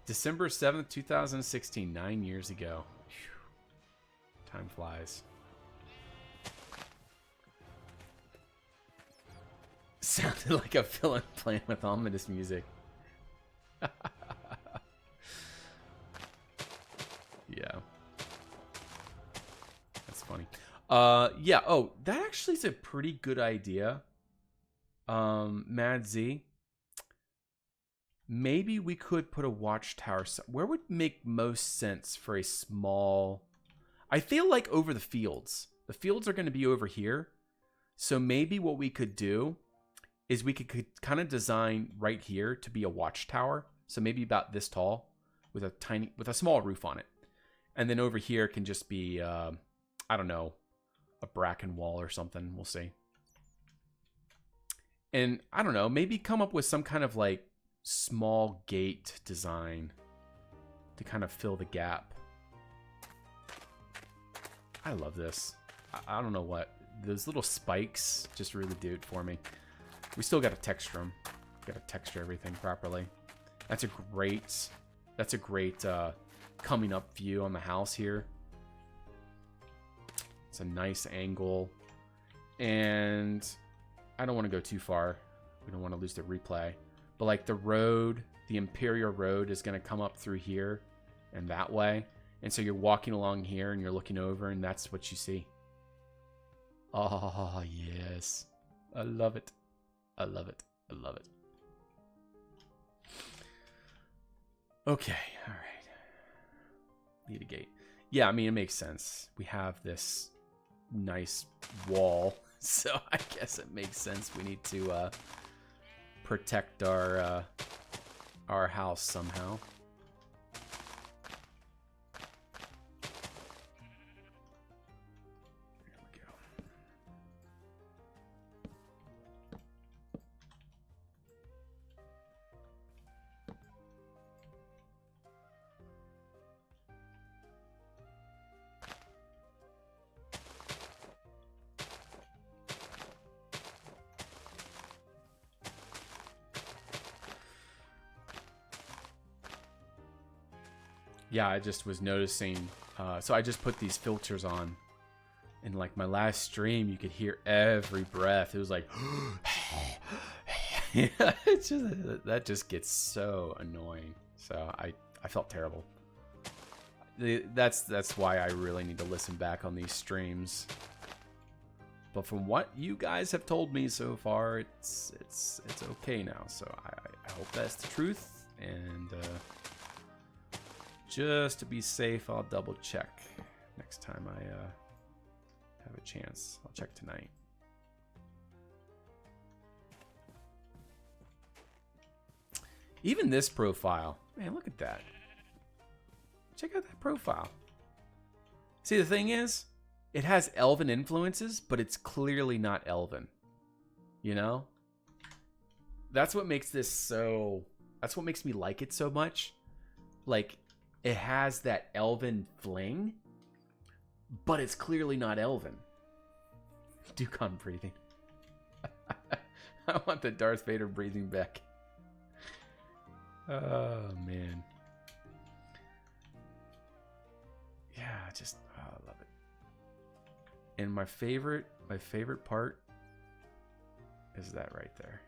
December 7th, 2016, 9 years ago. Whew. Time flies. Sounded like a villain playing with ominous music. Yeah. That's funny. Yeah, oh, that actually is a pretty good idea. Mad Z. Maybe we could put a watchtower. Where would make most sense for a small... I feel like over the fields. The fields are going to be over here. So maybe what we could do is we could kind of design right here to be a watchtower. So maybe about this tall with a small roof on it. And then over here can just be I don't know, a bracken wall or something. We'll see. And I don't know, maybe come up with some kind of like small gate design to kind of fill the gap. I love this. I don't know what. Those little spikes just really do it for me. We still got to texture them. Got to texture everything properly. That's a great coming up view on the house here. It's a nice angle. And I don't want to go too far. We don't want to lose the replay. But like the road, the Imperial Road is going to come up through here and that way. And so you're walking along here and you're looking over and that's what you see. Oh, yes. I love it. I love it. I love it. Okay, all right. Need a gate. Yeah, I mean, it makes sense. We have this nice wall, so I guess it makes sense we need to protect our house somehow. Yeah, I just was noticing. So I just put these filters on. And like my last stream, you could hear every breath. It was like, yeah, that just gets so annoying. So I felt terrible. That's why I really need to listen back on these streams. But from what you guys have told me so far, it's okay now. So I hope that's the truth. And just to be safe, I'll double check next time I have a chance. I'll check tonight. Even this profile, man, look at that. Check out that profile. See, the thing is, it has elven influences, but it's clearly not elven. You know? That's what makes this so... That's what makes me like it so much. Like, it has that elven fling, but it's clearly not elven. Dukon breathing. I want the Darth Vader breathing back. Oh, man. Yeah, I love it. And my favorite part is that right there.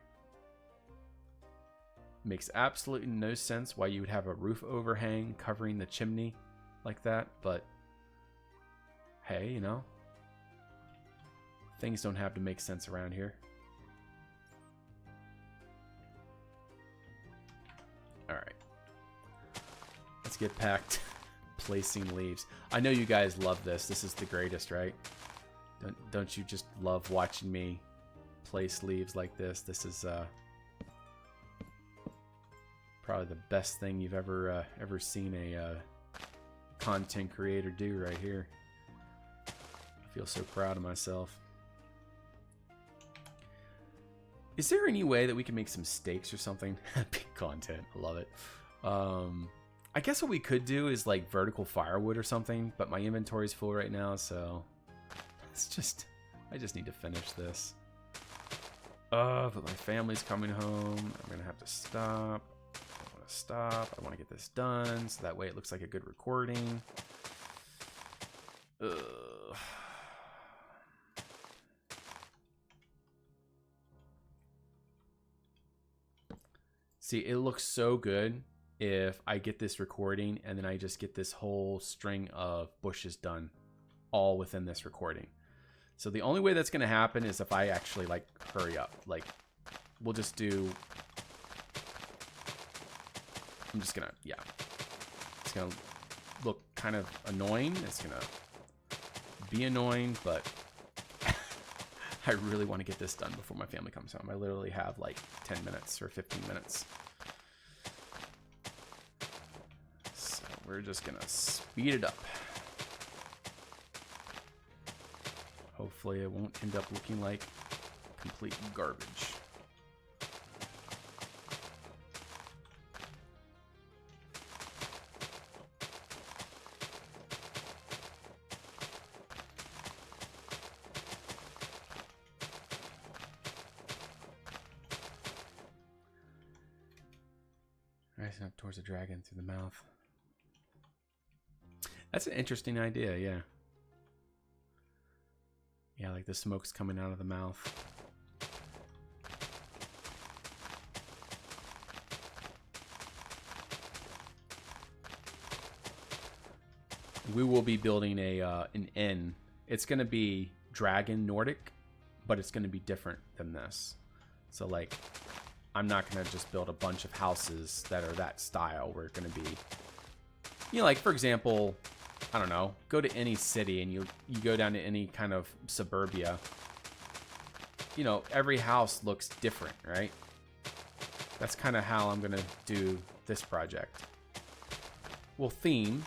Makes absolutely no sense why you would have a roof overhang covering the chimney like that, but hey, you know, things don't have to make sense around here. All right, let's get packed. Placing leaves. I know you guys love this. This is the greatest, right? Don't you just love watching me place leaves like this? This is probably the best thing you've ever seen a content creator do right here. I feel so proud of myself. Is there any way that we can make some stakes or something? Big content. I love it. I guess what we could do is like vertical firewood or something, but my inventory is full right now, so I just need to finish this. But my family's coming home. I'm gonna have to stop. I want to get this done so that way it looks like a good recording. See, it looks so good if I get this recording and then I just get this whole string of bushes done all within this recording. So the only way that's going to happen is if I actually like hurry up. Like we'll just do... I'm just gonna, yeah. It's gonna look kind of annoying. It's gonna be annoying, but I really want to get this done before my family comes home. I literally have like 10 minutes or 15 minutes. So we're just gonna speed it up. Hopefully it won't end up looking like complete garbage. Rising up towards the dragon through the mouth. That's an interesting idea, yeah. Yeah, like the smoke's coming out of the mouth. We will be building an inn. It's going to be Dragon Nordic, but it's going to be different than this. So, like, I'm not going to just build a bunch of houses that are that style. We're going to be, you know, like, for example, I don't know, go to any city and you go down to any kind of suburbia. You know, every house looks different, right? That's kind of how I'm going to do this project. We'll theme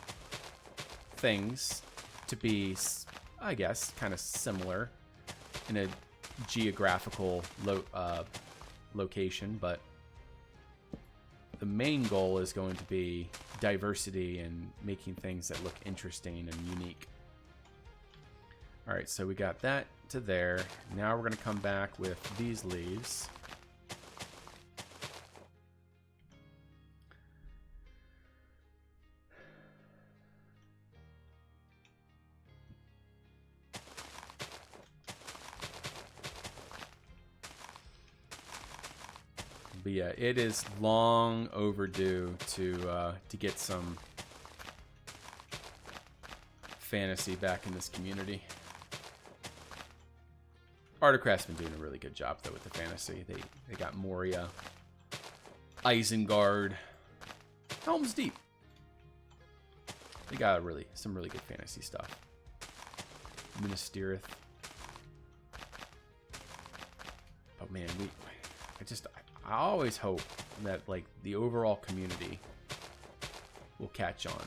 things to be, I guess, kind of similar in a geographical location, but the main goal is going to be diversity and making things that look interesting and unique. All right, so we got that to there. Now we're going to come back with these leaves. But yeah, it is long overdue to get some fantasy back in this community. Artocraft's been doing a really good job though with the fantasy. They got Moria, Isengard, Helm's Deep. They got some really good fantasy stuff. Minas Tirith. Oh man, I always hope that like the overall community will catch on.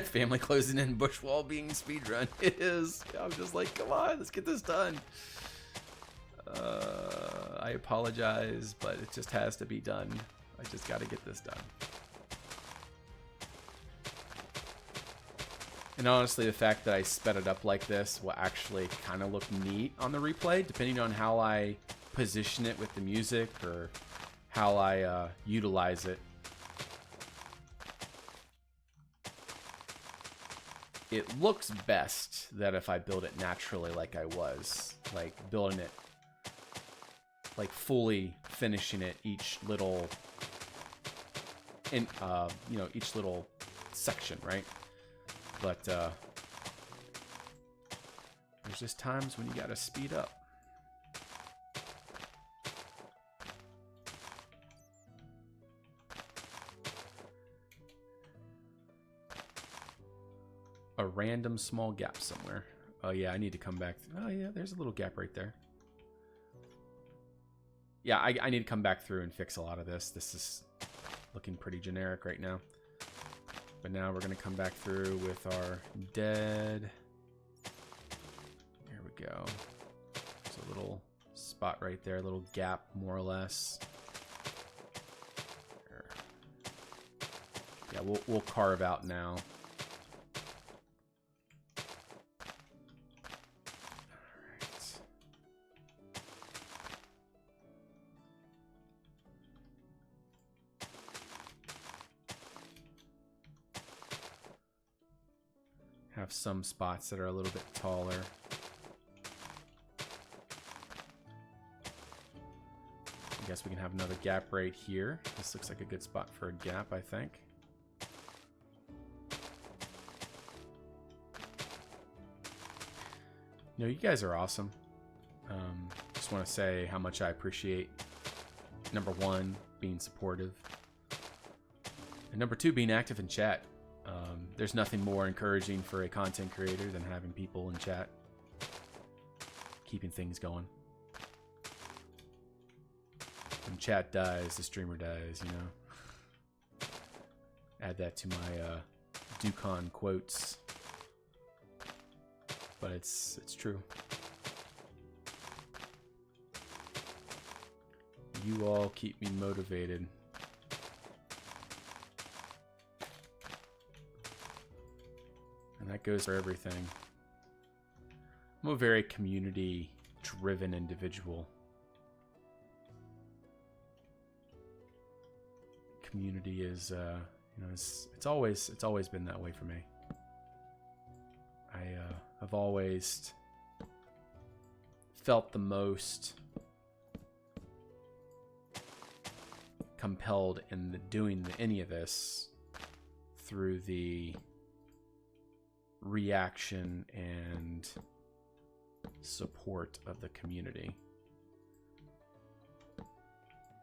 Family closing in, Bushwall being speedrun. It is. I'm just like, come on, let's get this done. I apologize, but it just has to be done. I just got to get this done. And honestly, the fact that I sped it up like this will actually kind of look neat on the replay, depending on how I position it with the music or how I utilize it. It looks best that if I build it naturally like I was, like building it, like fully finishing it each little, you know, each little section, right? But there's just times when you gotta speed up. A random small gap somewhere. Oh yeah, I need to come back. Oh yeah, there's a little gap right there. Yeah, I need to come back through and fix a lot of this. This is looking pretty generic right now. But now we're going to come back through with our dead. Here we go. There's a little spot right there, a little gap more or less. There. Yeah, we'll carve out now. Have some spots that are a little bit taller. I guess we can have another gap right here. This looks like a good spot for a gap, I think. You know, you guys are awesome. Just want to say how much I appreciate, number one, being supportive, and number two, being active in chat. There's nothing more encouraging for a content creator than having people in chat, keeping things going. When chat dies, the streamer dies, you know. Add that to my Dukonia quotes. But it's true. You all keep me motivated. And that goes for everything. I'm a very community-driven individual. Community is, you know, it's always been that way for me. I've always felt the most compelled in doing any of this through the reaction and support of the community.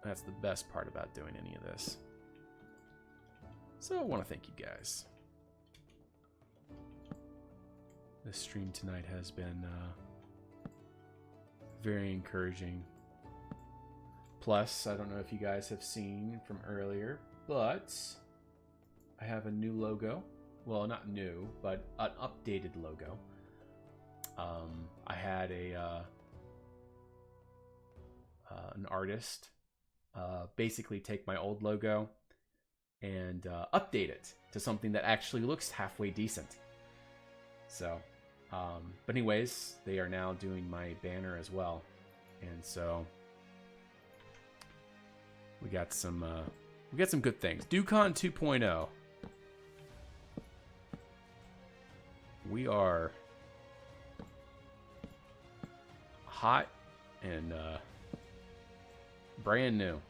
That's the best part about doing any of this. So I want to thank you guys. This stream tonight has been very encouraging. Plus, I don't know if you guys have seen from earlier, but I have a new logo. Well, not new, but an updated logo. I had an artist basically take my old logo and update it to something that actually looks halfway decent. So, but anyways, they are now doing my banner as well, and so we got some good things. Dukonia 2.0. We are hot and brand new.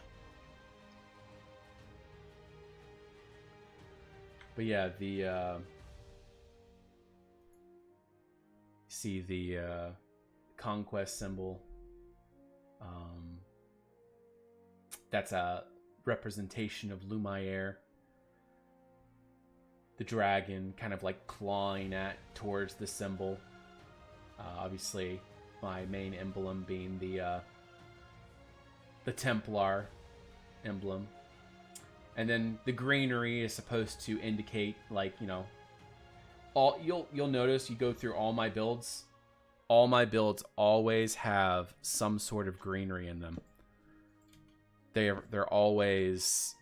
But yeah, the see the conquest symbol. That's a representation of Lumiere. The dragon kind of like clawing towards the symbol. Obviously, my main emblem being the Templar emblem. And then the greenery is supposed to indicate, like, you know, all you'll notice you go through all my builds. All my builds always have some sort of greenery in them. They're always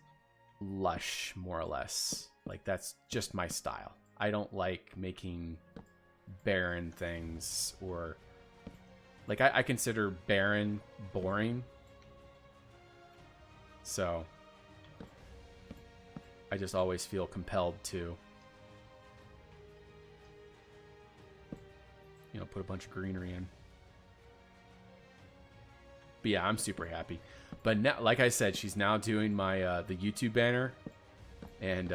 lush, more or less. Like, that's just my style. I don't like making barren things, or like I consider barren boring. So I just always feel compelled to, you know, put a bunch of greenery in. But yeah, I'm super happy. But now, like I said, she's now doing my the YouTube banner, and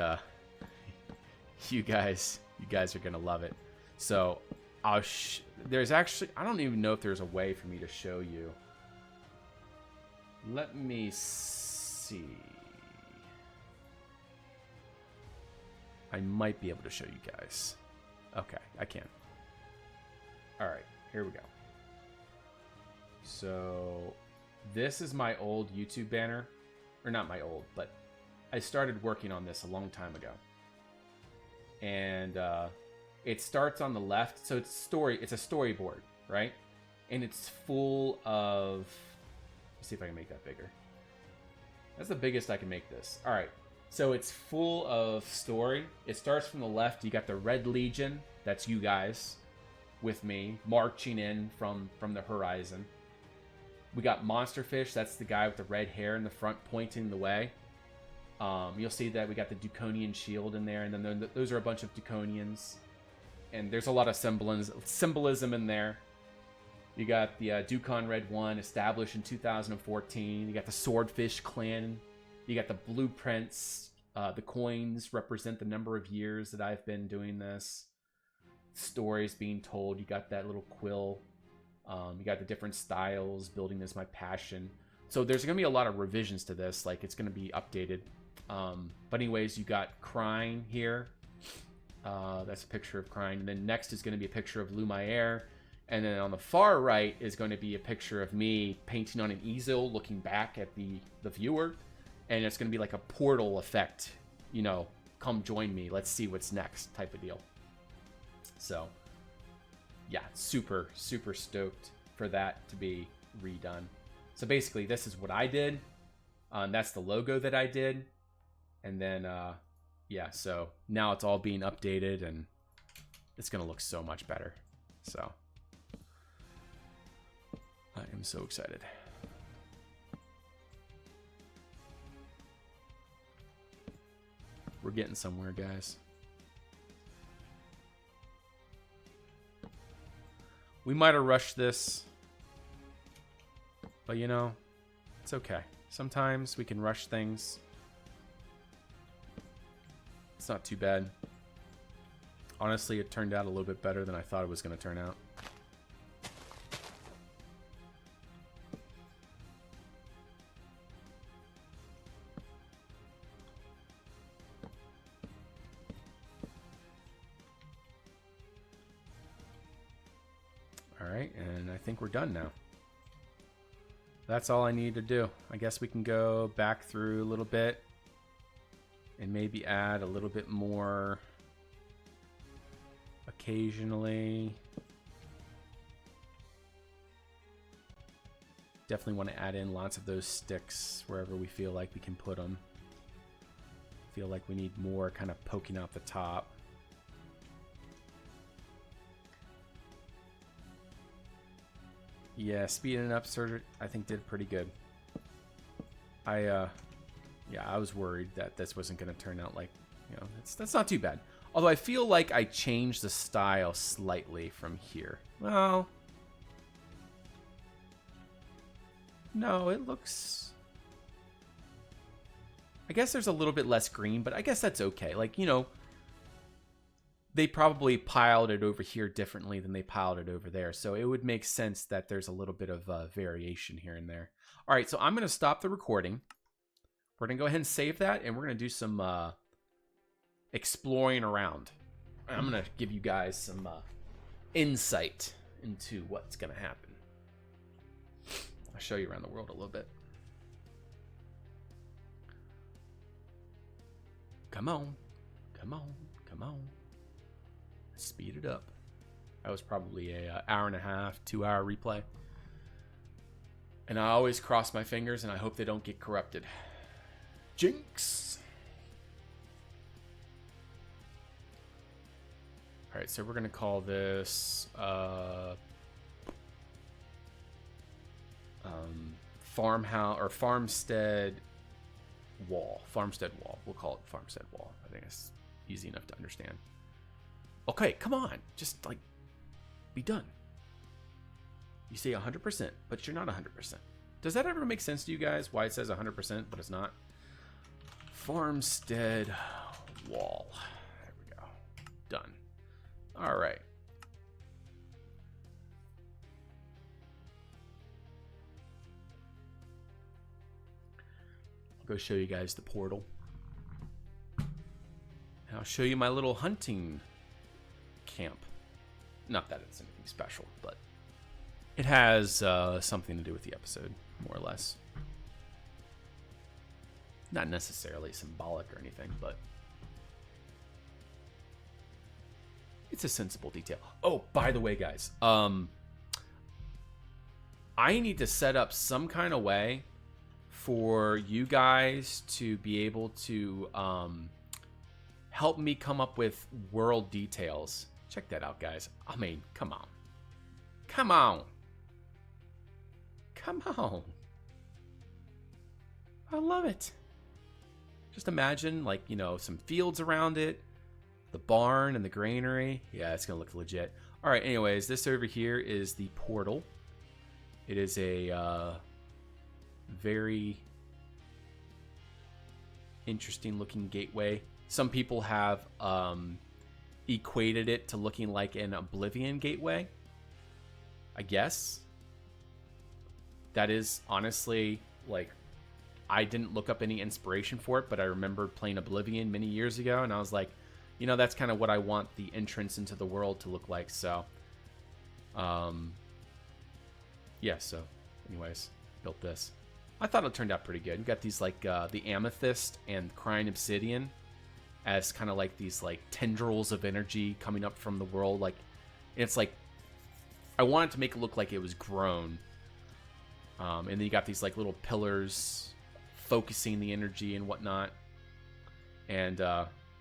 you guys are gonna love it. So there's actually, I don't even know if there's a way for me to show you. Let me see. I might be able to show you guys. Okay, I can. All right, here we go. So this is my old YouTube banner, or not my old, but I started working on this a long time ago. And it starts on the left, so it's a storyboard, right? And it's full of, let's see if I can make that bigger. That's the biggest I can make this. All right, so it's full of story. It starts from the left. You got the Red Legion, that's you guys with me marching in from the horizon. We got Monsterfish, that's the guy with the red hair in the front pointing the way. You'll see that we got the Dukonian shield in there, and then those are a bunch of Dukonians. And there's a lot of symbolism in there. You got the Dukonia Red 1, established in 2014. You got the Swordfish clan. You got the blueprints. The coins represent the number of years that I've been doing this. Stories being told. You got that little quill. You got the different styles. Building is my passion. So there's going to be a lot of revisions to this. Like, it's going to be updated. But anyways, you got Crying here. That's a picture of crying. And then next is going to be a picture of Lumiere. And then on the far right is going to be a picture of me painting on an easel, looking back at the viewer. And it's going to be like a portal effect, you know, come join me, let's see what's next type of deal. So, yeah, super, super stoked for that to be redone. So basically, this is what I did. That's the logo that I did. And then, yeah, so now it's all being updated, and it's going to look so much better. So, I am so excited. We're getting somewhere, guys. We might have rushed this, but you know, it's okay. Sometimes we can rush things. It's not too bad. Honestly, it turned out a little bit better than I thought it was going to turn out. Alright, and I think we're done now. That's all I need to do. I guess we can go back through a little bit and maybe add a little bit more occasionally. Definitely want to add in lots of those sticks wherever we feel like we can put them. Feel like we need more kind of poking out the top. Yeah, speeding up surgery, I think did pretty good. Yeah, I was worried that this wasn't going to turn out like, you know, that's not too bad. Although I feel like I changed the style slightly from here. Well, no, it looks... I guess there's a little bit less green, but I guess that's okay. Like, you know, they probably piled it over here differently than they piled it over there. So it would make sense that there's a little bit of variation here and there. All right, so I'm going to stop the recording. We're going to go ahead and save that, and we're going to do some exploring around. I'm going to give you guys some insight into what's going to happen. I'll show you around the world a little bit. Come on. Come on. Come on. Speed it up. That was probably a hour and a half, 2 hour replay. And I always cross my fingers and I hope they don't get corrupted. Jinx! Alright, so we're going to call this farmhouse or farmstead wall. Farmstead wall. We'll call it farmstead wall. I think it's easy enough to understand. Okay, come on. Just, like, be done. You say 100%, but you're not 100%. Does that ever make sense to you guys? Why it says 100%, but it's not? Farmstead wall. There we go. Done. All right. I'll go show you guys the portal. And I'll show you my little hunting camp. Not that it's anything special, but it has something to do with the episode, more or less. Not necessarily symbolic or anything, but it's a sensible detail. Oh, by the way, guys, I need to set up some kind of way for you guys to be able to help me come up with world details. Check that out, guys. I mean, come on. Come on. Come on. I love it. Just imagine, like, you know, some fields around it, the barn and the granary. Yeah, it's going to look legit. All right, anyways, this over here is the portal. It is a very interesting looking gateway. Some people have equated it to looking like an Oblivion gateway, I guess. That is honestly, like, I didn't look up any inspiration for it, but I remembered playing Oblivion many years ago, and I was like, you know, that's kind of what I want the entrance into the world to look like. So, yeah, so anyways, built this. I thought it turned out pretty good. You got these like the amethyst and crying obsidian as kind of like these like tendrils of energy coming up from the world. Like, it's like, I wanted to make it look like it was grown. And then you got these like little pillars focusing the energy and whatnot. And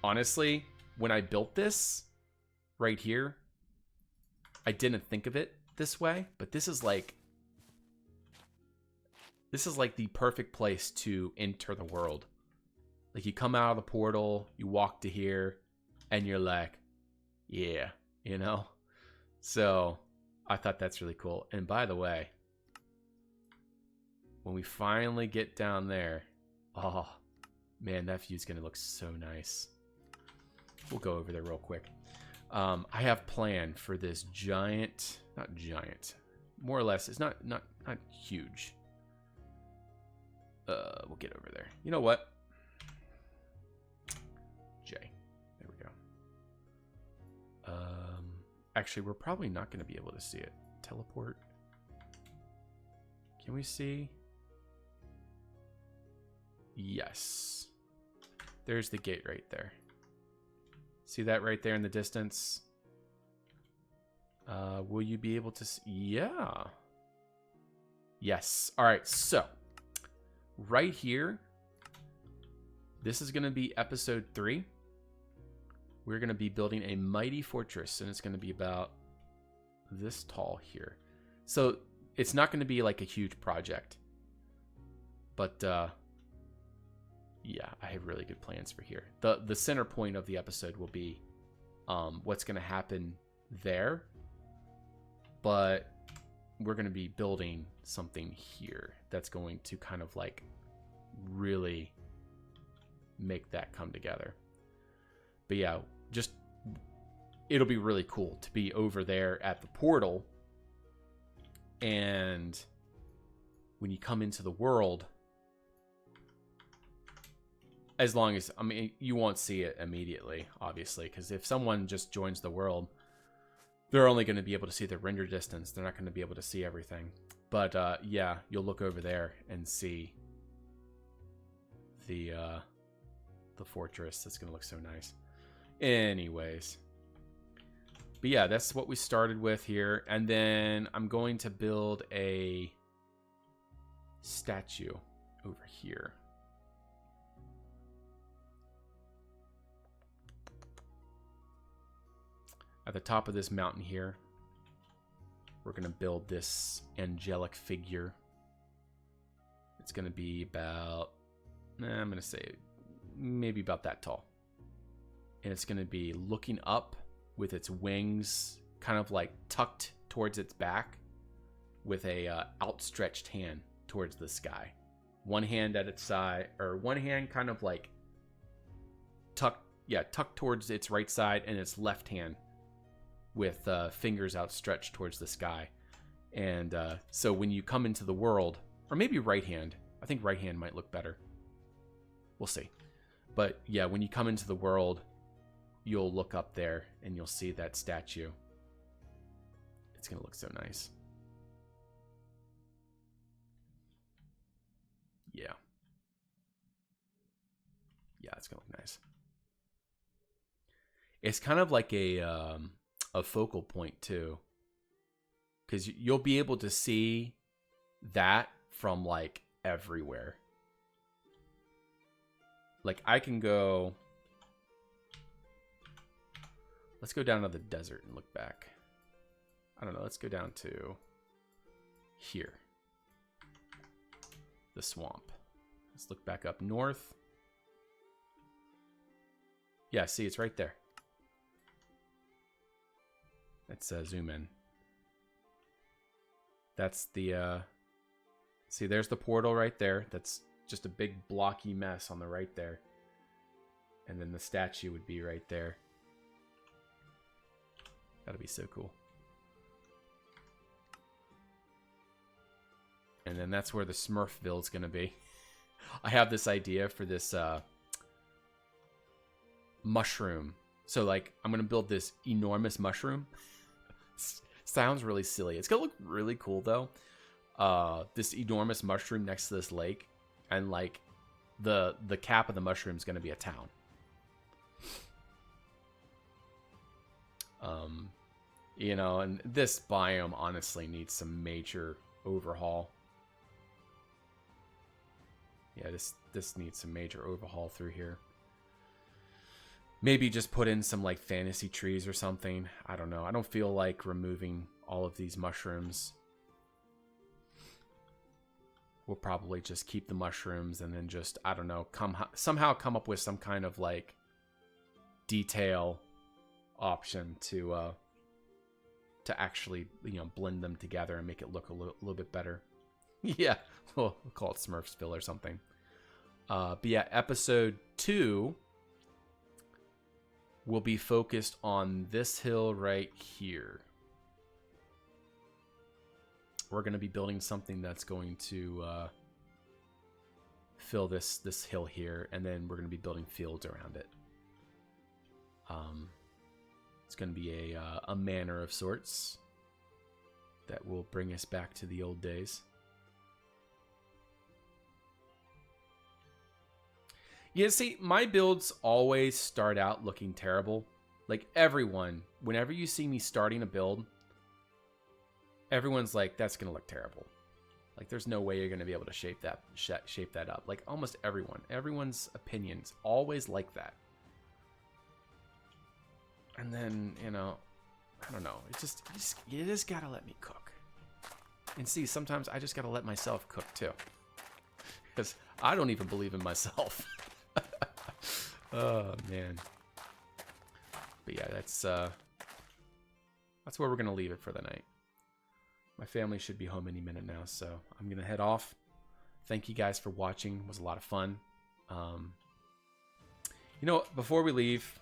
honestly, when I built this right here, I didn't think of it this way, but this is like the perfect place to enter the world. Like, you come out of the portal, you walk to here, and you're like, yeah, you know? So I thought that's really cool. And by the way, when we finally get down there, oh man, that view's gonna look so nice. We'll go over there real quick. I have planned for this giant, not giant, more or less, it's not huge. We'll get over there. You know what? J. There we go. Actually, we're probably not going to be able to see it. Teleport. Can we see? Yes. There's the gate right there. See that right there in the distance? Will you be able to see? Yeah. Yes. All right, so right here, this is going to be episode 3. We're going to be building a mighty fortress, and it's going to be about this tall here. So it's not going to be like a huge project, but yeah, I have really good plans for here. The center point of the episode will be what's going to happen there, but we're going to be building something here that's going to kind of like really make that come together. But yeah, just it'll be really cool to be over there at the portal, and when you come into the world, as long as, I mean, you won't see it immediately, obviously, because if someone just joins the world, they're only going to be able to see the render distance. They're not going to be able to see everything. But yeah, you'll look over there and see the fortress. That's going to look so nice. Anyways, but yeah, that's what we started with here. And then I'm going to build a statue over here. At the top of this mountain here, we're going to build this angelic figure. It's going to be about, I'm going to say maybe about that tall. And it's going to be looking up with its wings kind of like tucked towards its back with a outstretched hand towards the sky. One hand at its side, or one hand kind of like tucked towards its right side, and its left hand with fingers outstretched towards the sky. And so when you come into the world, or maybe right hand, I think right hand might look better. We'll see. But yeah, when you come into the world, you'll look up there and you'll see that statue. It's going to look so nice. Yeah. Yeah, it's going to look nice. It's kind of like a focal point too, because you'll be able to see that from like everywhere. Like, I can go, let's go down to the desert and look back. I don't know, let's go down to here, the swamp. Let's look back up north. Yeah, see, it's right there. Let's zoom in. That's the, see, there's the portal right there. That's just a big blocky mess on the right there. And then the statue would be right there. That'd be so cool. And then that's where the Smurfville is going to be. I have this idea for this mushroom So like, I'm going to build this enormous mushroom. Sounds really silly. It's going to look really cool though. This enormous mushroom next to this lake. And like, the cap of the mushroom is going to be a town. You know, and this biome honestly needs some major overhaul. Yeah, this needs some major overhaul through here. Maybe just put in some like fantasy trees or something. I don't know. I don't feel like removing all of these mushrooms. We'll probably just keep the mushrooms and then just, I don't know, somehow come up with some kind of like detail option to actually, you know, blend them together and make it look a little bit better. Yeah, we'll call it Smurfsville or something. But yeah, episode 2 will be focused on this hill right here. We're going to be building something that's going to fill this hill here, and then we're going to be building fields around it. It's going to be a manor of sorts that will bring us back to the old days. Yeah, see, my builds always start out looking terrible. Like everyone, whenever you see me starting a build, everyone's like, that's going to look terrible. Like there's no way you're going to be able to shape that up. Like almost everyone's opinions always like that. And then, you know, I don't know. You just got to let me cook. And see, sometimes I just got to let myself cook too. Because I don't even believe in myself. Oh, man. But yeah, that's where we're going to leave it for the night. My family should be home any minute now, so I'm going to head off. Thank you guys for watching. It was a lot of fun. You know, before we leave,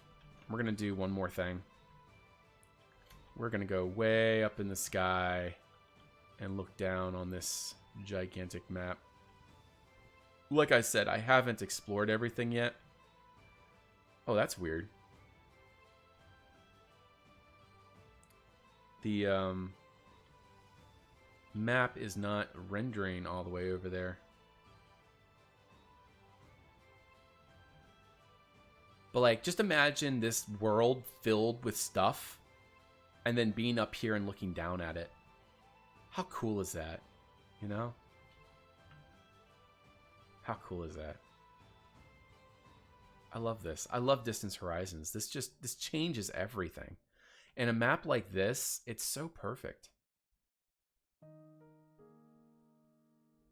we're going to do one more thing. We're going to go way up in the sky and look down on this gigantic map. Like I said, I haven't explored everything yet. Oh, that's weird. The map is not rendering all the way over there. But like, just imagine this world filled with stuff and then being up here and looking down at it. How cool is that? You know? How cool is that? I love this. I love Distance Horizons. This changes everything. And a map like this, it's so perfect.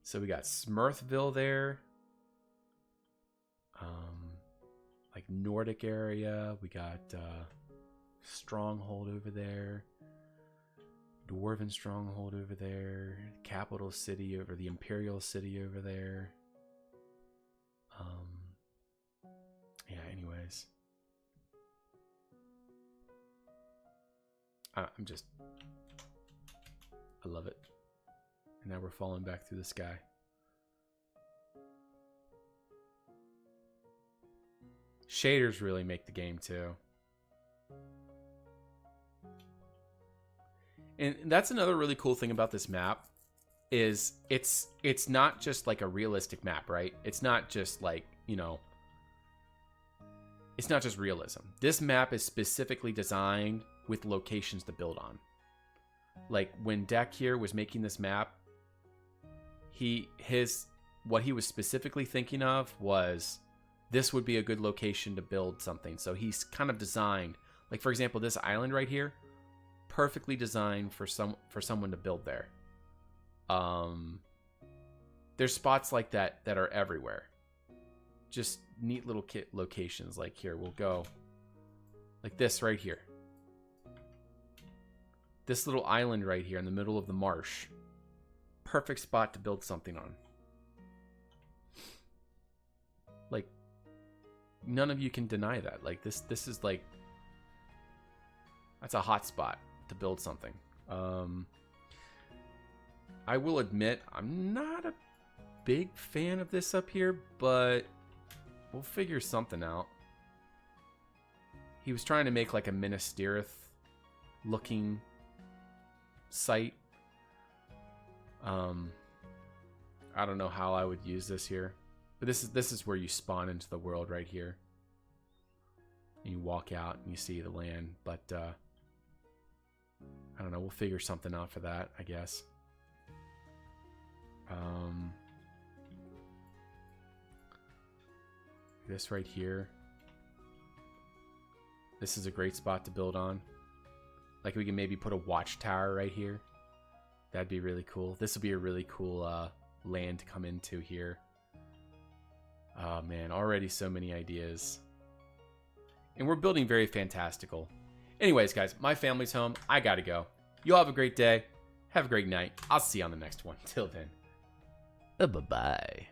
So we got Smurfsville there. Like Nordic area. We got Stronghold over there. Dwarven Stronghold over there. Capital City over the Imperial City over there. Yeah, anyways. I love it. And now we're falling back through the sky. Shaders really make the game too. And that's another really cool thing about this map is it's not just like a realistic map, right? It's not just like, you know, it's not just realism. This map is specifically designed with locations to build on. Like when Deck here was making this map, what he was specifically thinking of was this would be a good location to build something. So he's kind of designed, like for example, this island right here, perfectly designed for someone to build there. There's spots like that are everywhere. Just neat little locations. Like here, we'll go like this right here. This little island right here in the middle of the marsh. Perfect spot to build something on. Like, none of you can deny that. Like, this is like, that's a hot spot to build something. I will admit, I'm not a big fan of this up here, but we'll figure something out. he was trying to make like a Minas Tirith looking site. I don't know how I would use this here, but this is where you spawn into the world right here. And you walk out and you see the land, but I don't know, we'll figure something out for that, I guess. This right here. This is a great spot to build on. Like we can maybe put a watchtower right here. That'd be really cool. This would be a really cool land to come into here. Oh man, already so many ideas. And we're building very fantastical. Anyways, guys, my family's home. I gotta go. You all have a great day. Have a great night. I'll see you on the next one. Till then. Bye-bye.